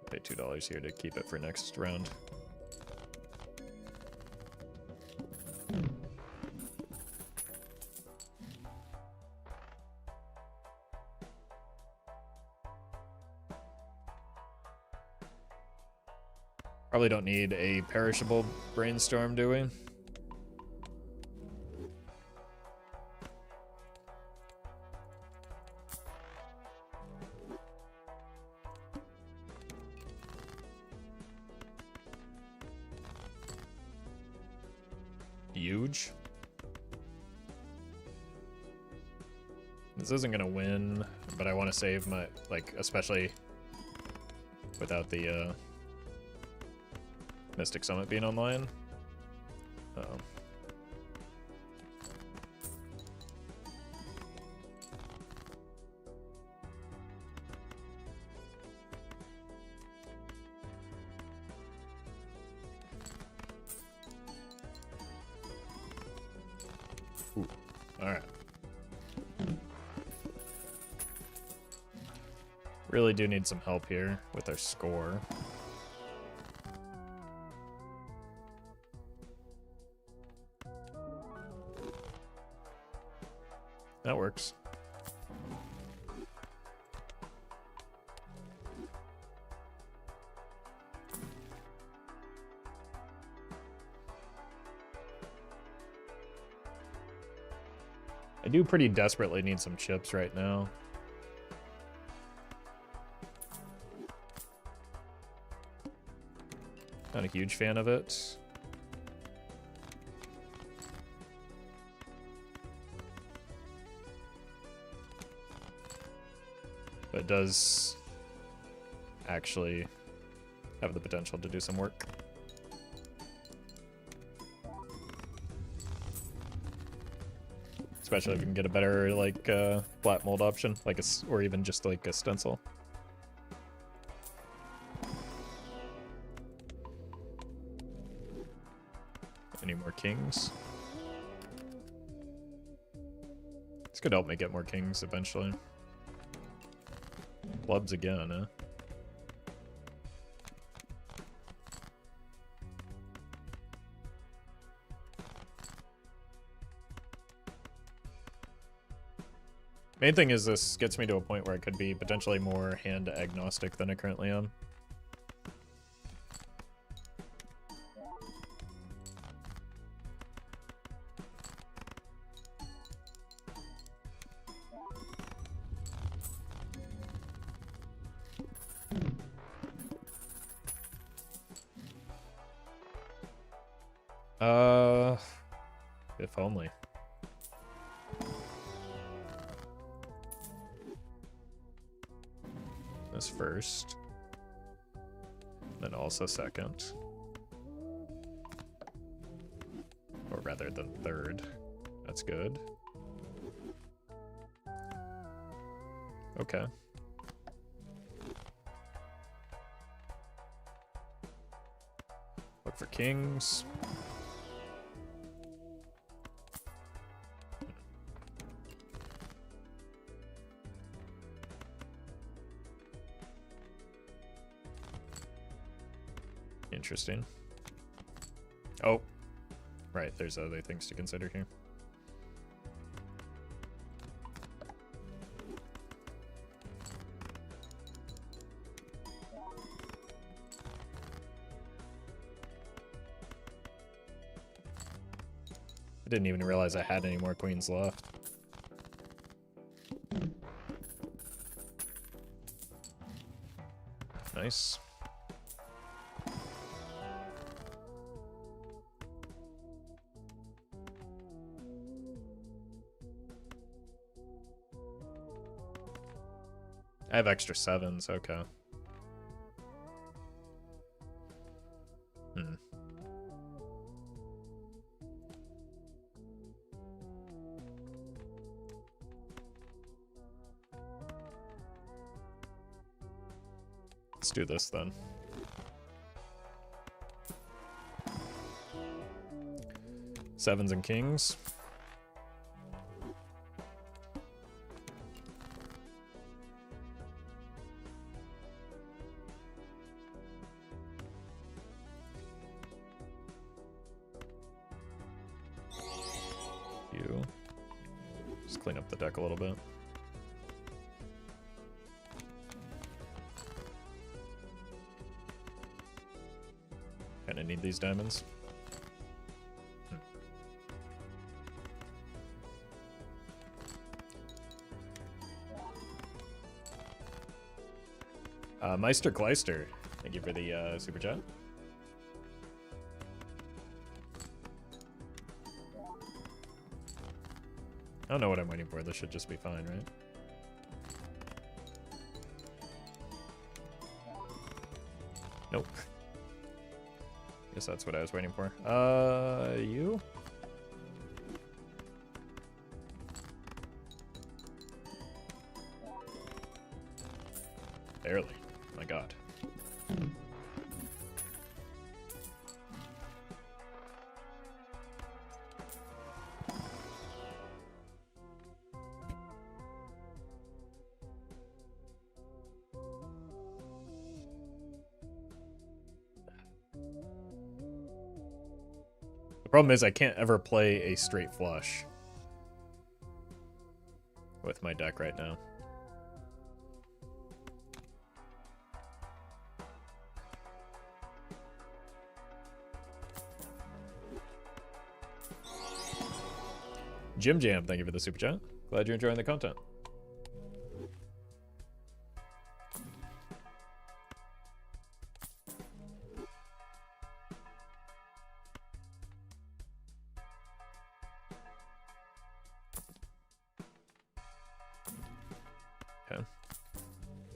Pay $2 here to keep it for next round. Probably don't need a perishable brainstorm, do we? Huge. This isn't gonna win, but I want to save my, like, especially without the Mystic Summit being online. Uh-oh. Ooh. All right. Really do need some help here with our score. That works. I do pretty desperately need some chips right now. Not a huge fan of it. But it does actually have the potential to do some work. Especially if you can get a better, like, flat mold option, like or even just like a stencil. Any more kings? This could help me get more kings eventually. Clubs again, huh? Main thing is this gets me to a point where I could be potentially more hand agnostic than I currently am. If only. This first. Then also second. Or rather than third. That's good. Okay. Look for kings. Interesting. Oh, right, there's other things to consider here. I didn't even realize I had any more queens left. Nice. I have extra 7s, okay. Let's do this then. Sevens and kings. Just clean up the deck a little bit. Kinda need these diamonds. Meister Kleister, thank you for the super chat. I don't know what I'm waiting for. This should just be fine, right? Nope. Guess that's what I was waiting for. You? Barely. My god. The problem is I can't ever play a straight flush with my deck right now. Jim Jam, thank you for the super chat. Glad you're enjoying the content.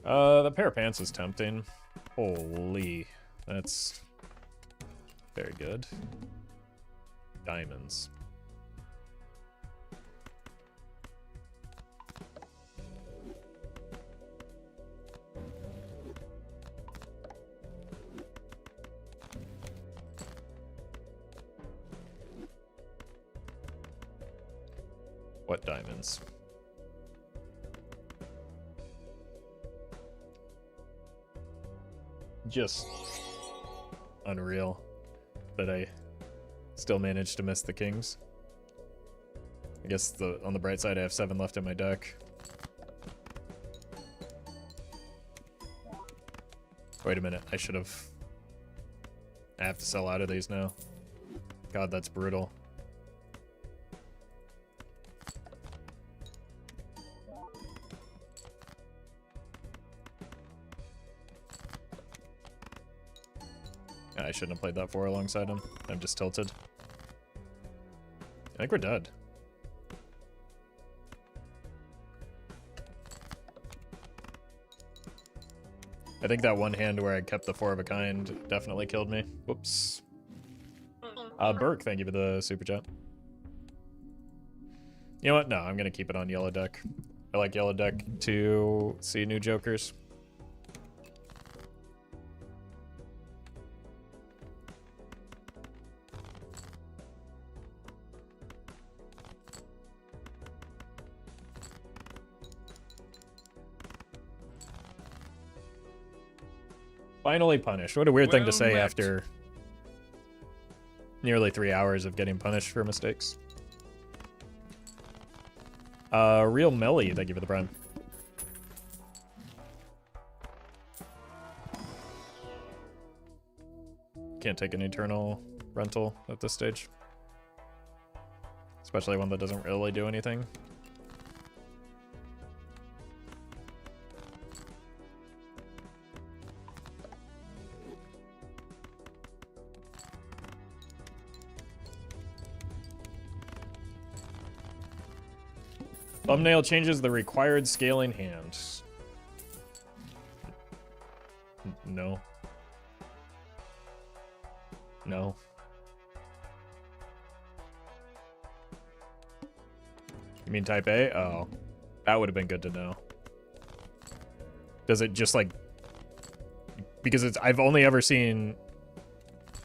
The pair of pants is tempting. Holy, that's very good. Diamonds. What diamonds? Just unreal that I still managed to miss the kings. I guess on the bright side I have 7 left in my deck. Wait a minute, I have to sell out of these now. God, that's brutal. I shouldn't have played that 4 alongside him. I'm just tilted. I think we're dead. I think that one hand where I kept the 4 of a kind definitely killed me. Whoops. Burke, thank you for the super chat. You know what? No, I'm gonna keep it on yellow deck. I like yellow deck to see new jokers. Finally punished. What a weird thing to say after nearly 3 hours of getting punished for mistakes. Real Melly, thank you for the prime. Can't take an eternal rental at this stage. Especially one that doesn't really do anything. Thumbnail changes the required scaling hand. No. No. You mean type A? Oh. That would have been good to know. Does it just like... Because I've only ever seen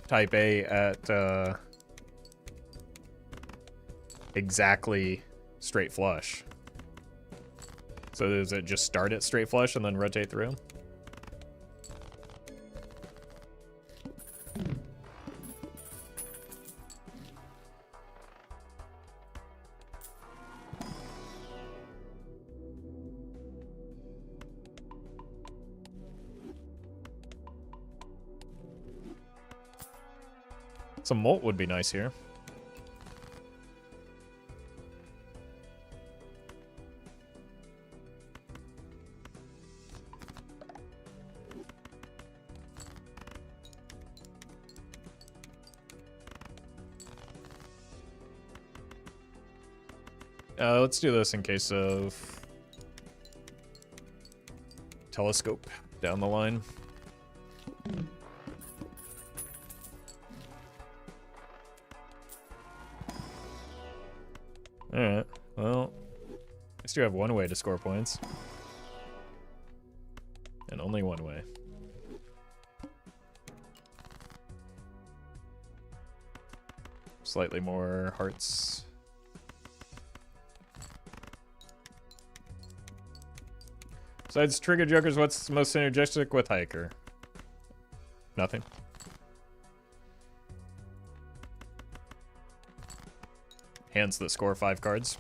type A at exactly straight flush. So does it just start at straight flush and then rotate through? Some molt would be nice here. Let's do this in case of telescope down the line. Alright, well, I still have one way to score points. And only one way. Slightly more hearts. Besides trigger jokers, what's most synergistic with hiker? Nothing. Hands that score 5 cards.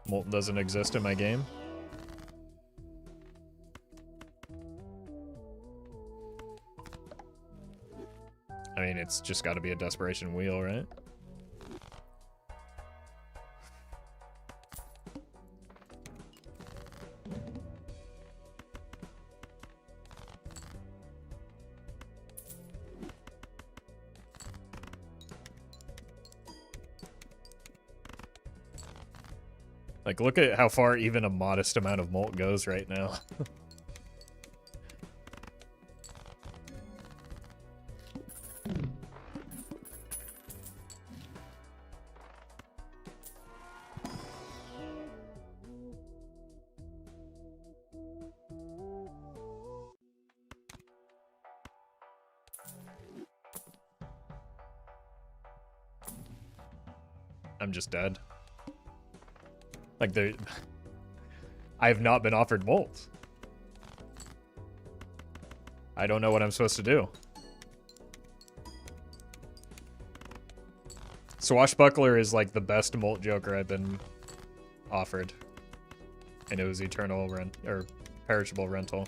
Molten doesn't exist in my game. I mean, it's just got to be a desperation wheel, right? Like, look at how far even a modest amount of molt goes right now. I'm just dead. Like, I have not been offered molt. I don't know what I'm supposed to do. Swashbuckler is like the best molt joker I've been offered. And it was eternal rent or perishable rental.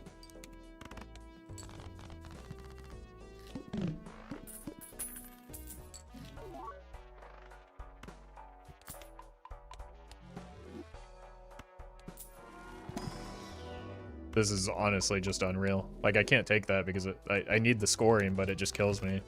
This is honestly just unreal. Like, I can't take that because I need the scoring, but it just kills me.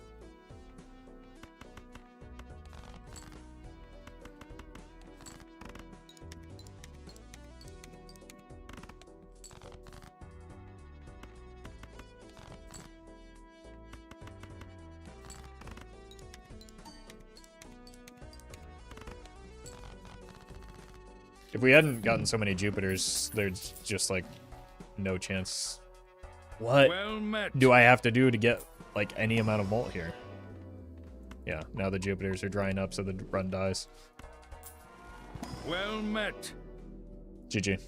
If we hadn't gotten so many Jupiters, there's just like no chance. What do I have to do to get like any amount of molt here? Yeah, now the Jupiters are drying up, so the run dies. Well met. GG.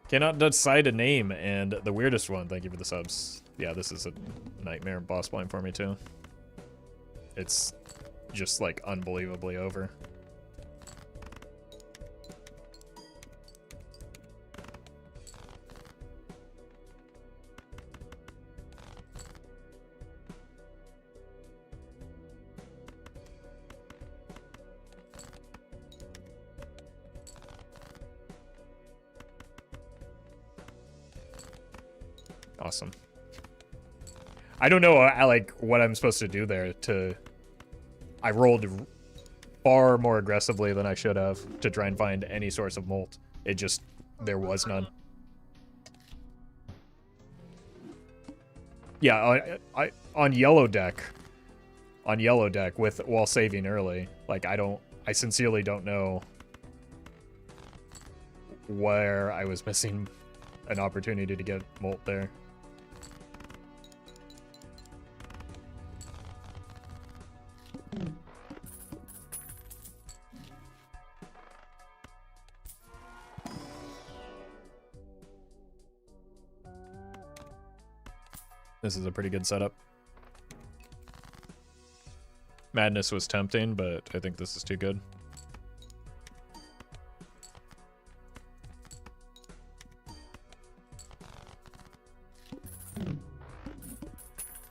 Cannot decide a name, and the weirdest one. Thank you for the subs. Yeah, this is a nightmare boss blind for me too. It's just like unbelievably over. Awesome. I don't know like what I'm supposed to do there I rolled far more aggressively than I should have to try and find any source of molt. There was none. Yeah, on yellow deck while saving early, like I sincerely don't know where I was missing an opportunity to get molt there. This is a pretty good setup. Madness was tempting, but I think this is too good.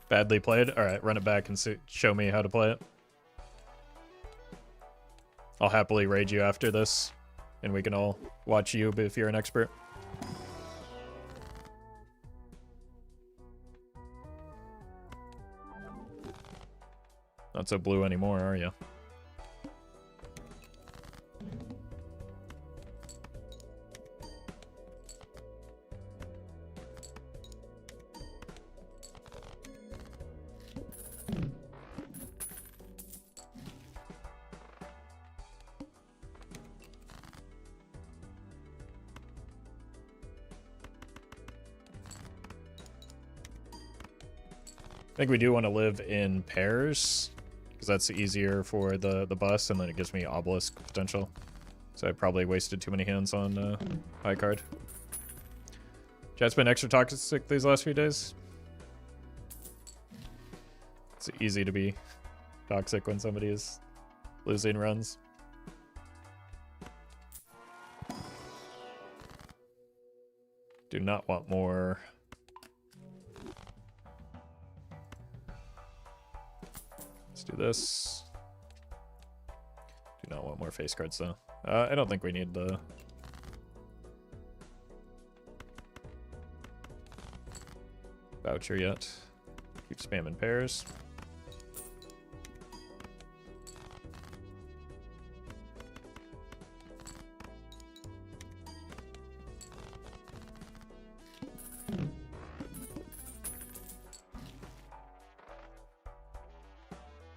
Badly played? Alright, run it back and show me how to play it. I'll happily raid you after this, and we can all watch you if you're an expert. Not so blue anymore, are you? I think we do want to live in pairs, because that's easier for the bus, and then it gives me obelisk potential. So I probably wasted too many hands on high card. Chat's been extra toxic these last few days. It's easy to be toxic when somebody is losing runs. Do not want more. Let's do this. Do not want more face cards though. I don't think we need the voucher yet. Keep spamming pairs.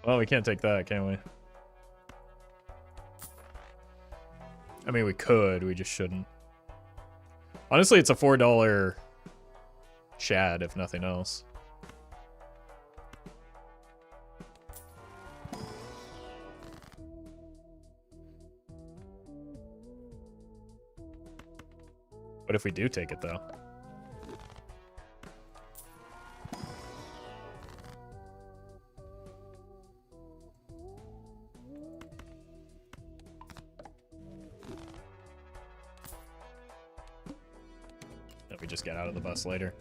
Well, we can't take that, can we? I mean, we could. We just shouldn't. Honestly, it's a $4 Chad, if nothing else. What if we do take it, though? We just get out of the bus later.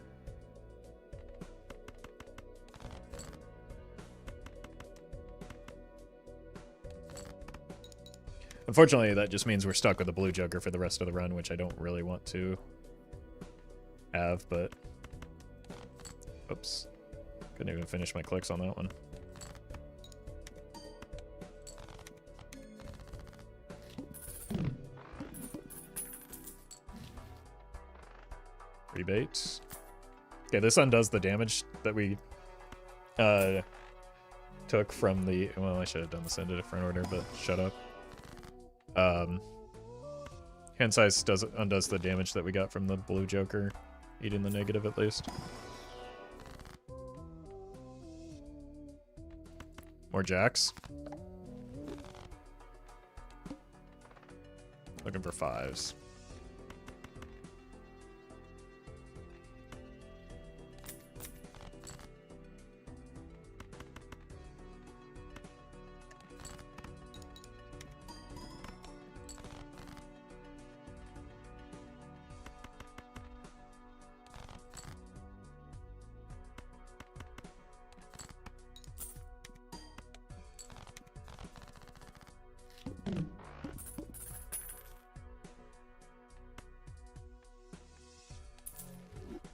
Unfortunately, that just means we're stuck with the blue Joker for the rest of the run, which I don't really want to have, but... Oops. Couldn't even finish my clicks on that one. Rebate. Okay, this undoes the damage that we took from the... Well, I should have done this in a different order, but shut up. Hand size undoes the damage that we got from the blue Joker, eating the negative at least. More jacks. Looking for 5s.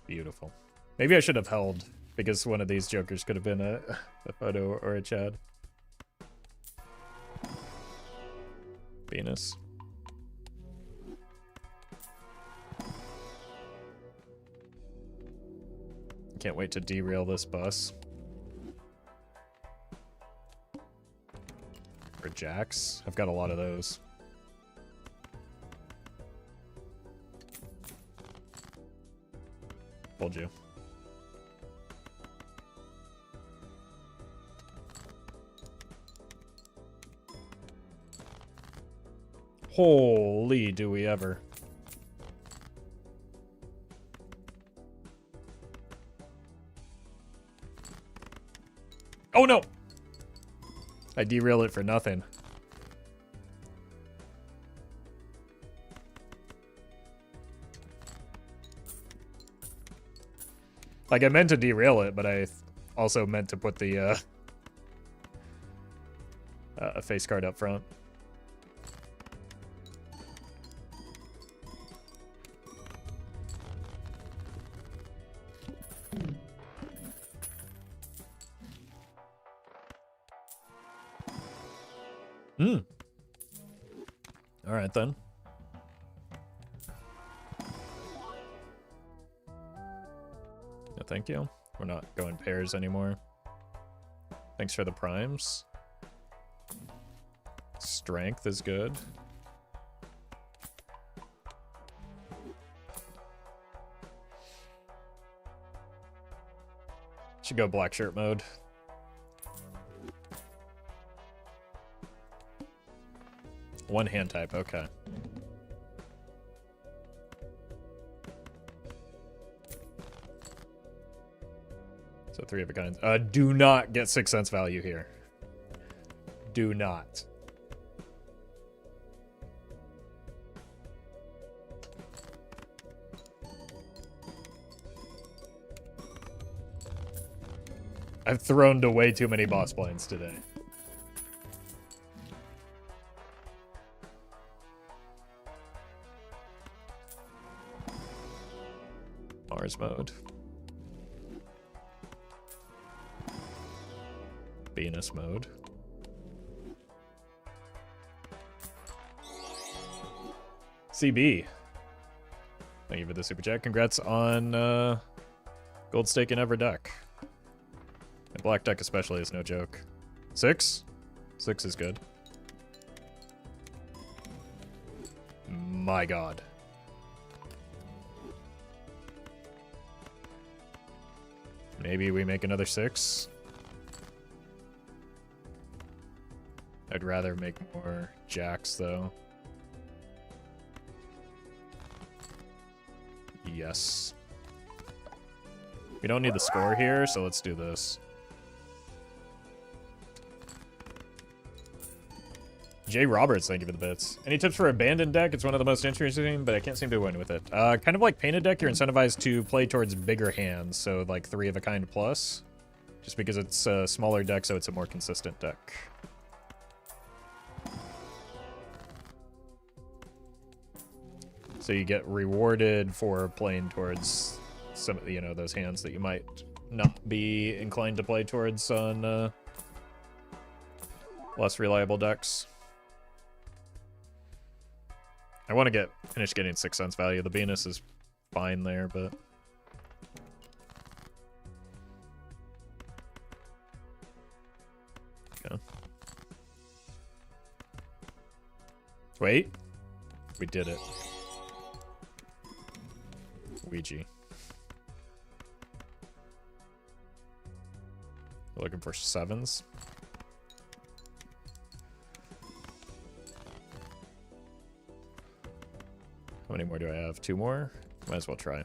Beautiful. Maybe I should have held, because one of these jokers could have been a photo or a Chad. Venus. Can't wait to derail this bus. Or jacks. I've got a lot of those. Told you. Holy, do we ever. Oh no! I derailed it for nothing. Like, I meant to derail it, but I also meant to put the a face card up front. All right, then. No, thank you. We're not going pairs anymore. Thanks for the primes. Strength is good. Should go black shirt mode. One hand type, okay. So 3 of a kind. Do not get 6 cents value here. Do not. I've thrown to way too many boss blinds today. Mars mode. Venus mode. CB. Thank you for the super chat. Congrats on gold stake in Ever Deck. And Black Deck especially is no joke. 6? 6 is good. My god. Maybe we make another 6. I'd rather make more jacks, though. Yes. We don't need the score here, so let's do this. Jay Roberts, thank you for the bits. Any tips for abandoned deck? It's one of the most interesting, but I can't seem to win with it. Kind of like painted deck, you're incentivized to play towards bigger hands, so like 3 of a kind plus. Just because it's a smaller deck, so it's a more consistent deck. So you get rewarded for playing towards some, you know, those hands that you might not be inclined to play towards on less reliable decks. I want to finish getting 6 cents value. The Venus is fine there, but okay. Wait, we did it. Ouija. We're looking for 7s. How many more do I have? 2 more? Might as well try.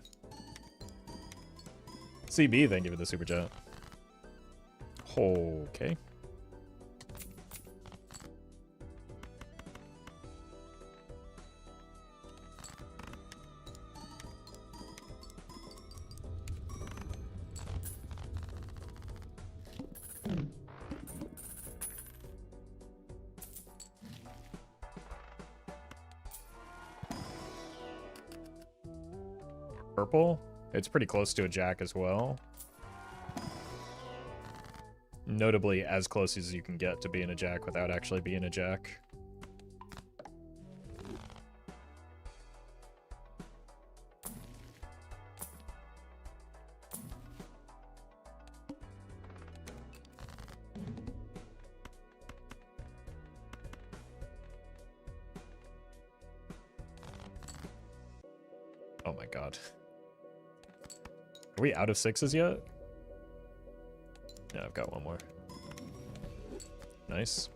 CB, thank you for the super chat. Okay. Purple. It's pretty close to a jack as well. Notably as close as you can get to being a jack without actually being a jack. Oh my god. Are we out of 6s yet? Yeah, I've got one more. Nice.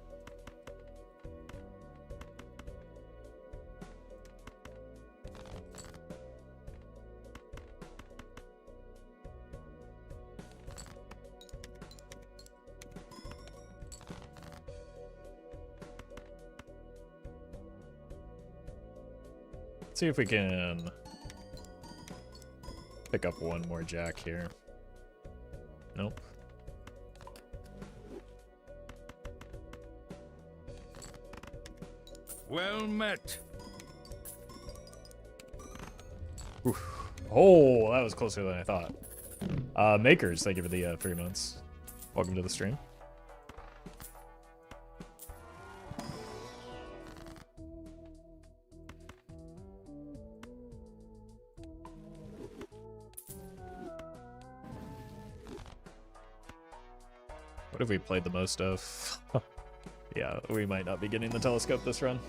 Let's see if we can pick up one more jack here. Nope. Well met. Oof. Oh, that was closer than I thought. Makers, thank you for the 3 months. Welcome to the stream. What have we played the most of? Yeah, we might not be getting the telescope this run.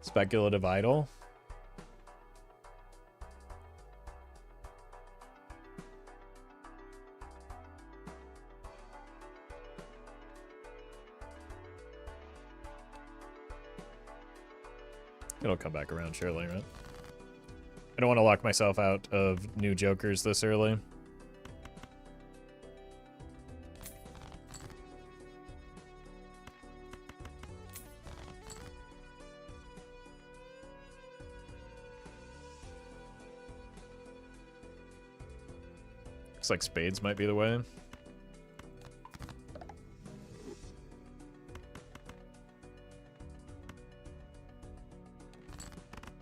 Speculative idol. It'll come back around surely, right? I don't want to lock myself out of new jokers this early. Looks like spades might be the way.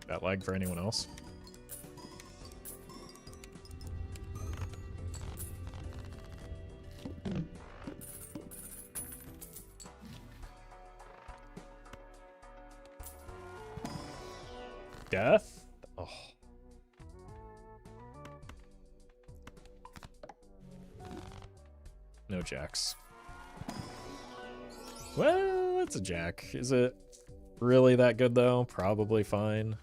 That lag for anyone else? death? Oh. No jacks. Well, it's a jack. Is it really that good, though? Probably fine.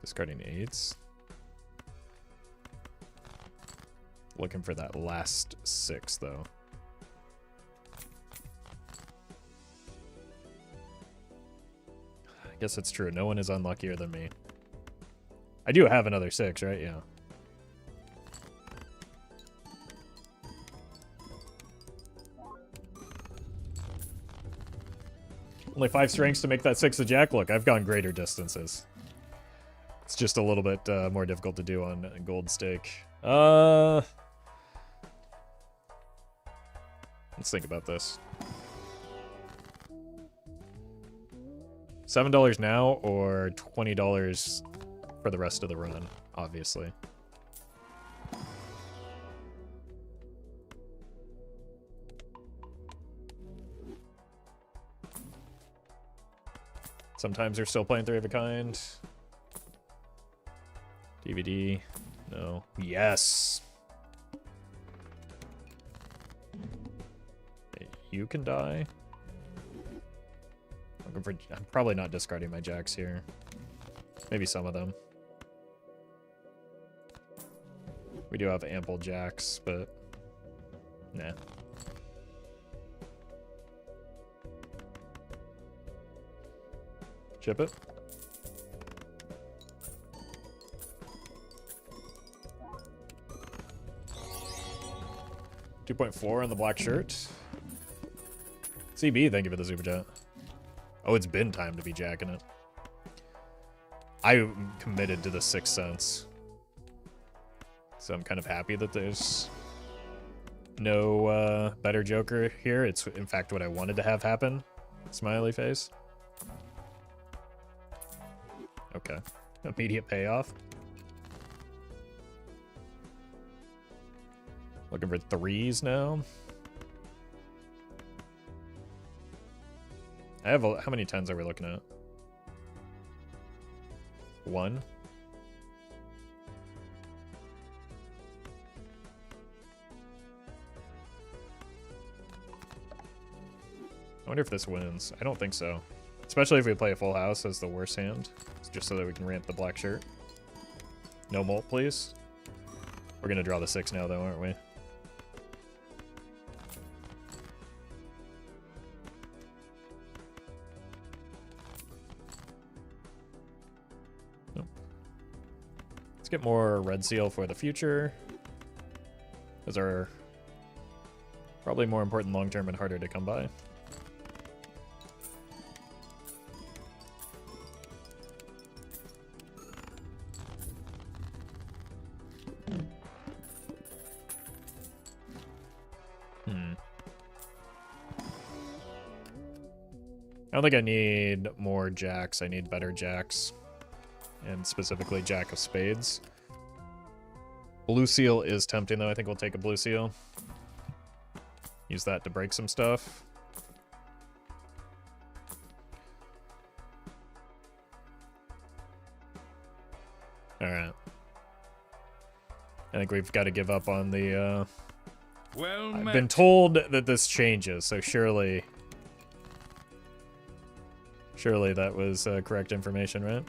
Discarding 8s. Looking for that last 6, though. I guess it's true. No one is unluckier than me. I do have another 6, right? Yeah. Only 5 strengths to make that 6 a jack. Look, I've gone greater distances. It's just a little bit more difficult to do on a gold stake. Let's think about this. $7 now or $20 for the rest of the run, obviously. Sometimes they're still playing 3 of a kind. DVD. No. Yes. Okay, you can die. I'm probably not discarding my jacks here. Maybe some of them. We do have ample jacks, but nah. Chip it. $2.4 on the black shirt. CB, thank you for the super chat. Oh, it's been time to be jacking it. I'm committed to the Sixth Sense. So I'm kind of happy that there's no better Joker here. It's, in fact, what I wanted to have happen. Smiley face. Okay. Immediate payoff. Looking for 3s now. I have how many 10s are we looking at? 1. I wonder if this wins. I don't think so. Especially if we play a full house as the worst hand. Just so that we can ramp the black shirt. No molt, please. We're going to draw the 6 now, though, aren't we? Let's get more red seal for the future. Those are probably more important long-term and harder to come by. I don't think I need more jacks. I need better jacks. And specifically Jack of Spades. Blue seal is tempting, though. I think we'll take a blue seal. Use that to break some stuff. Alright. I think we've got to give up on the... Well I've met. been told that this changes, so surely... Surely that was correct information, right?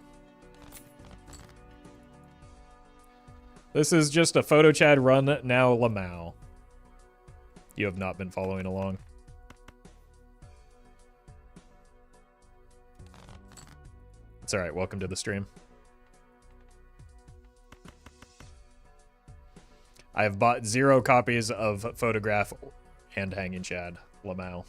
This is just a photo chat run now, Lamau. You have not been following along. It's alright, welcome to the stream. I have bought 0 copies of Photograph and Hanging Chad, Lamau.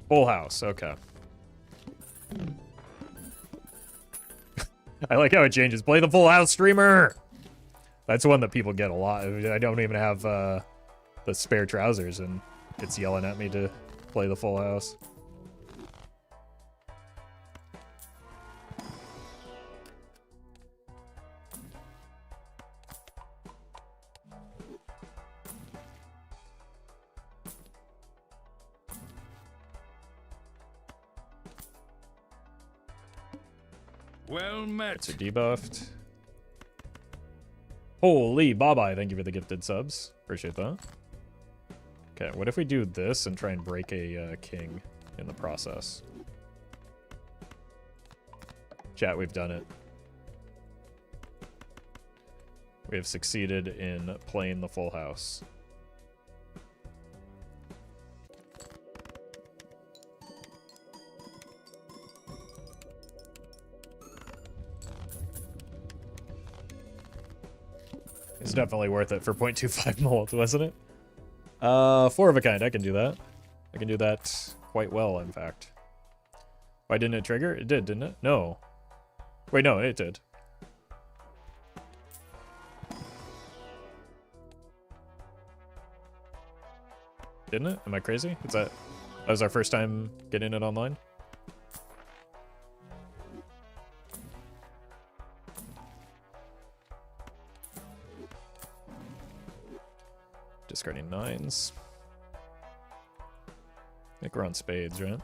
Full house, okay. I like how it changes. Play the full house streamer! That's one that people get a lot. I don't even have the spare trousers and it's yelling at me to play the full house. Well met. It's debuffed. Holy bye-bye, thank you for the gifted subs. Appreciate that. Okay, what if we do this and try and break a king in the process? Chat, we've done it. We have succeeded in playing the full house. It's definitely worth it for 0.25 mold, wasn't it? 4 of a kind, I can do that. I can do that quite well, in fact. Why didn't it trigger? It did, didn't it? No. Wait, no, it did. Didn't it? Am I crazy? That was our first time getting it online? Discarding 9s. I think we're on spades, right?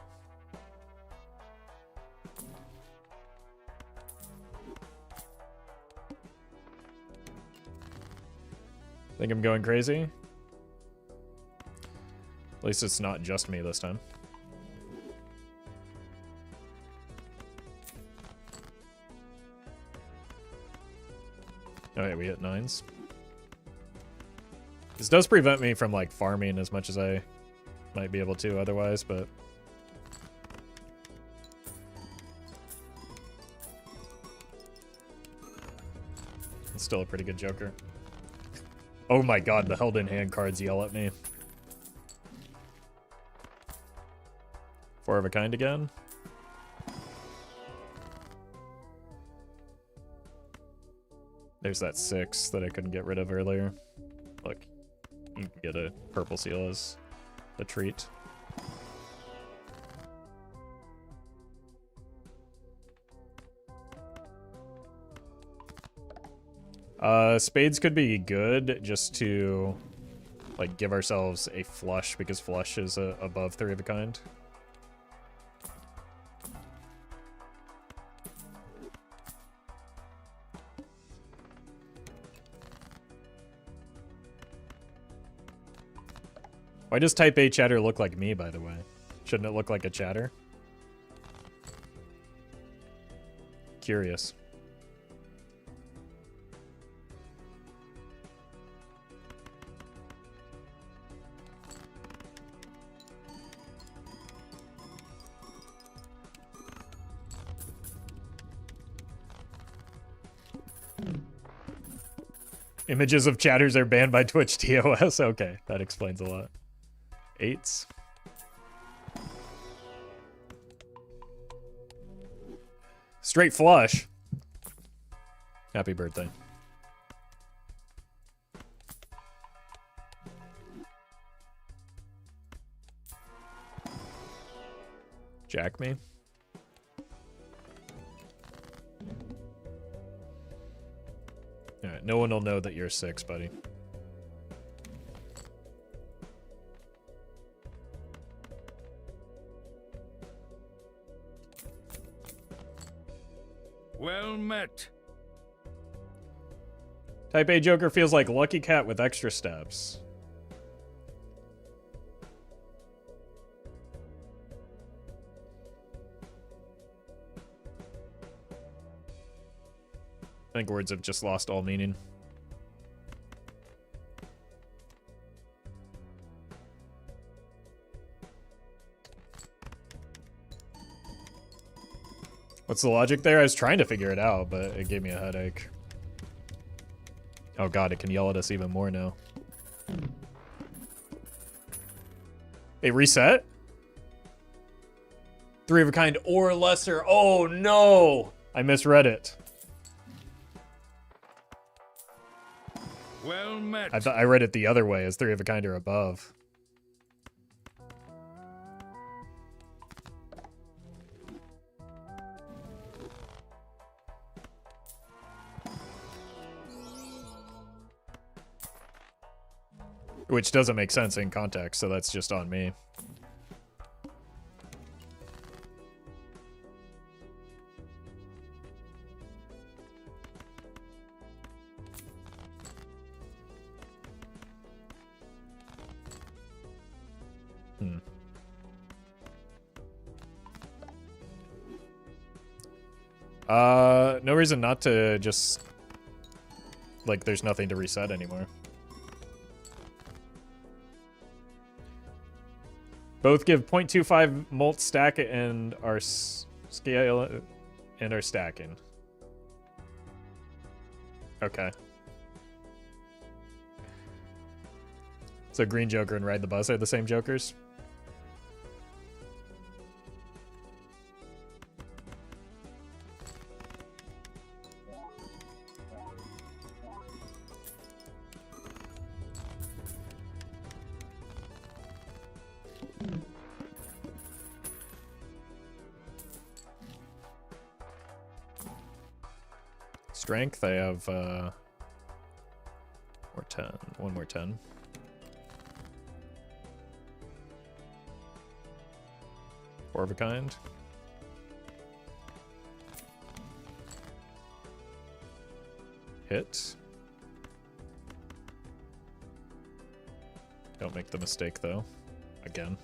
Think I'm going crazy? At least it's not just me this time. Alright, we hit 9s. This does prevent me from, like, farming as much as I might be able to otherwise, but... it's still a pretty good joker. Oh my god, the held in hand cards yell at me. 4 of a kind again. There's that 6 that I couldn't get rid of earlier. Look, you can get a purple seal as a treat. Spades could be good just to, like, give ourselves a flush, because flush is above 3 of a kind. Why does type A chatter look like me, by the way? Shouldn't it look like a chatter? Curious. Images of chatters are banned by Twitch TOS. Okay, that explains a lot. 8s. Straight flush. Happy birthday. Jack me. Alright, no one will know that you're 6, buddy. Well met. Type A Joker feels like Lucky Cat with extra steps. I think words have just lost all meaning. What's the logic there? I was trying to figure it out, but it gave me a headache. Oh god, it can yell at us even more now. Hey, reset? 3 of a kind or lesser. Oh no! I misread it. Well met. I read it the other way as 3 of a kind or above. Which doesn't make sense in context, so that's just on me. No reason not to just... Like, there's nothing to reset anymore. Both give 0.25 molt stack and are scale and are stacking. Okay. So Green Joker and Ride the Bus are the same Jokers? Strength, I have more 10. One more 10. Four of a kind. Hit. Don't make the mistake though. Again.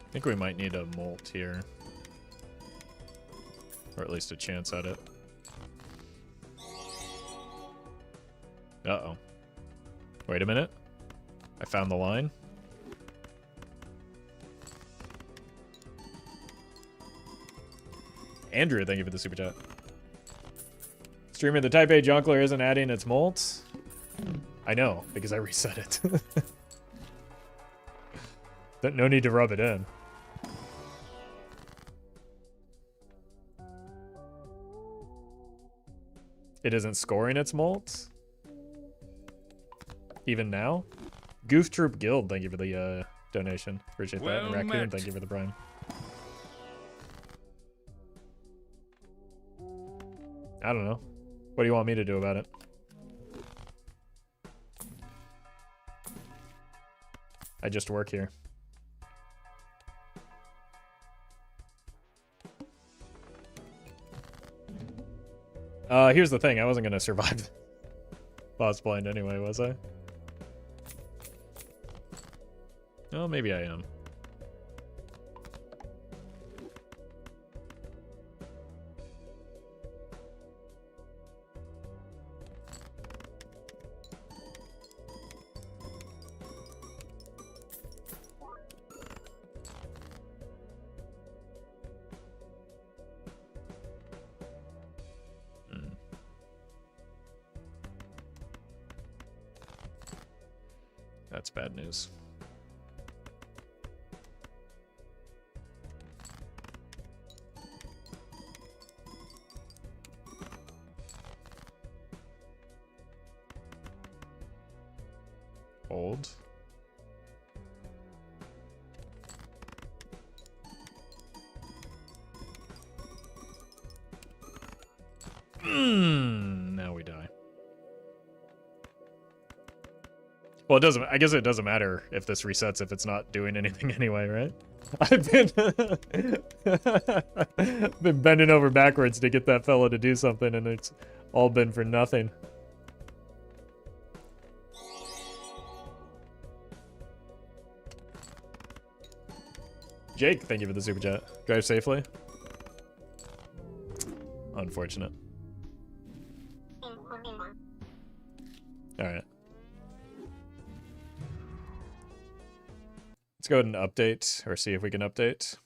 I think we might need a molt here. Or at least a chance at it. Uh-oh. Wait a minute. I found the line. Andrew, thank you for the super chat. Streamer, the Type A Jonkler isn't adding its molt. I know, because I reset it. No need to rub it in. It isn't scoring its molt? Even now? Goof Troop Guild, thank you for the donation. Appreciate that. And Raccoon, thank you for the prime. I don't know. What do you want me to do about it? I just work here. Here's the thing. I wasn't going to survive boss blind anyway, was I? Oh, maybe I am. That's bad news. Hold. Now we die. Well, it doesn't. I guess it doesn't matter if this resets if it's not doing anything anyway, right? I've been bending over backwards to get that fella to do something, and it's all been for nothing. Jake, thank you for the super chat. Drive safely. Unfortunate. Alright. Let's go ahead and update, or see if we can update.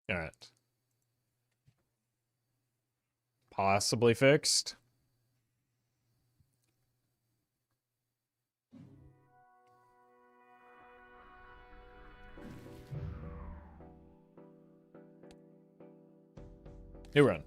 All right. Possibly fixed. New run.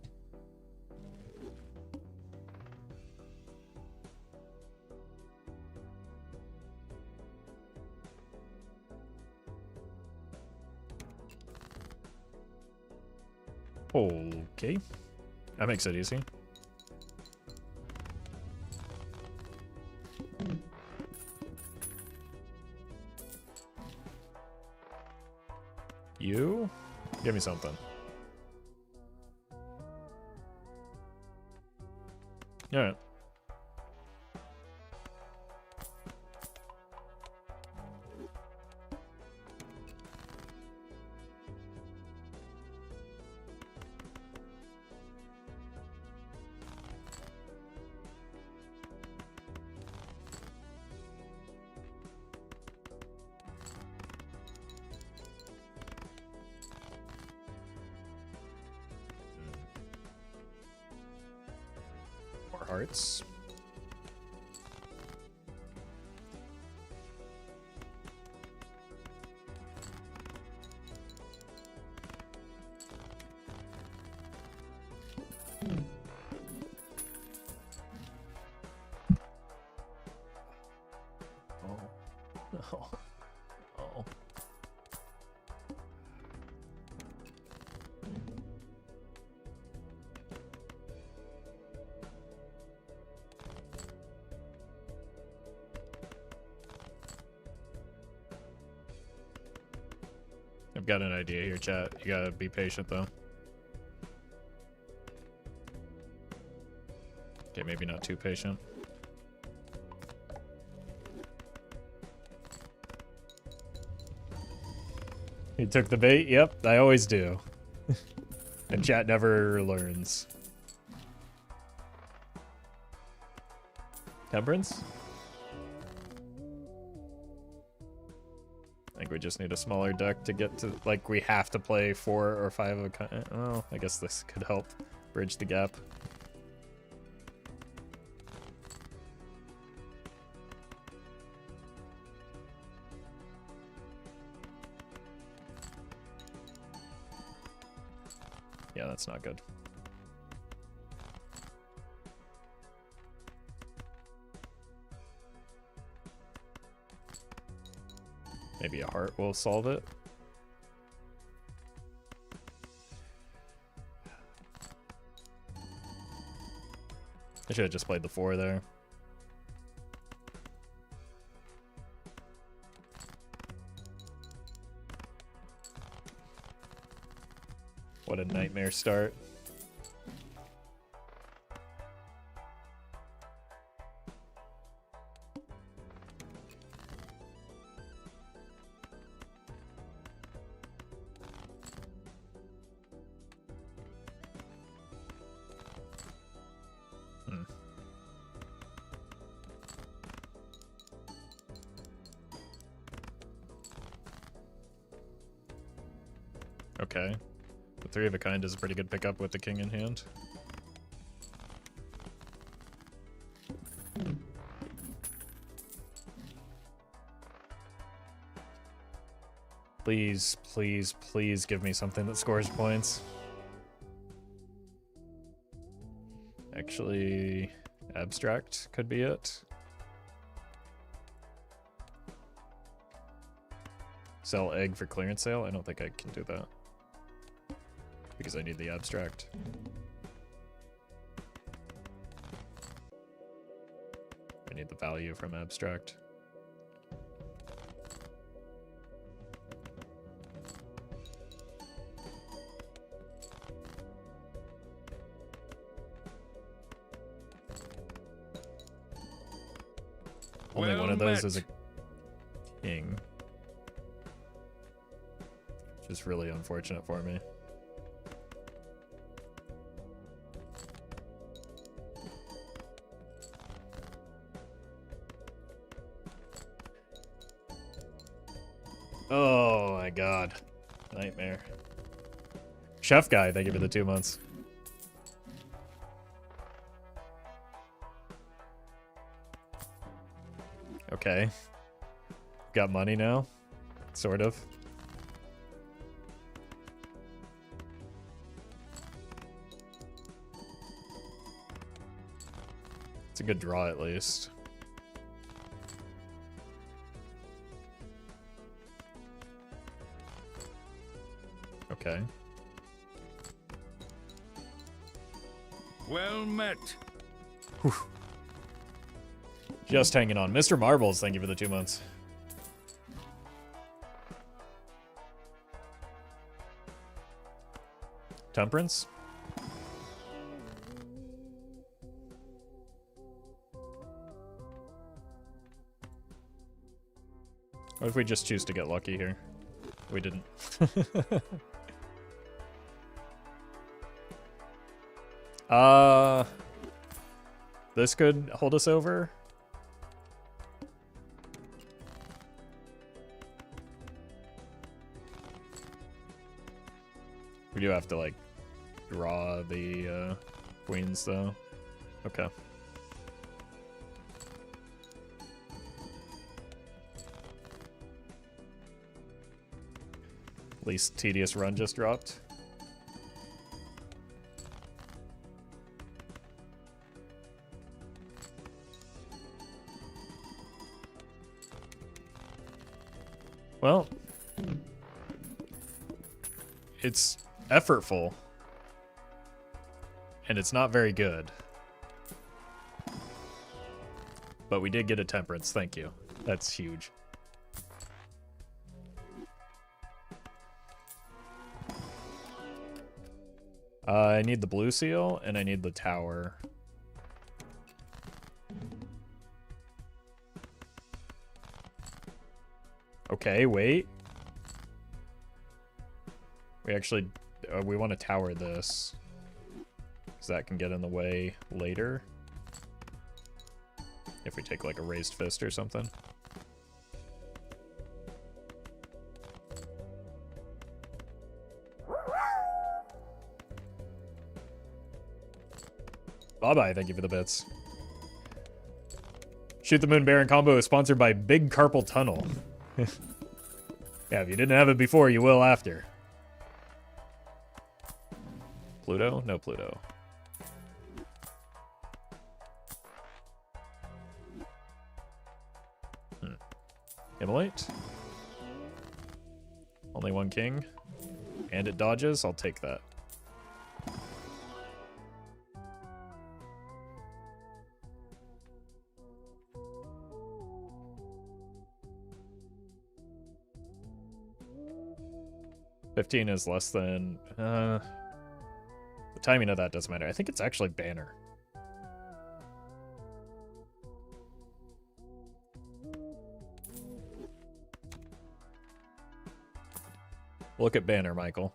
Okay. That makes it easy. You? Give me something. Alright. More hearts. Oh. Oh. I've got an idea here, chat. You gotta be patient, though. Okay, maybe not too patient. You took the bait? Yep, I always do. And chat never learns. Temperance? I think we just need a smaller deck to get to, like, we have to play 4 or 5 of a kind. Oh, I guess this could help bridge the gap. Yeah, that's not good. Maybe a heart will solve it. I should have just played the 4 there. What a nightmare start. Okay. The 3 of a kind is a pretty good pickup with the king in hand. Please, please, please give me something that scores points. Actually, abstract could be it. Sell egg for clearance sale? I don't think I can do that. Because I need the abstract. I need the value from abstract. Only one of those is a king. Which is really unfortunate for me. Oh my god. Nightmare. Chef guy, thank you for the 2 months. Okay. Got money now? Sort of. It's a good draw at least. Okay. Well met. Whew. Just hanging on. Mr. Marbles, thank you for the 2 months. Temperance? What if we just choose to get lucky here? We didn't. This could hold us over. We do have to, like, draw the queens, though. Okay. Least tedious run just dropped. Well, it's effortful, and it's not very good. But we did get a temperance, thank you. That's huge. I need the blue seal, and I need the tower. Okay, wait. We actually, we want to tower this, because that can get in the way later. If we take like a raised fist or something. Bye-bye, thank you for the bits. Shoot the Moon Baron combo is sponsored by Big Carpal Tunnel. Yeah, if you didn't have it before, you will after. Pluto? No Pluto. Immolate. Only one king. And it dodges. I'll take that. $15 is less than... the timing of that doesn't matter. I think it's actually banner. Look at banner, Michael.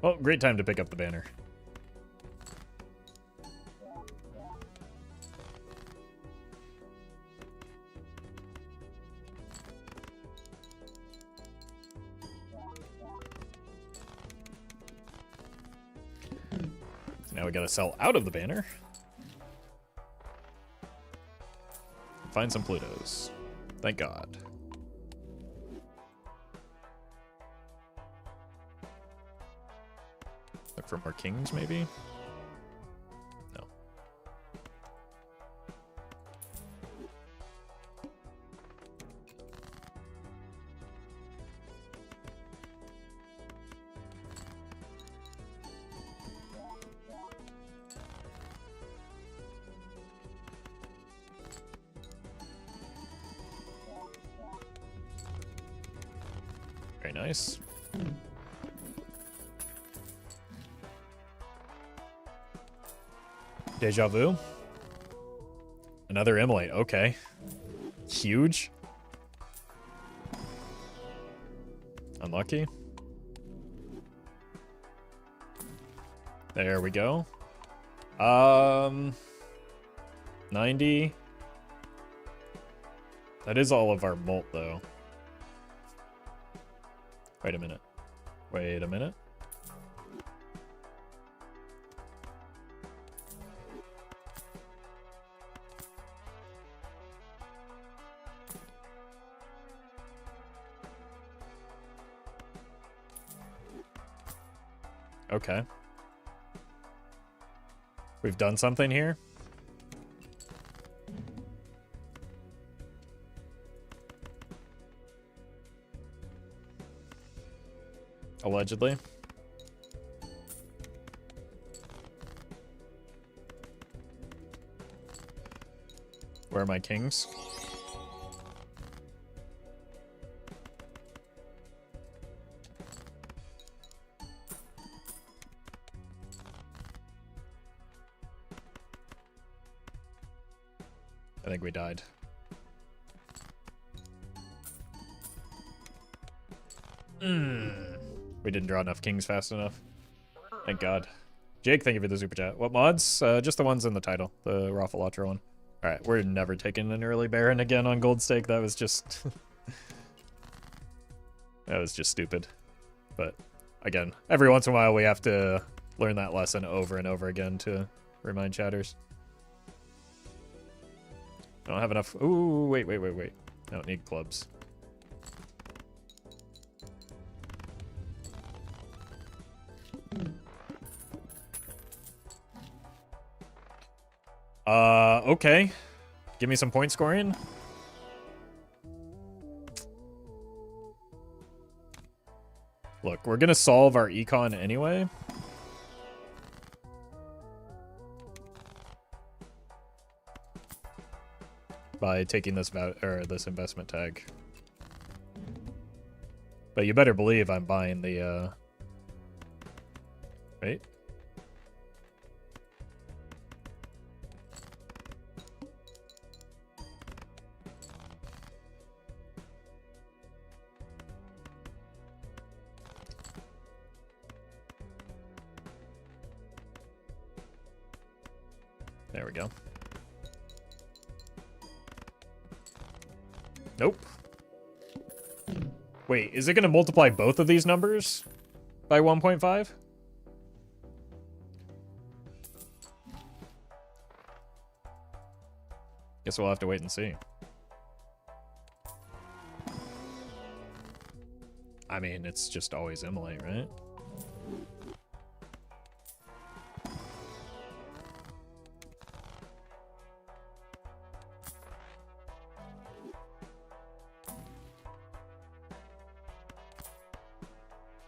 Well, great time to pick up the banner. Now we gotta sell out of the banner. Find some Plutos. Thank God. Look for more kings, maybe? No. Very nice. Deja vu. Another immolate. Okay. Huge. Unlucky. There we go. 90. That is all of our molt, though. Wait a minute. Wait a minute. Okay. We've done something here. Allegedly. Where are my kings? I think we died. We didn't draw enough kings fast enough. Thank God. Jake, thank you for the super chat. What mods? Just the ones in the title. The ROFFLATRO one. Alright, we're never taking an early Baron again on Gold Stake. That was just... that was just stupid. But, again, every once in a while we have to learn that lesson over and over again to remind chatters. I don't have enough... Ooh, wait. I don't need clubs. Okay. Give me some point scoring. Look, we're gonna solve our econ anyway. By taking this this investment tag. But you better believe I'm buying the wait. There we go. Nope. Wait, is it going to multiply both of these numbers by 1.5? Guess we'll have to wait and see. I mean, it's just always immolate, right?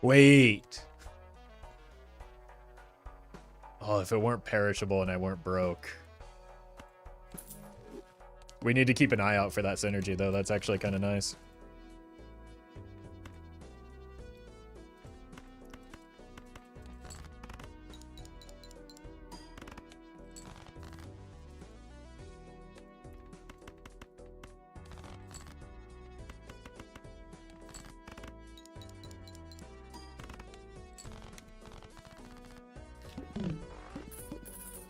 Wait. Oh, if it weren't perishable and I weren't broke. We need to keep an eye out for that synergy, though. That's actually kind of nice.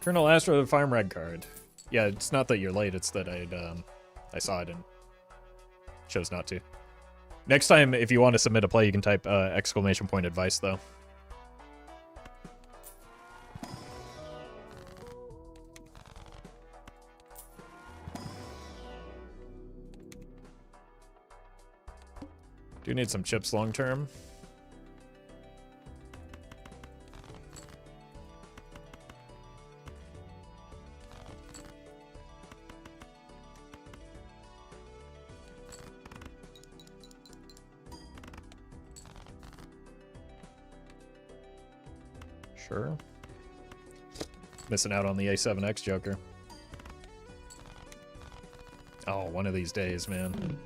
Colonel Astro, the farm red card. Yeah, it's not that you're late, it's that I saw it and chose not to. Next time, if you want to submit a play, you can type exclamation point advice, though. Do need some chips long term. Sure. Missing out on the A7X Joker. Oh, one of these days, man.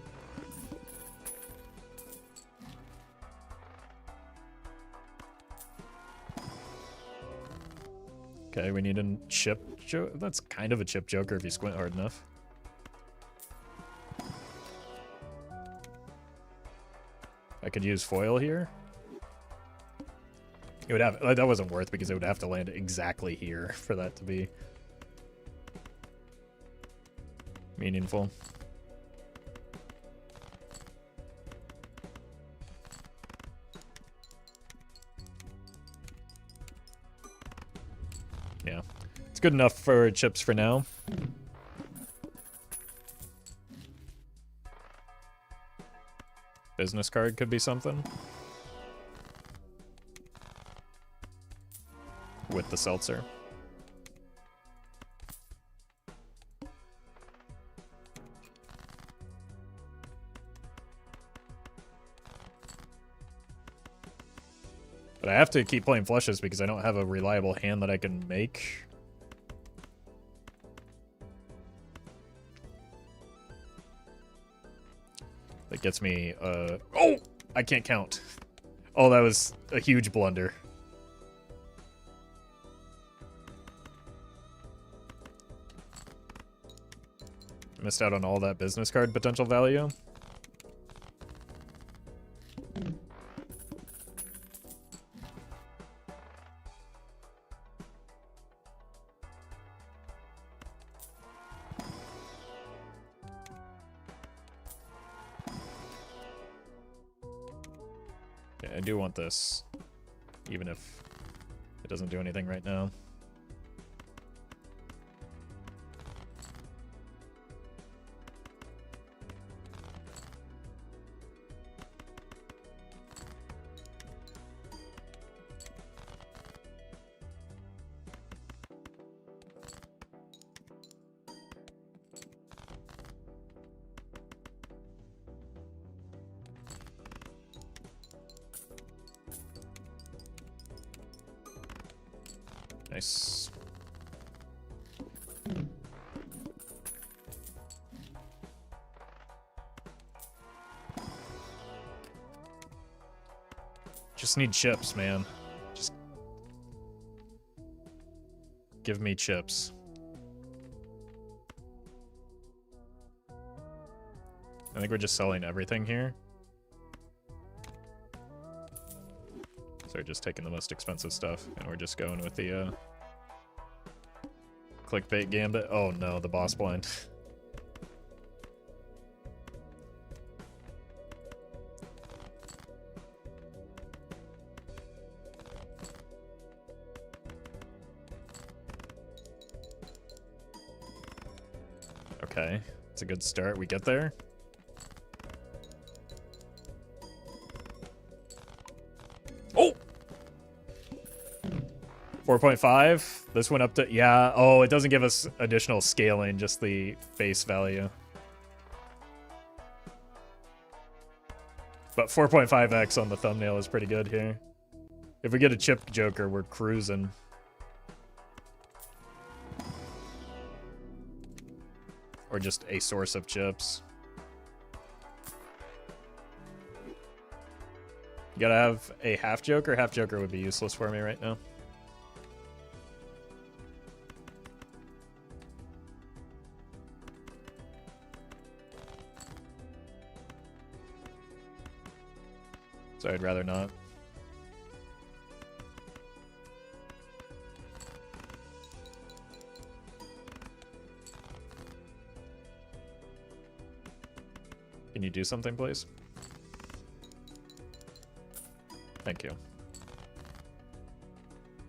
Okay, we need a chip joker. That's kind of a chip joker if you squint hard enough. I could use foil here. It would have, that wasn't worth because it would have to land exactly here for that to be meaningful. Yeah, it's good enough for chips for now. Business card could be something. With the seltzer. But I have to keep playing flushes because I don't have a reliable hand that I can make. That gets me, oh! I can't count. Oh, that was a huge blunder. Missed out on all that business card potential value. Okay, I do want this, even if it doesn't do anything right now. Nice. Just need chips, man. Just give me chips. I think we're just selling everything here. So we're just taking the most expensive stuff, and we're just going with the clickbait gambit. Oh no, the boss blind. Okay, it's a good start. We get there. Oh! 4.5. This went up to, yeah. Oh, it doesn't give us additional scaling, just the base value. But 4.5x on the thumbnail is pretty good here. If we get a chip joker, we're cruising. Or just a source of chips. You gotta have a half joker. Half joker would be useless for me right now. So I'd rather not. Can you do something, please? Thank you.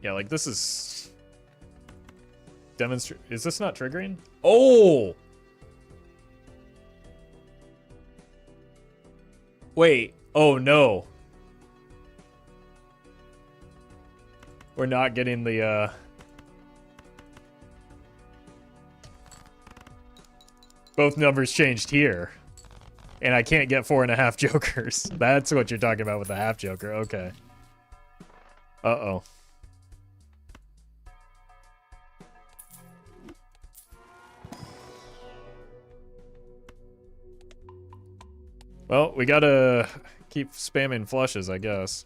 Yeah, like this is... Demonstrate... Is this not triggering? Oh! Wait. Oh, no. We're not getting the, Both numbers changed here. And I can't get 4.5 jokers. That's what you're talking about with the half joker. Okay. Uh-oh. Well, we gotta keep spamming flushes, I guess.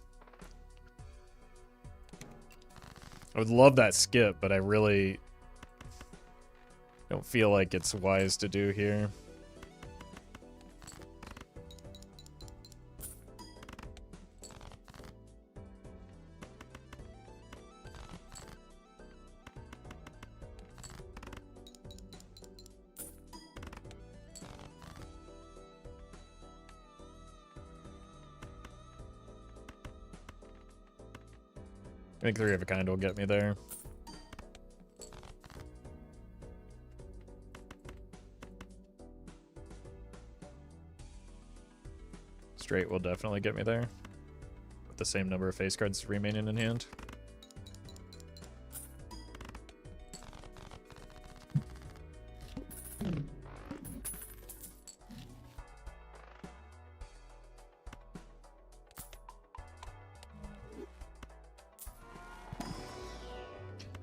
I would love that skip, but I really don't feel like it's wise to do here. I think 3 of a kind will get me there. Straight will definitely get me there. With the same number of face cards remaining in hand.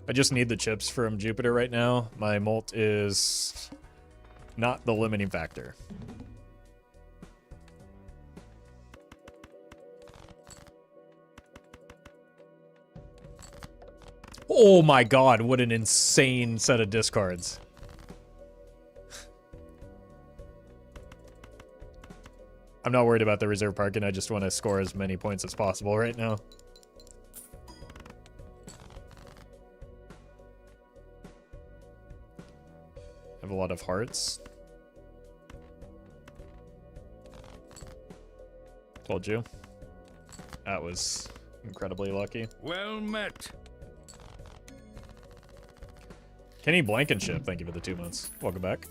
I just need the chips from Jupiter right now. My molt is not the limiting factor. Oh my god, what an insane set of discards. I'm not worried about the reserve parking, I just want to score as many points as possible right now. I have a lot of hearts. Told you. That was incredibly lucky. Well met. Kenny Blankenship, thank you for the 2 months. Welcome back.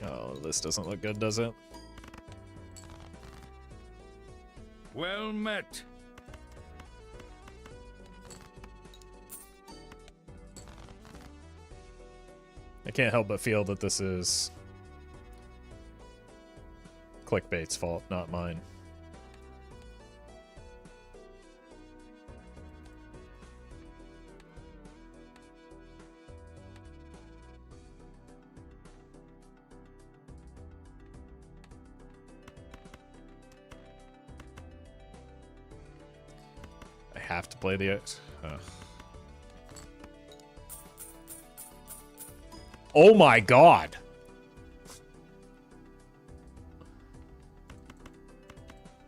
Oh, this doesn't look good, does it? Well met. I can't help but feel that this is clickbait's fault, not mine. I have to play the... Oh my god!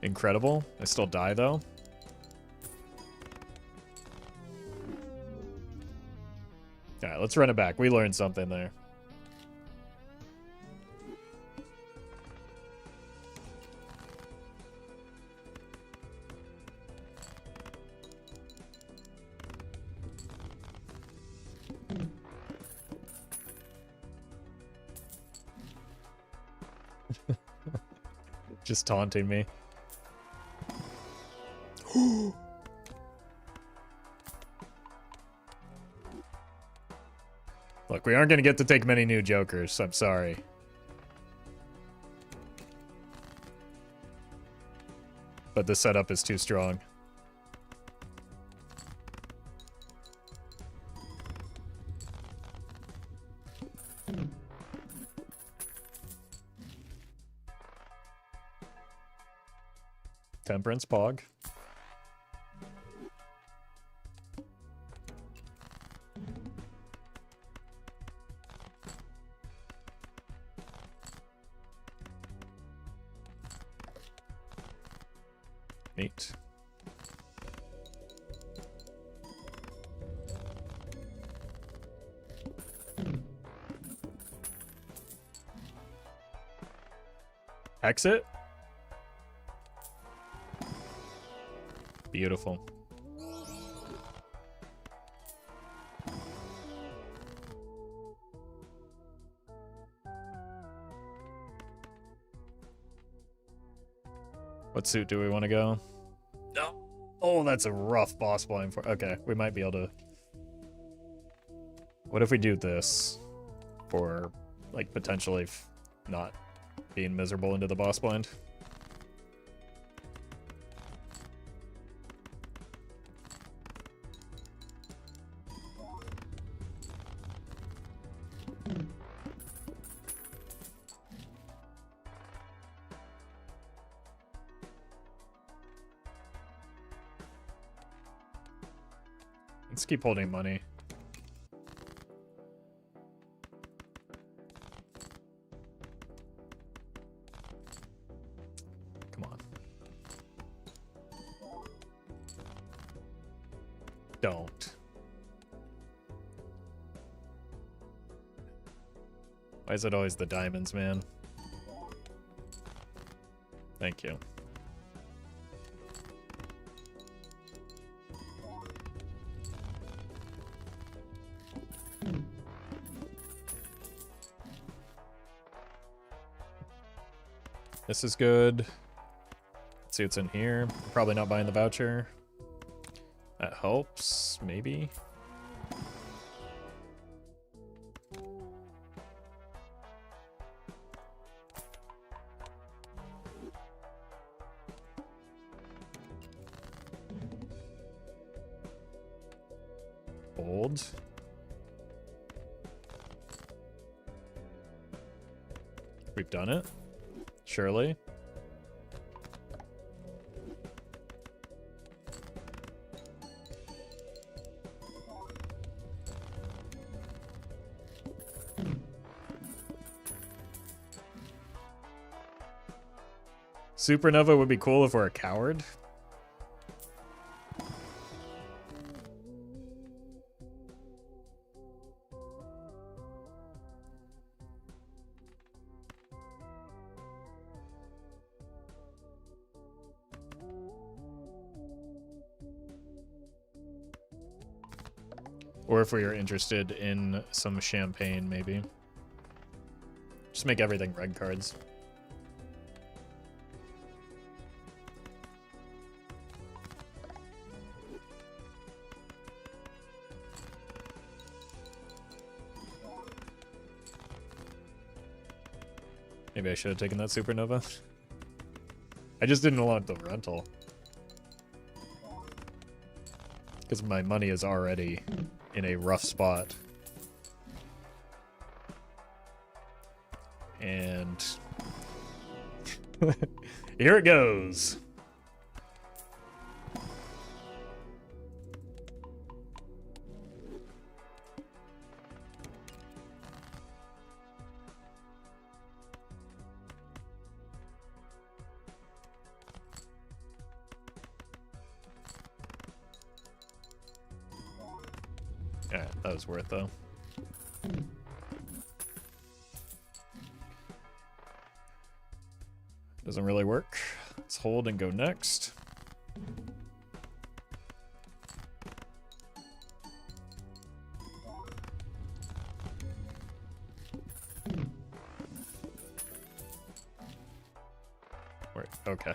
Incredible. I still die though. Alright, let's run it back. We learned something there. Just taunting me. Look, we aren't going to get to take many new jokers. I'm sorry. But the setup is too strong. Temperance Pog. Neat. Exit. Beautiful. What suit do we want to go? No. Oh, that's a rough boss blind for. Okay, we might be able to. What if we do this for, like, potentially not being miserable into the boss blind? Let's keep holding money. Come on. Don't. Why is it always the diamonds, man? Thank you. This is good. Let's see what's in here. Probably not buying the voucher. That helps, maybe. Old. We've done it. Surely. Supernova would be cool if we're a coward. Or if we are interested in some champagne, maybe. Just make everything red cards. Maybe I should have taken that supernova. I just didn't want the rental. Because my money is already in a rough spot. And here it goes. Alright, that was worth though. Doesn't really work. Let's hold and go next. Wait, okay.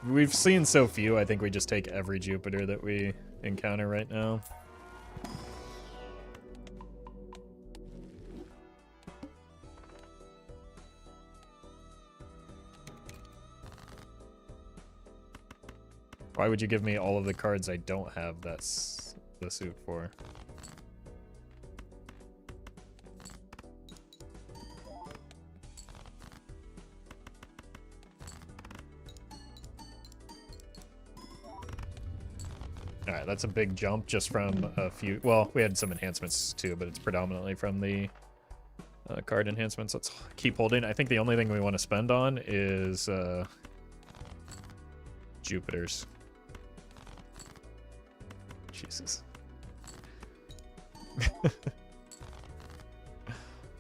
We've seen so few, I think we just take every Jupiter that we encounter right now. Why would you give me all of the cards I don't have that's the suit for? Alright, that's a big jump just from a few... Well, we had some enhancements too, but it's predominantly from the card enhancements. Let's keep holding. I think the only thing we want to spend on is Jupiters. Jesus.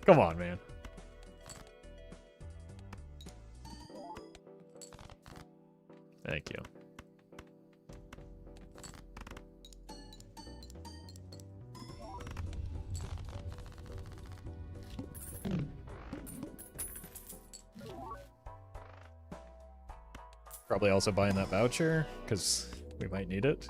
Come on, man. Thank you. Probably also buying that voucher, because we might need it.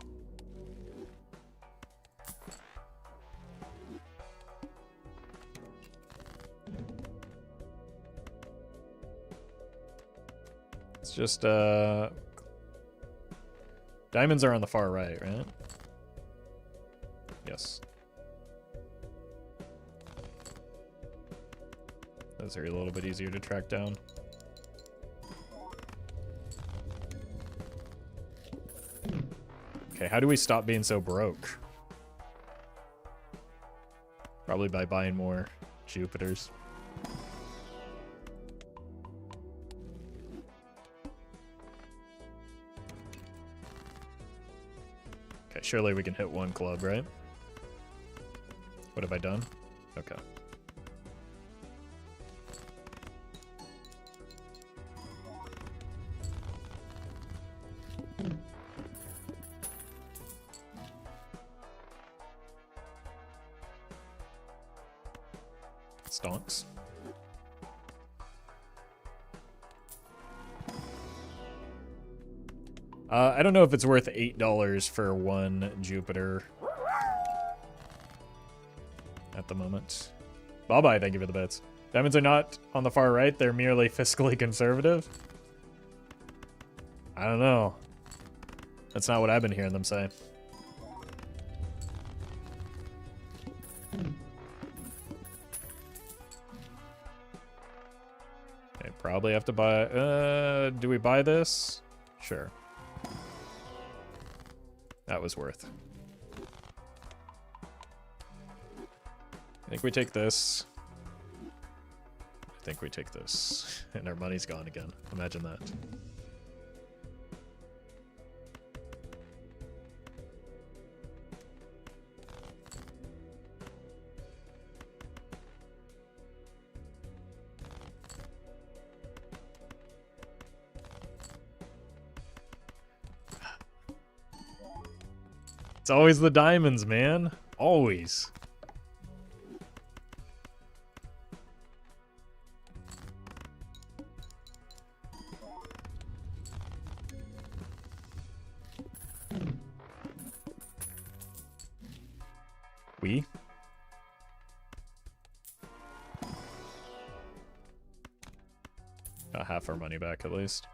It's just, diamonds are on the far right, right? Yes. Those are a little bit easier to track down. Okay, how do we stop being so broke? Probably by buying more Jupiters. surely we can hit one club, right? What have I done? Okay. Stonks. I don't know if it's worth $8 for one Jupiter at the moment. Bye-bye, thank you for the bets. Diamonds are not on the far right, they're merely fiscally conservative. I don't know. That's not what I've been hearing them say. Okay, probably have to buy... do we buy this? Sure. That was worth. I think we take this. I think we take this. And our money's gone again. Imagine that. It's always the diamonds, man. Always. We? Got half our money back at least.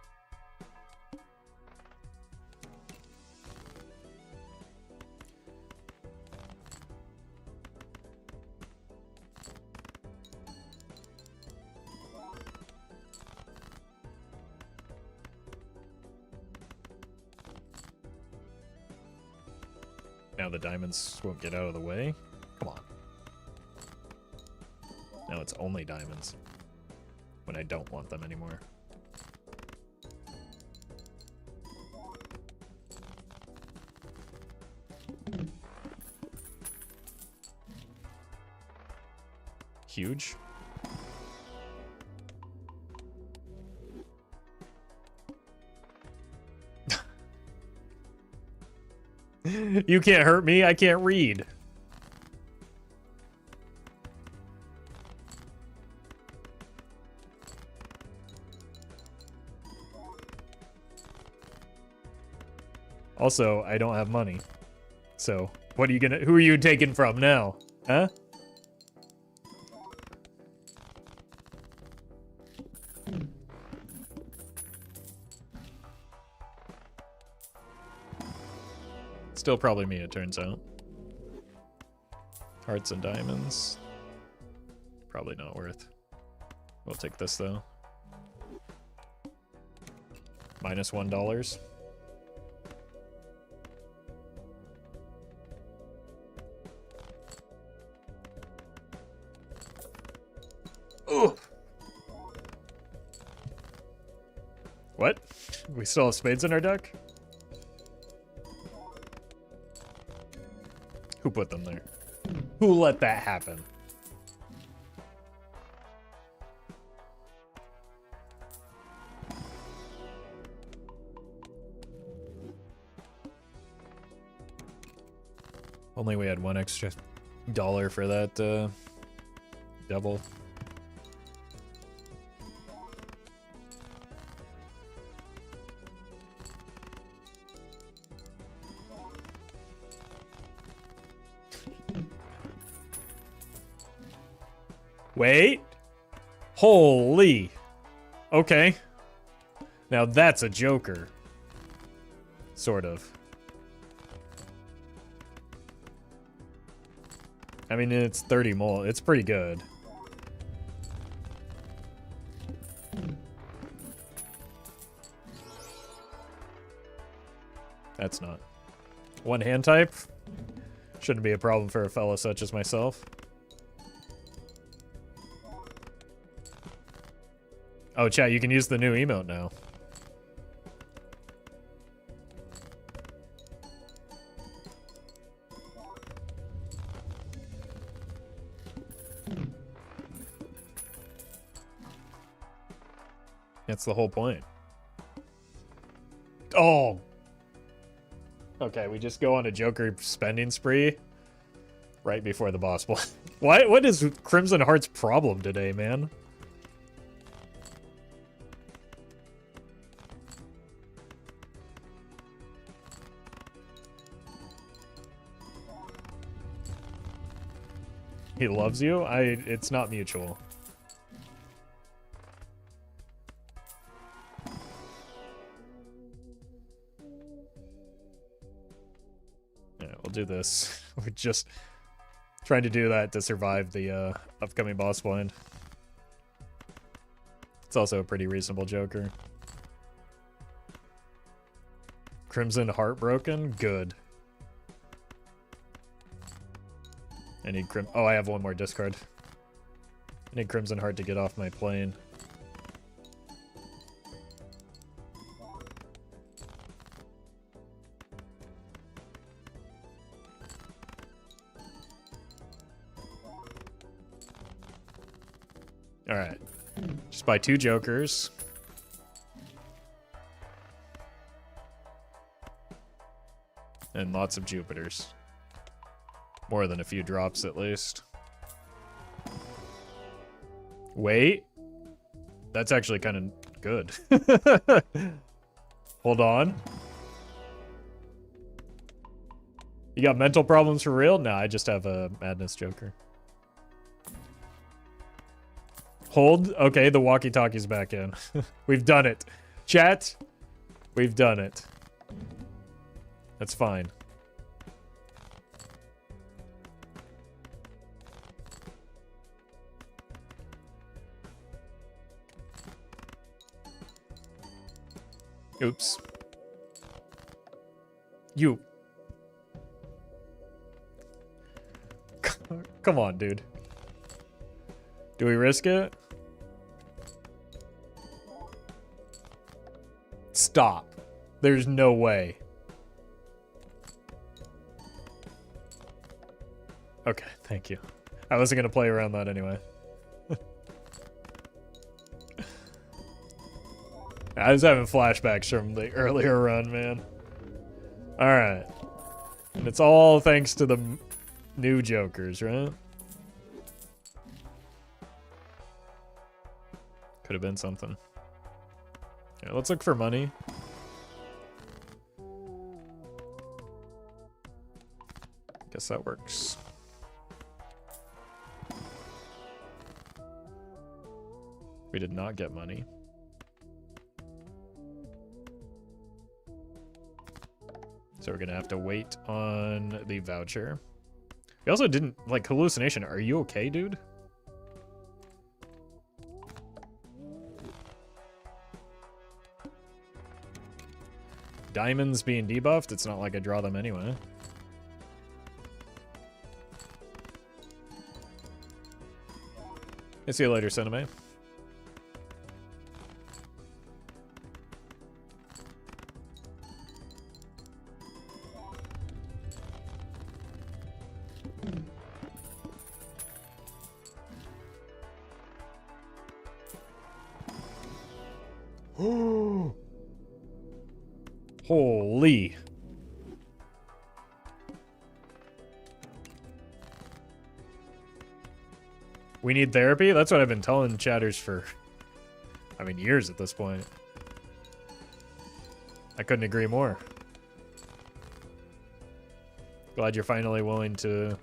Now the diamonds won't get out of the way. Come on. Now it's only diamonds. When I don't want them anymore. Huge. You can't hurt me, I can't read. Also, I don't have money. So, what are you gonna... Who are you taking from now? Huh? Still probably me, it turns out. Hearts and diamonds. Probably not worth. We'll take this, though. Minus $1. Ooh. What? We still have spades in our deck? Who put them there? Who let that happen? Only we had one extra dollar for that devil. Wait. Holy. Okay. Now that's a joker. Sort of. I mean, it's 30 mul. It's pretty good. That's not. One hand type? Shouldn't be a problem for a fella such as myself. Oh, chat, you can use the new emote now. That's the whole point. Oh! Okay, we just go on a Joker spending spree right before the boss fight. What is Crimson Heart's problem today, man? He loves you? It's not mutual. Yeah, we'll do this. We're just trying to do that to survive the upcoming boss blind. It's also a pretty reasonable Joker. Crimson Heartbroken? Good. I need oh, I have one more discard. I need Crimson Heart to get off my plane. Alright. Just buy 2 Jokers. And lots of Jupiters. More than a few drops, at least. Wait. That's actually kind of good. Hold on. You got mental problems for real? Nah, I just have a Madness Joker. Hold. Okay, the walkie-talkie's back in. We've done it. Chat, we've done it. That's fine. Oops. You. Come on, dude. Do we risk it? Stop. There's no way. Okay, thank you. I wasn't gonna play around that anyway. I was having flashbacks from the earlier run, man. Alright. And it's all thanks to the new Jokers, right? Could have been something. Yeah, let's look for money. Guess that works. We did not get money. So we're gonna have to wait on the voucher. We also didn't, like, hallucination. Are you okay, dude? Diamonds being debuffed? It's not like I draw them anyway. I'll see you later, Cinema. Holy. We need therapy? That's what I've been telling chatters for, I mean, years at this point. I couldn't agree more. Glad you're finally willing to,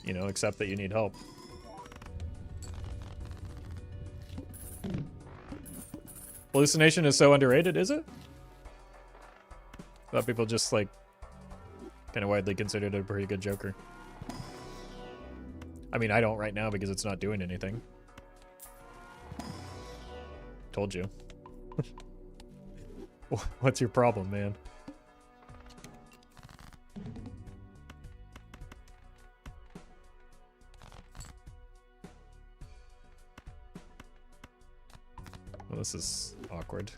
you know, accept that you need help. Hallucination is so underrated, is it? I thought people just, like, kind of widely considered it a pretty good Joker. I mean, I don't right now because it's not doing anything. Told you. What's your problem, man? Well, this is awkward.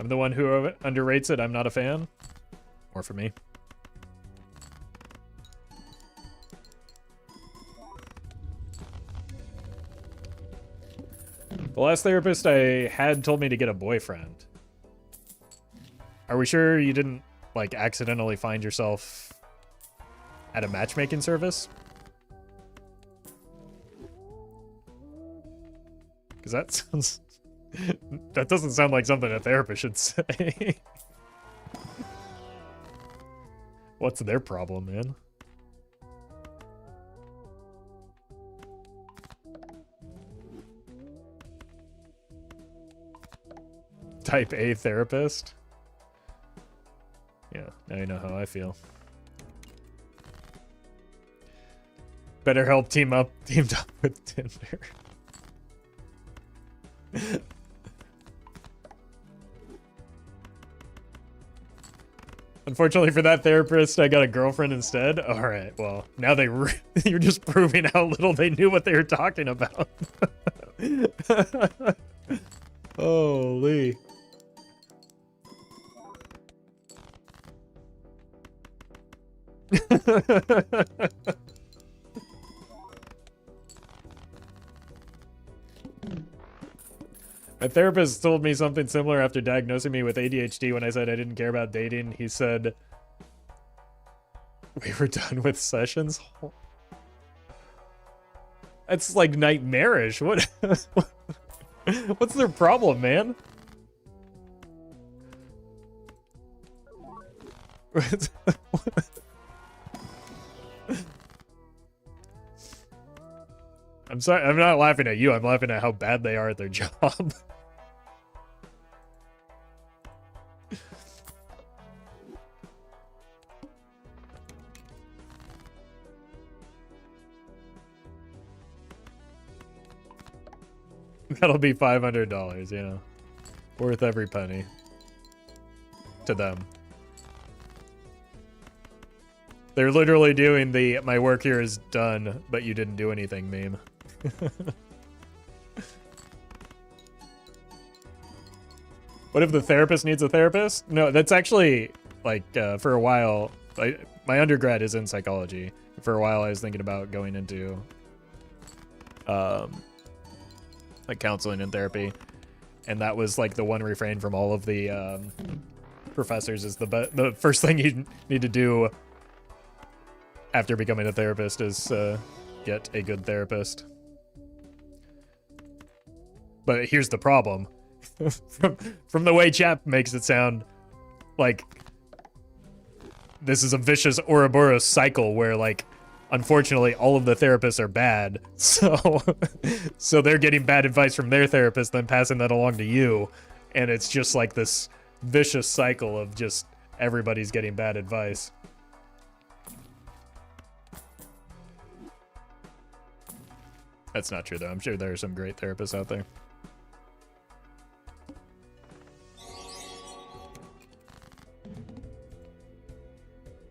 I'm the one who underrates it. I'm not a fan. Or for me. The last therapist I had told me to get a boyfriend. Are we sure you didn't, like, accidentally find yourself at a matchmaking service? Because that sounds... that doesn't sound like something a therapist should say. What's their problem, man? Type A therapist? Yeah, now you know how I feel. Better help teamed up with Tinder. Unfortunately for that therapist, I got a girlfriend instead. All right, well, now you're just proving how little they knew what they were talking about. Holy. My therapist told me something similar after diagnosing me with ADHD when I said I didn't care about dating. He said, we were done with sessions? That's like nightmarish. What? What's their problem, man? I'm sorry, I'm not laughing at you. I'm laughing at how bad they are at their job. That'll be $500, you know. Worth every penny. To them. They're literally doing the "my work here is done, but you didn't do anything" meme. What if the therapist needs a therapist? No, that's actually, like, for a while, my undergrad is in psychology. For a while, I was thinking about going into, like, counseling and therapy. And that was, like, the one refrain from all of the professors is the first thing you need to do after becoming a therapist is get a good therapist. But here's the problem. From the way chat makes it sound, like this is a vicious Ouroboros cycle where, like, unfortunately all of the therapists are bad, so they're getting bad advice from their therapist, then passing that along to you, and it's just like this vicious cycle of just everybody's getting bad advice. That's not true though. I'm sure there are some great therapists out there.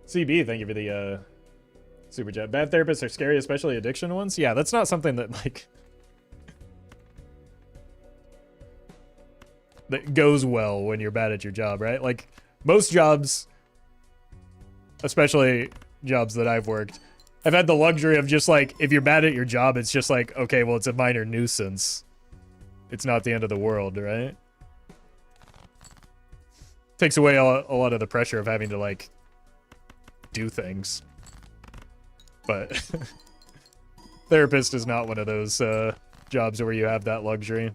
CB, thank you for the super chat. Bad therapists are scary, especially addiction ones. Yeah, that's not something that, like, that goes well when you're bad at your job, right? Like, most jobs, especially jobs that I've worked, I've had the luxury of just, like, if you're bad at your job, it's just like, okay, well, it's a minor nuisance. It's not the end of the world, right? Takes away a lot of the pressure of having to, like, do things. But therapist is not one of those jobs where you have that luxury.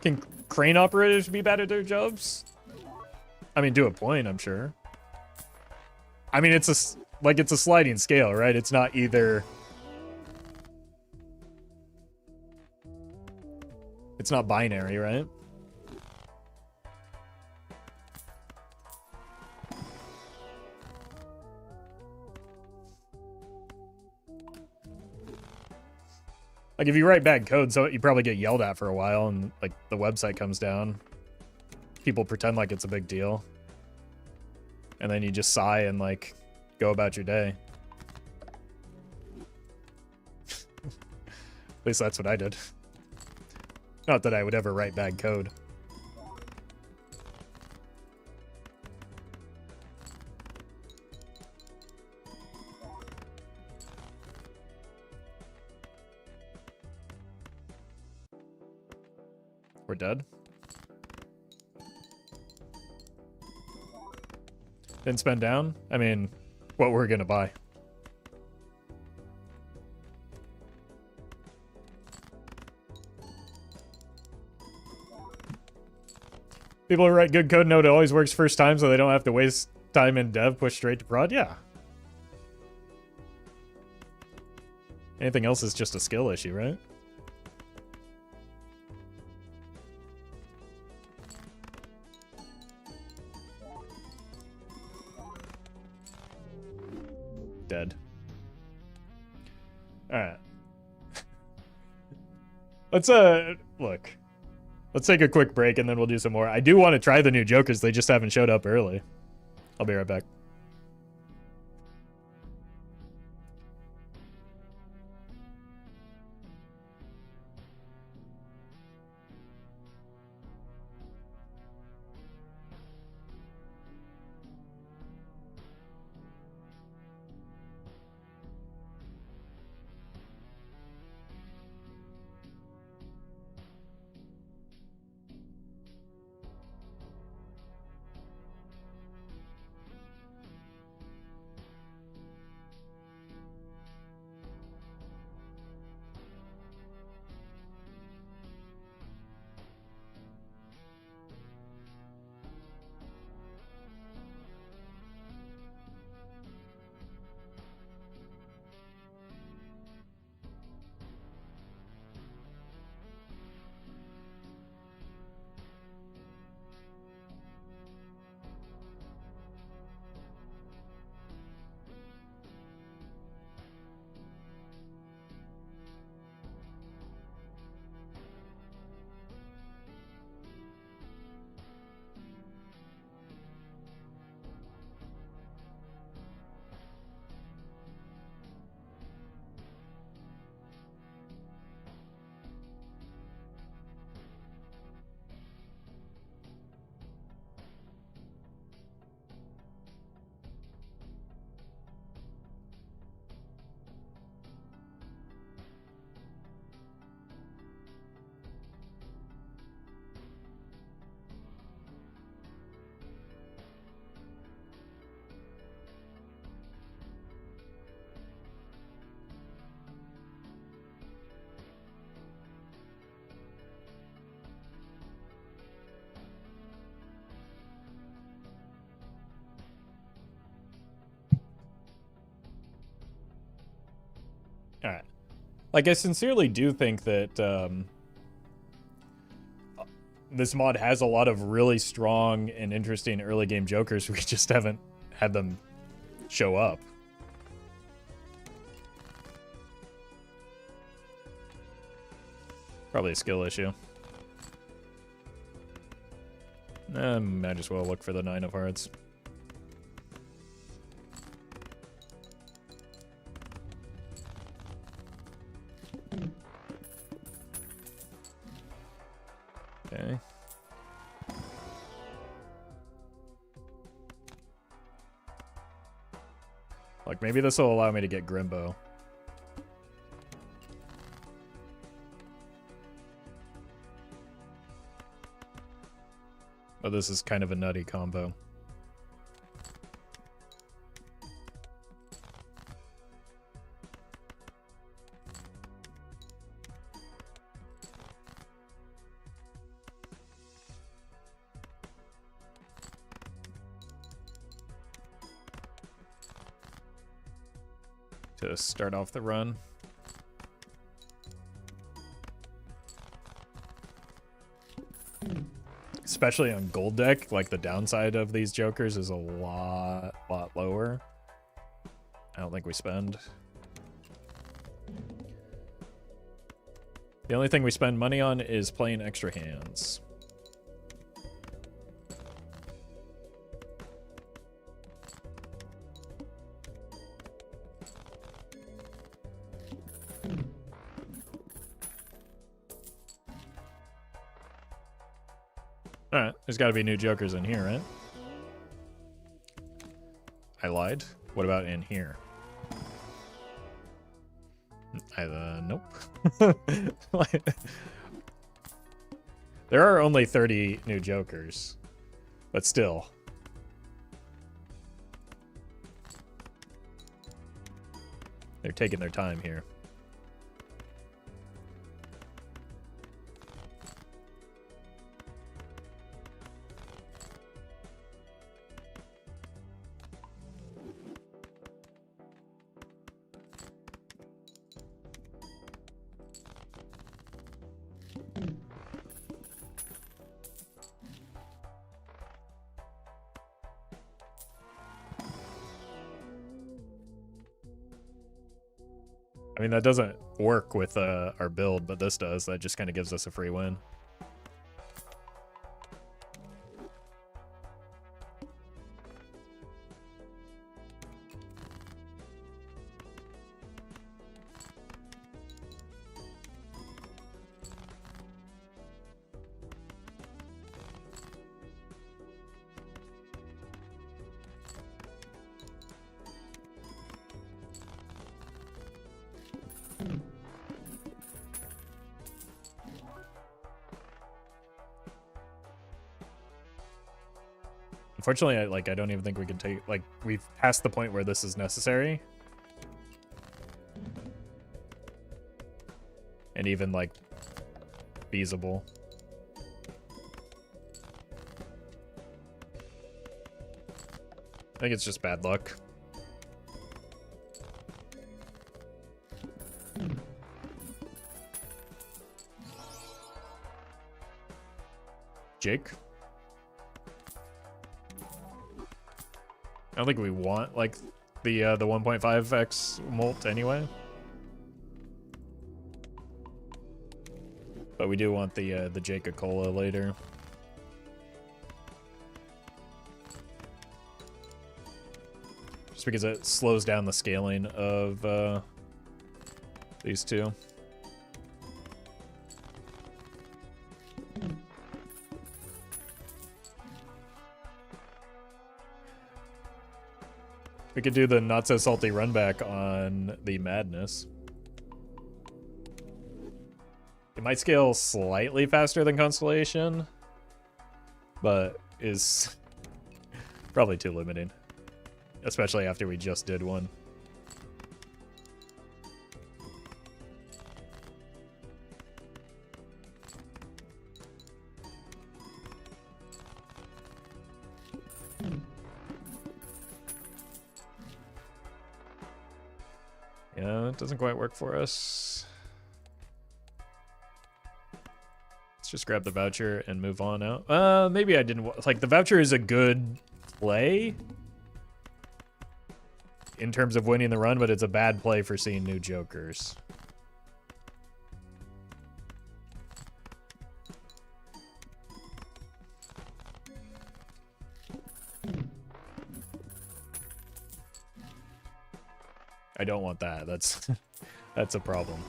Can crane operators be bad at their jobs? I mean, to a point, I'm sure. I mean, it's a sliding scale, right? It's not either. It's not binary, right? Like, if you write bad code, so you probably get yelled at for a while, and, like, the website comes down. People pretend like it's a big deal. And then you just sigh and, like, go about your day. At least that's what I did. Not that I would ever write bad code. We're dead. Didn't spend down? I mean, what we're gonna buy. People who write good code know it always works first time, so they don't have to waste time in dev, push straight to prod. Yeah. Anything else is just a skill issue, right? Dead. Alright. Let's look. Let's take a quick break and then we'll do some more. I do want to try the new Jokers, they just haven't showed up early. I'll be right back. Alright. Like, I sincerely do think that this mod has a lot of really strong and interesting early game Jokers. We just haven't had them show up. Probably a skill issue. Might as well look for the 9 of Hearts. Okay. Like, maybe this will allow me to get Grimbo. But this is kind of a nutty combo. To start off the run. Especially on gold deck, like the downside of these Jokers is a lot lower. I don't think we spend. The only thing we spend money on is playing extra hands. Alright, there's got to be new jokers in here, right? I lied. What about in here? Nope. There are only 30 new jokers, but still. They're taking their time here. I mean, that doesn't work with our build, but this does. That just kind of gives us a free win. Unfortunately, I don't even think we can take, like, we've passed the point where this is necessary. And even, like, feasible. I think it's just bad luck. Jake? I don't think we want, like, the 1.5x molt anyway. But we do want the Jake Cola later. Just because it slows down the scaling of these two. We could do the not so salty run back on the Madness. It might scale slightly faster than Constellation, but is probably too limiting, especially after we just did one. Yeah, it doesn't quite work for us. Let's just grab the voucher and move on out. Maybe I didn't, like, the voucher is a good play in terms of winning the run, but it's a bad play for seeing new jokers. I don't want that. That's that's a problem.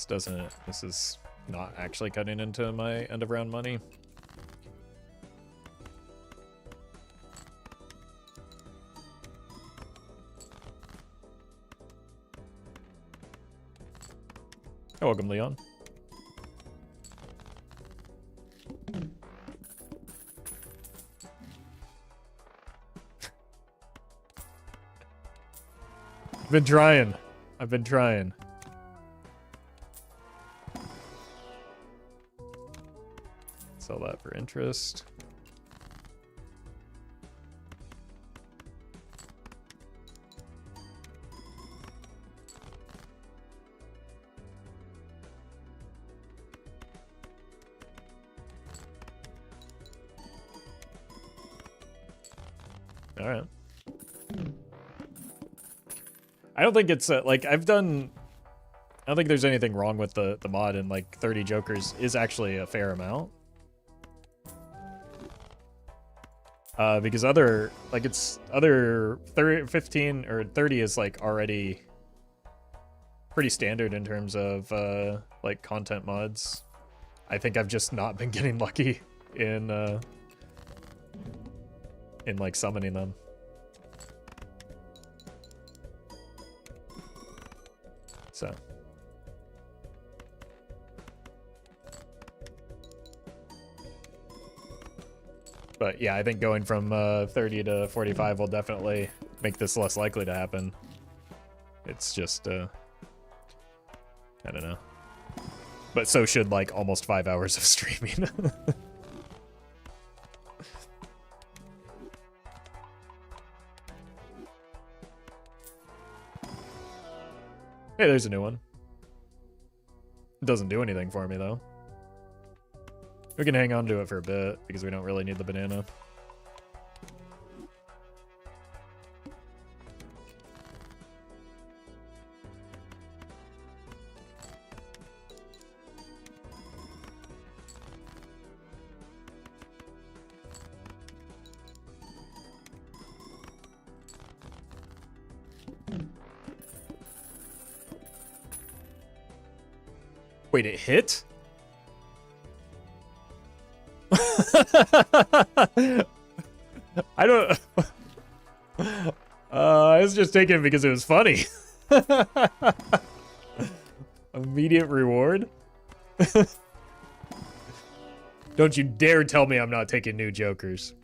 This is not actually cutting into my end of round money. You're welcome, Leon. I've been trying. I've been trying. Sell that for interest. All right. I don't think it's like I don't think there's anything wrong with the mod, and like 30 jokers is actually a fair amount. Because other, like, it's other 15 or 30 is like already pretty standard in terms of like content mods. I think I've just not been getting lucky in like summoning them. So. But yeah, I think going from 30 to 45 will definitely make this less likely to happen. It's just, I don't know. But so should like almost 5 hours of streaming. Hey, there's a new one. It doesn't do anything for me though. We can hang on to it for a bit, because we don't really need the banana. Wait, it hit? I don't... I was just taking it because it was funny. Immediate reward? Don't you dare tell me I'm not taking new jokers.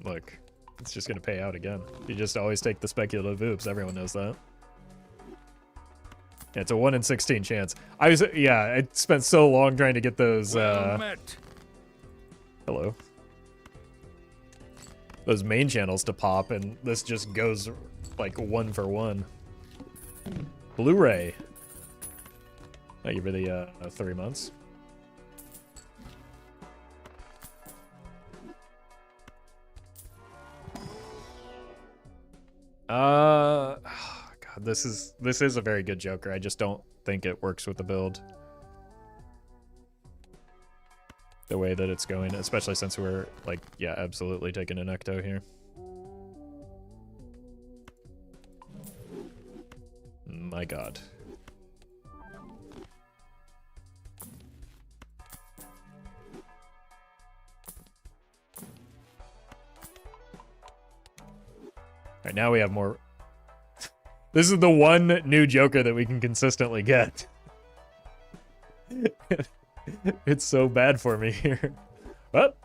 Look, it's just gonna pay out again. You just always take the speculative oops, everyone knows that. Yeah, it's a 1 in 16 chance. Yeah, I spent so long trying to get those, Well met. Hello. Those main channels to pop, and this just goes, like, 1 for 1. Blu-ray. Thank you for the, 3 months. God, this is a very good Joker. I just don't think it works with the build the way that it's going, especially since we're like, yeah, absolutely taking an Ecto here. My God. All right, now we have more. This is the one new Joker that we can consistently get. It's so bad for me here. But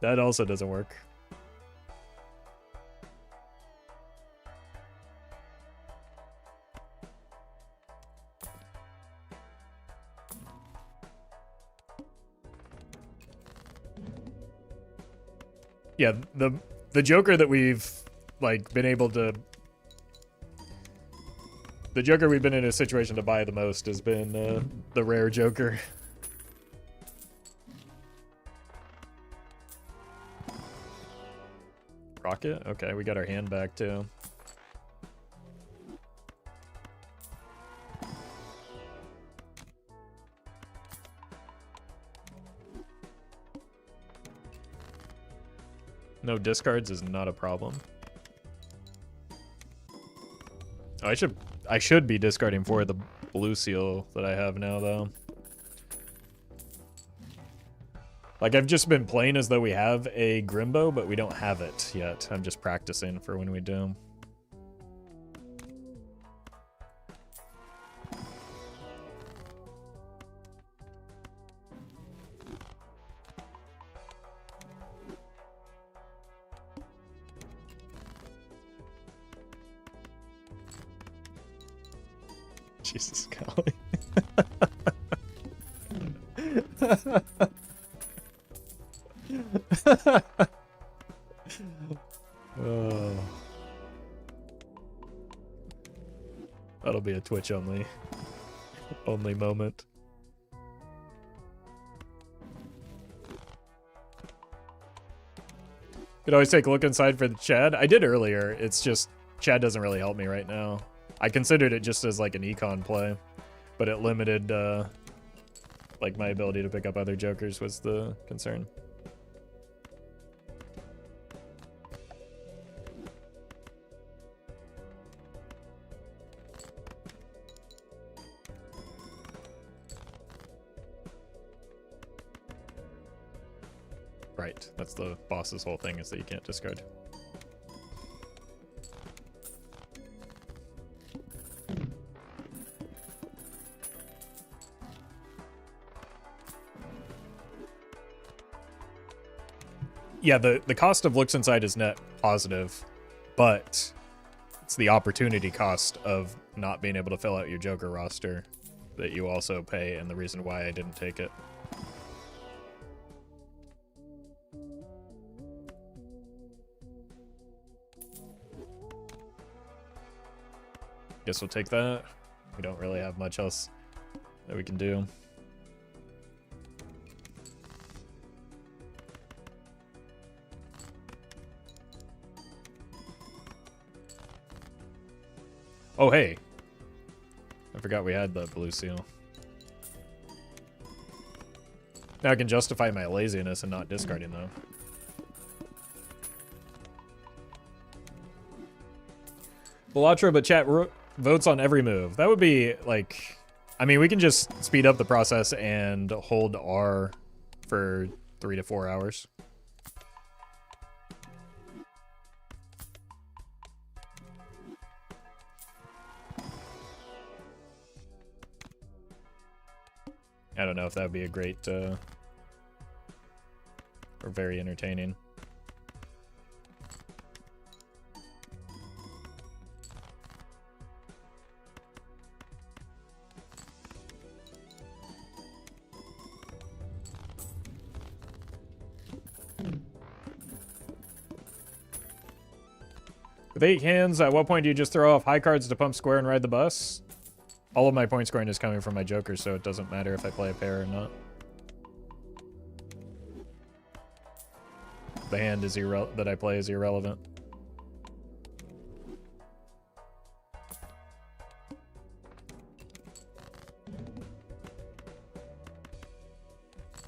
that also doesn't work. Yeah, the Joker that we've like been able to, the Joker we've been in a situation to buy the most has been the rare Joker. Rocket? Okay, we got our hand back too. No discards is not a problem. Oh, I should be discarding for the blue seal that I have now though. Like, I've just been playing as though we have a Grimbo, but we don't have it yet. I'm just practicing for when we do. Jesus, golly. Oh. That'll be a Twitch only moment. Could always take a look inside for the Chad. I did earlier. It's just Chad doesn't really help me right now. I considered it just as like an econ play. but it limited, like, my ability to pick up other jokers was the concern. Right, that's the boss's whole thing, is that you can't discard. Yeah, the cost of looks inside is net positive, but it's the opportunity cost of not being able to fill out your Joker roster that you also pay, and the reason why I didn't take it. Guess we'll take that. We don't really have much else that we can do. Oh, hey. I forgot we had the blue seal. Now I can justify my laziness and not discarding, though. ROFFLATRO, but chat votes on every move. That would be, like... I mean, we can just speed up the process and hold R for 3 to 4 hours. I don't know if that would be a great, or very entertaining. With 8 hands, at what point do you just throw off high cards to pump square and ride the bus? All of my point scoring is coming from my jokers, so it doesn't matter if I play a pair or not. The hand is that I play is irrelevant.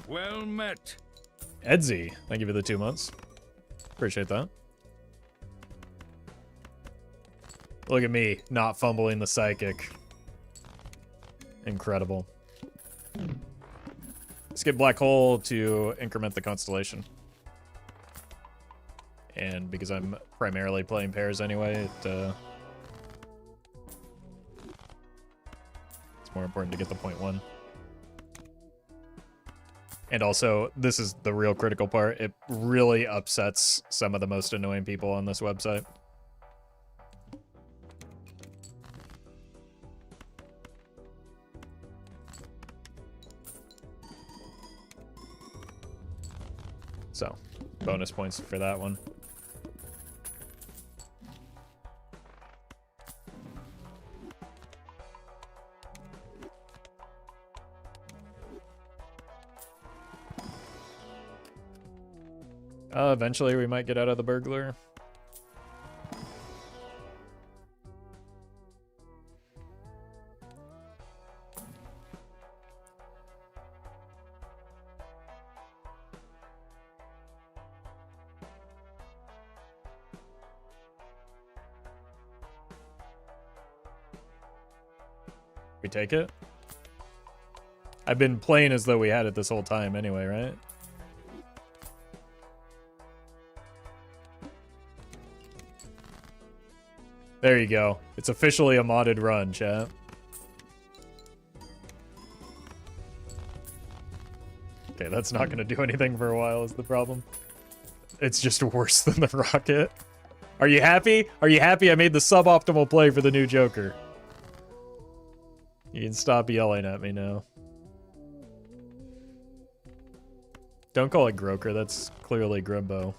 Well met. Edsy, thank you for the 2 months. Appreciate that. Look at me, not fumbling the psychic. Incredible. Skip black hole to increment the constellation. And because I'm primarily playing pairs anyway, it's more important to get the .1. And also, this is the real critical part. It really upsets some of the most annoying people on this website. So, bonus points for that one. Eventually we might get out of the burglar. We take it? I've been playing as though we had it this whole time anyway, right? There you go. It's officially a modded run, chat. Okay, that's not going to do anything for a while is the problem. It's just worse than the rocket. Are you happy? Are you happy I made the suboptimal play for the new Joker? You can stop yelling at me now. Don't call it Groker, that's clearly Grimbo.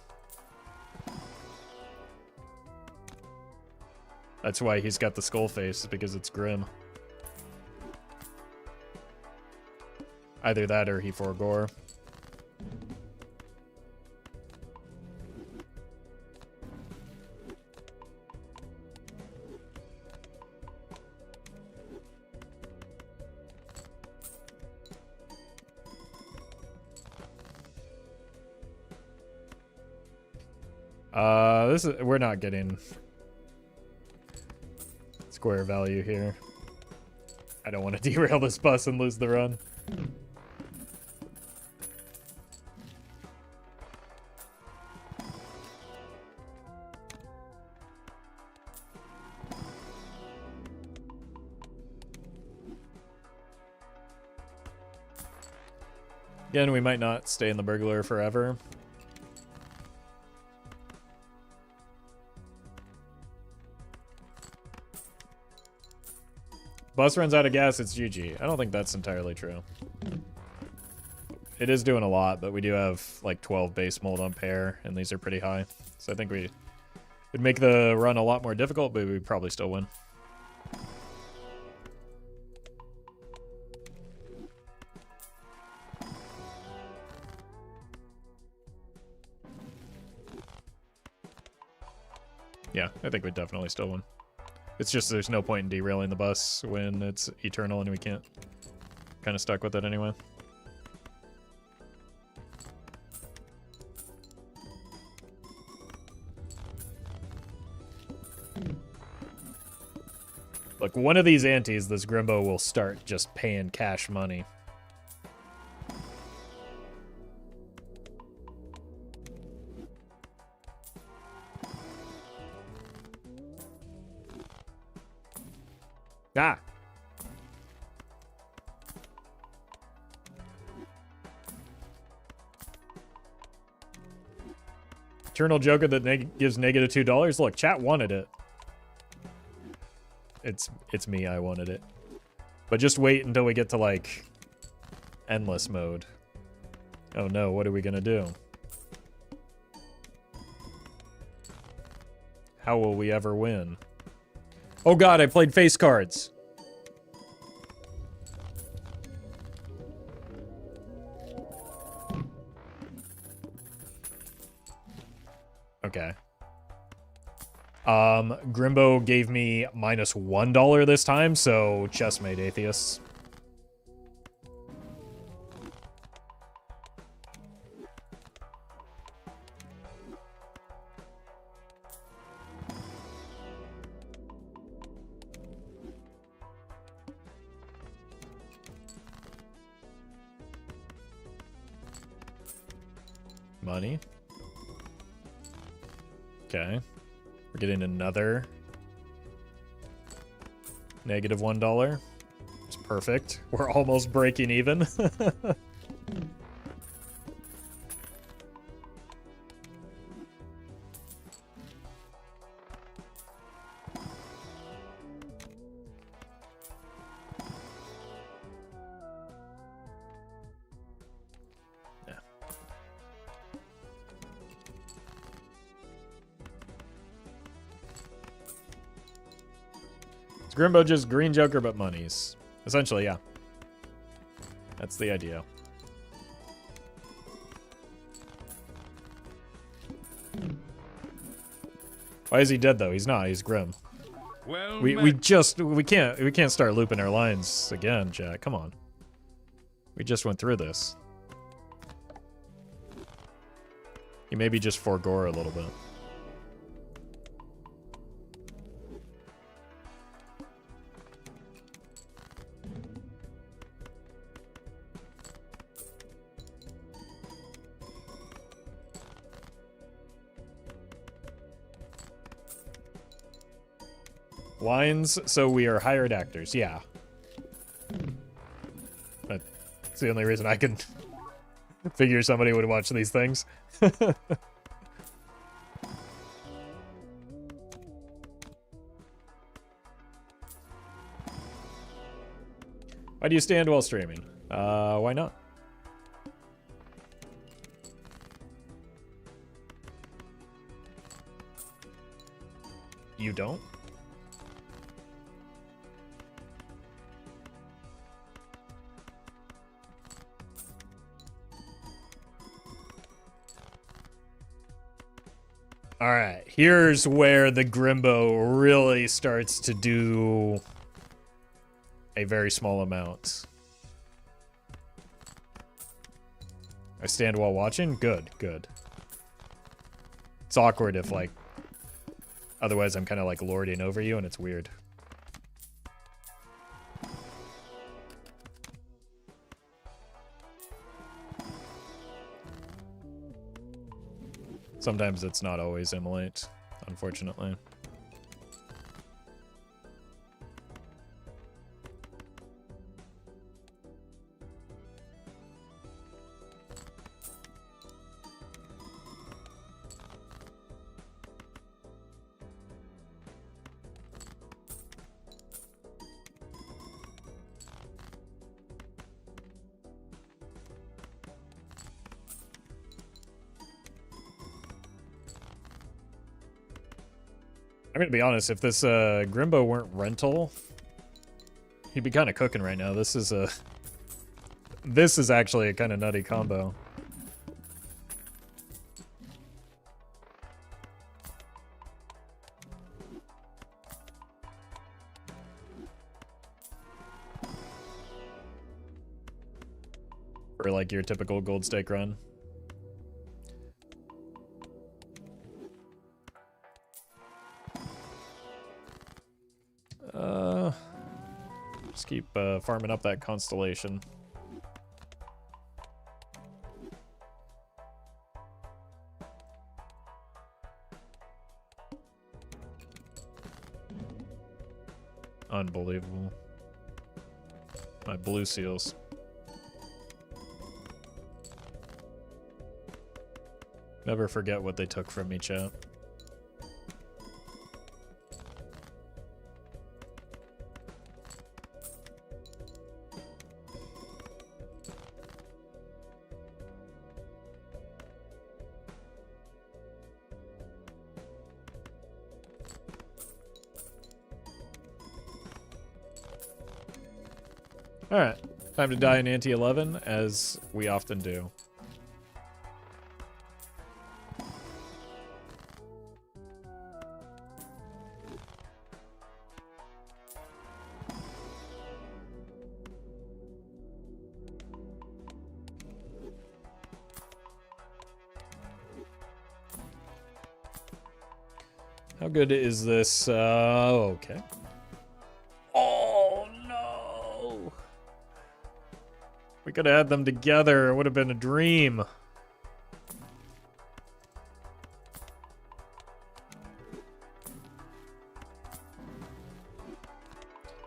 That's why he's got the skull face, because it's Grim. Either that or he forgore. We're not getting square value here. I don't want to derail this bus and lose the run. Again, we might not stay in the burglar forever. Bus runs out of gas, it's GG. I don't think that's entirely true. It is doing a lot, but we do have like 12 base mold on pair, and these are pretty high. So I think we would make the run a lot more difficult, but we'd probably still win. Yeah, I think we'd definitely still win. It's just there's no point in derailing the bus when it's eternal and we can't. Kind of stuck with it anyway. Look, one of these antes, this Grimbo will start just paying cash money. Ah! Eternal Joker that gives negative $2. Look, chat wanted it. It's me, I wanted it. But just wait until we get to, like, endless mode. Oh no, what are we gonna do? How will we ever win? Oh god, I played face cards. Okay. Grimbo gave me minus $1 this time, so chessmate, atheists. Money. Okay. We're getting another negative $1. It's perfect. We're almost breaking even. It's Grimbo just green Joker but monies. Essentially, yeah. That's the idea. Why is he dead though? He's not, he's Grim. Well, we can't start looping our lines again, Jack. Come on. We just went through this. You maybe just forgore a little bit. Lines, so we are hired actors, yeah. That's the only reason I can figure somebody would watch these things. Why do you stand while streaming? Why not? You don't? Alright, here's where the Grimbo really starts to do a very small amount. I stand while watching? Good, good. It's awkward if, like, otherwise I'm kind of, like, lording over you, and it's weird. Sometimes it's not always immolate, unfortunately. I'm gonna be honest, if this Grimbo weren't rental, he'd be kind of cooking right now. This is actually a kind of nutty combo. For like your typical gold stake run. Just keep farming up that constellation. Unbelievable. My blue seals. Never forget what they took from me, chat. Alright, time to die in ante 11, as we often do. How good is this? Okay. Oh, no! We could have had them together. It would have been a dream. I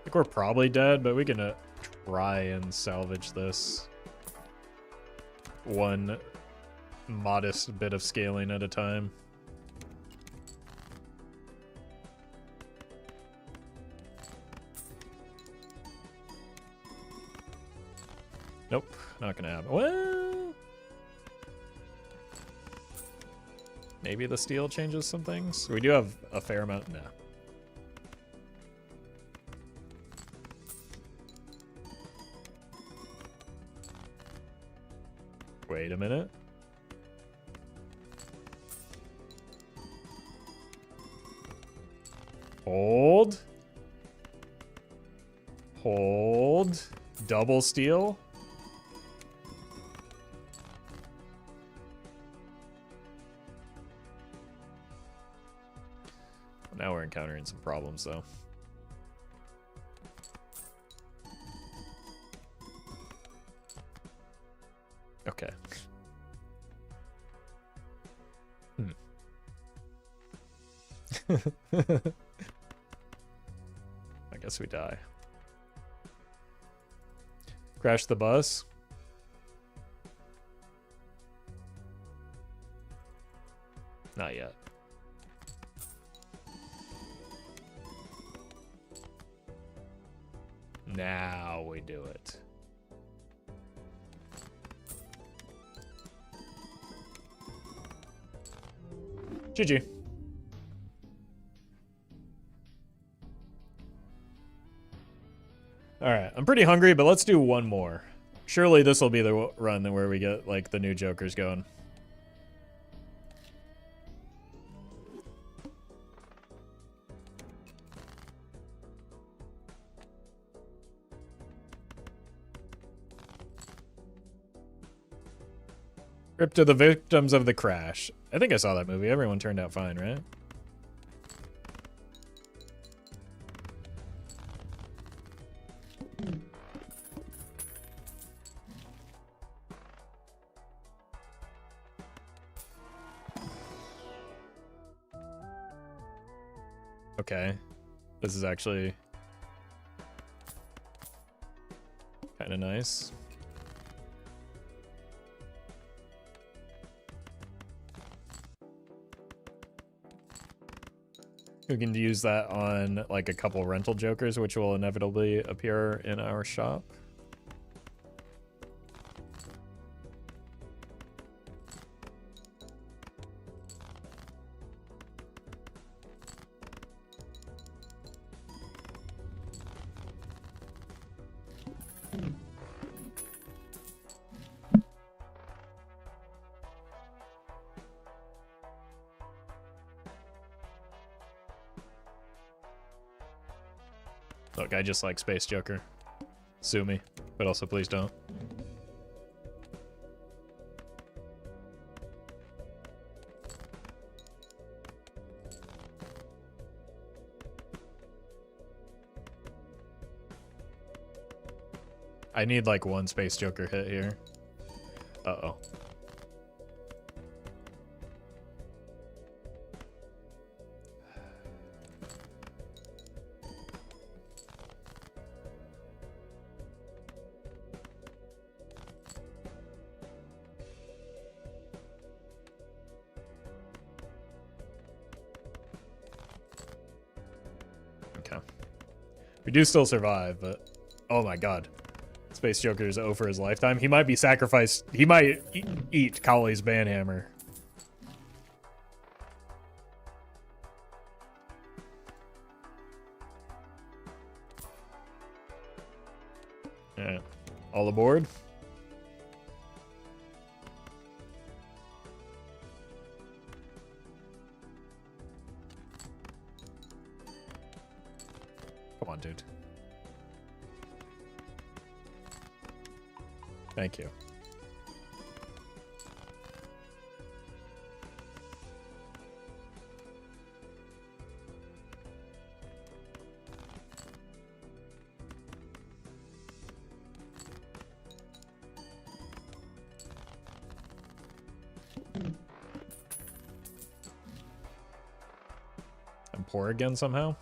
think we're probably dead, but we can try and salvage this. One modest bit of scaling at a time. Nope, not gonna happen. Well, maybe the steel changes some things. We do have a fair amount. No. Wait a minute. Hold. Hold. Double steel. Now we're encountering some problems, though. Okay. I guess we die. Crash the bus. Not yet. Now we do it. GG. Alright, I'm pretty hungry, but let's do one more. Surely this will be the run where we get, like, the new Jokers going. Rip to the victims of the crash. I think I saw that movie. Everyone turned out fine, right? Okay. This is actually kind of nice. We can use that on like a couple rental jokers, which will inevitably appear in our shop. Look, I just like Space Joker. Sue me, but also please don't. I need like one Space Joker hit here. Uh-oh. We do still survive, but oh my god. Space Joker is over his lifetime. He might be sacrificed. He might eat Kali's banhammer. Yeah. All aboard? Come on, dude. Thank you. I'm poor again somehow.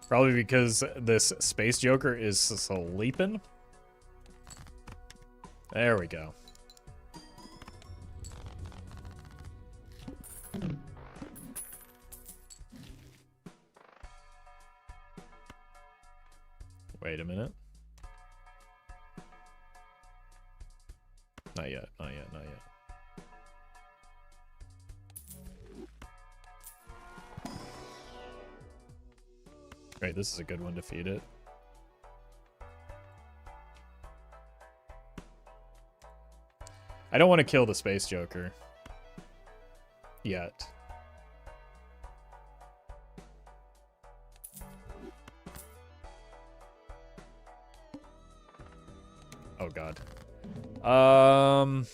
Probably because this Space Joker is sleeping. There we go. Wait a minute. Not yet, not yet, not yet. Right, this is a good one to feed it. I don't want to kill the Space Joker. Yet. Oh god. Come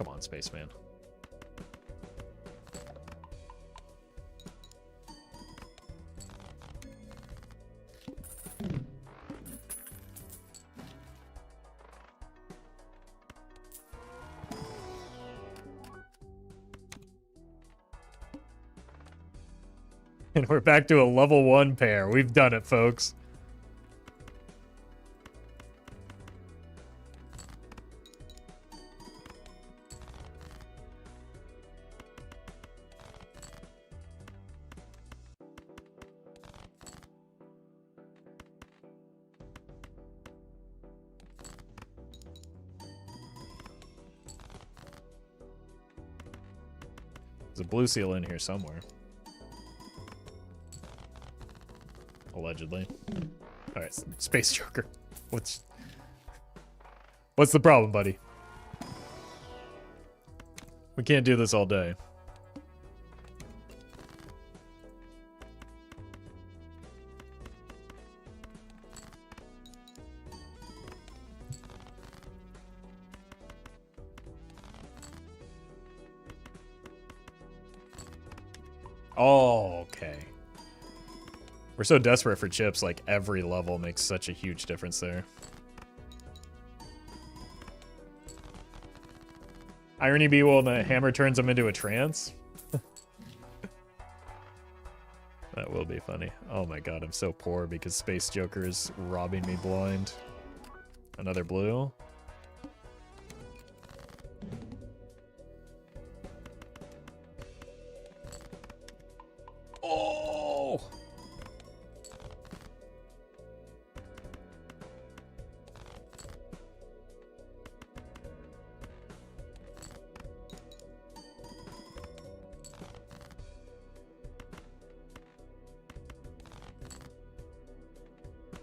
on, Spaceman. And we're back to a level 1 pair. We've done it, folks. There's a blue seal in here somewhere. Allegedly. Alright, Space Joker. What's the problem, buddy? We can't do this all day. Oh, okay. We're so desperate for chips, like every level makes such a huge difference there. Irony be when the hammer turns him into a trance? That will be funny. Oh my god, I'm so poor because Space Joker is robbing me blind. Another blue. Oh!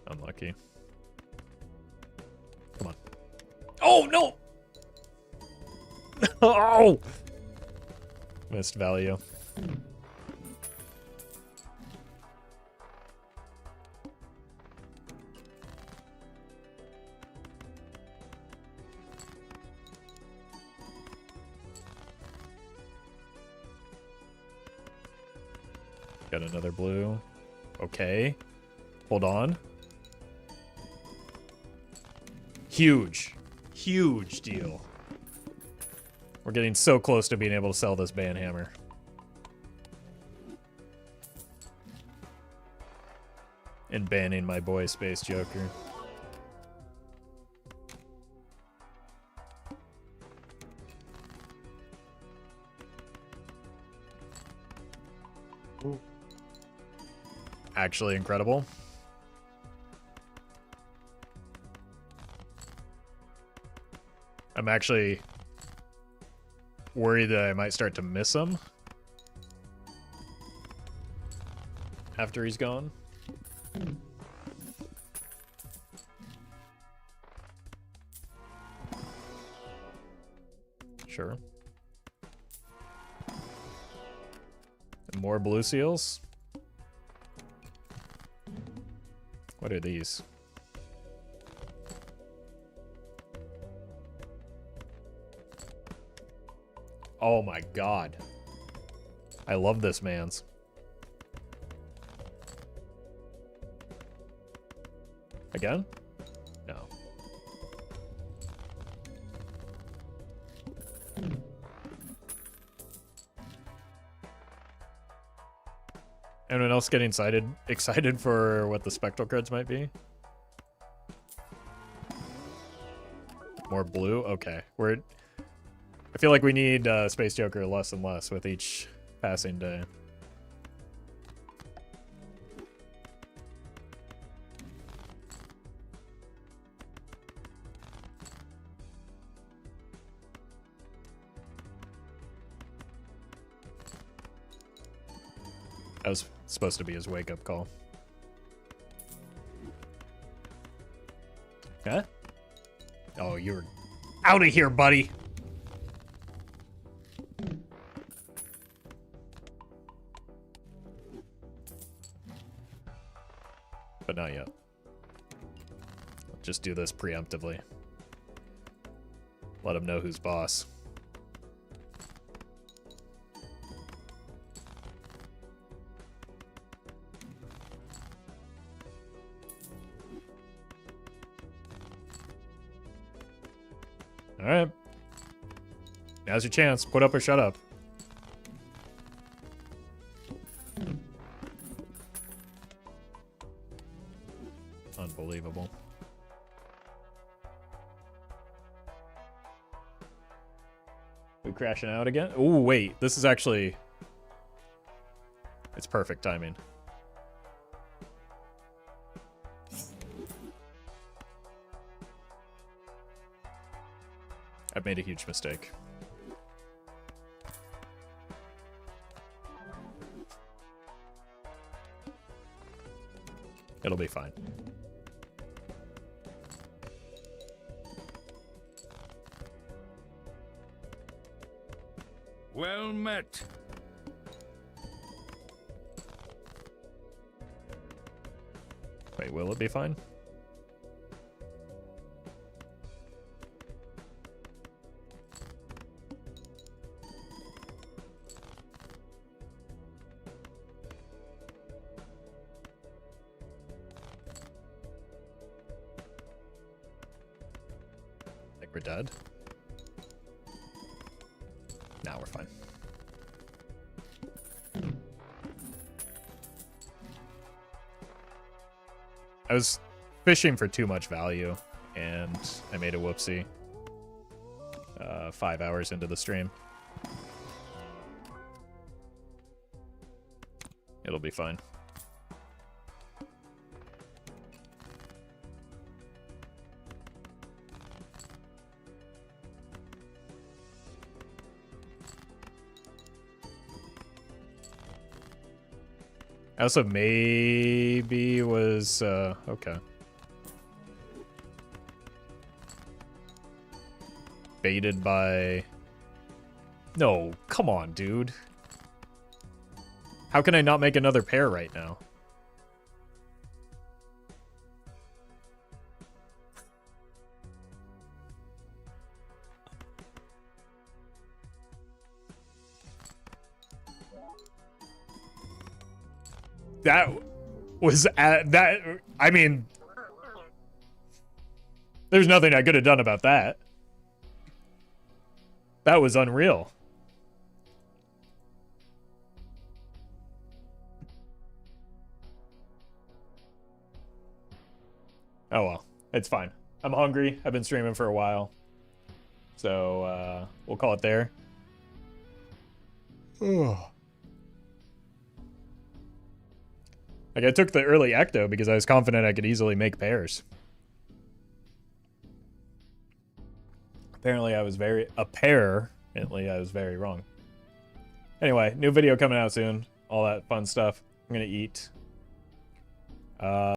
Unlucky. Come on. Oh, no! Oh! Missed value. Got another blue. Okay. Hold on. Huge. Huge deal. We're getting so close to being able to sell this banhammer. And banning my boy Space Joker. Ooh. Actually incredible. I'm actually worried that I might start to miss him after he's gone. Sure. And more blue seals. What are these? Oh my god. I love this man's. Again? No. Anyone else getting excited for what the spectral cards might be? More blue? Okay. I feel like we need Space Joker less and less with each passing day. That was supposed to be his wake-up call. Huh? Oh, you're out of here, buddy! But not yet. Just do this preemptively. Let him know who's boss. Alright. Now's your chance. Put up or shut up. Unbelievable. We crashing out again? Oh, wait. This is actually... It's perfect timing. I've made a huge mistake. It'll be fine. Well met. Wait, will it be fine? I think we're dead. Now we're fine. I was fishing for too much value, and I made a whoopsie 5 hours into the stream. It'll be fine. I also maybe was, okay. Baited by... No, come on, dude. How can I not make another pair right now? That was that. I mean, there's nothing I could have done about that. That was unreal. Oh well, it's fine. I'm hungry. I've been streaming for a while. So we'll call it there. Like, I took the early ecto because I was confident I could easily make pairs. Apparently I was very very wrong. Anyway, new video coming out soon. All that fun stuff. I'm gonna eat.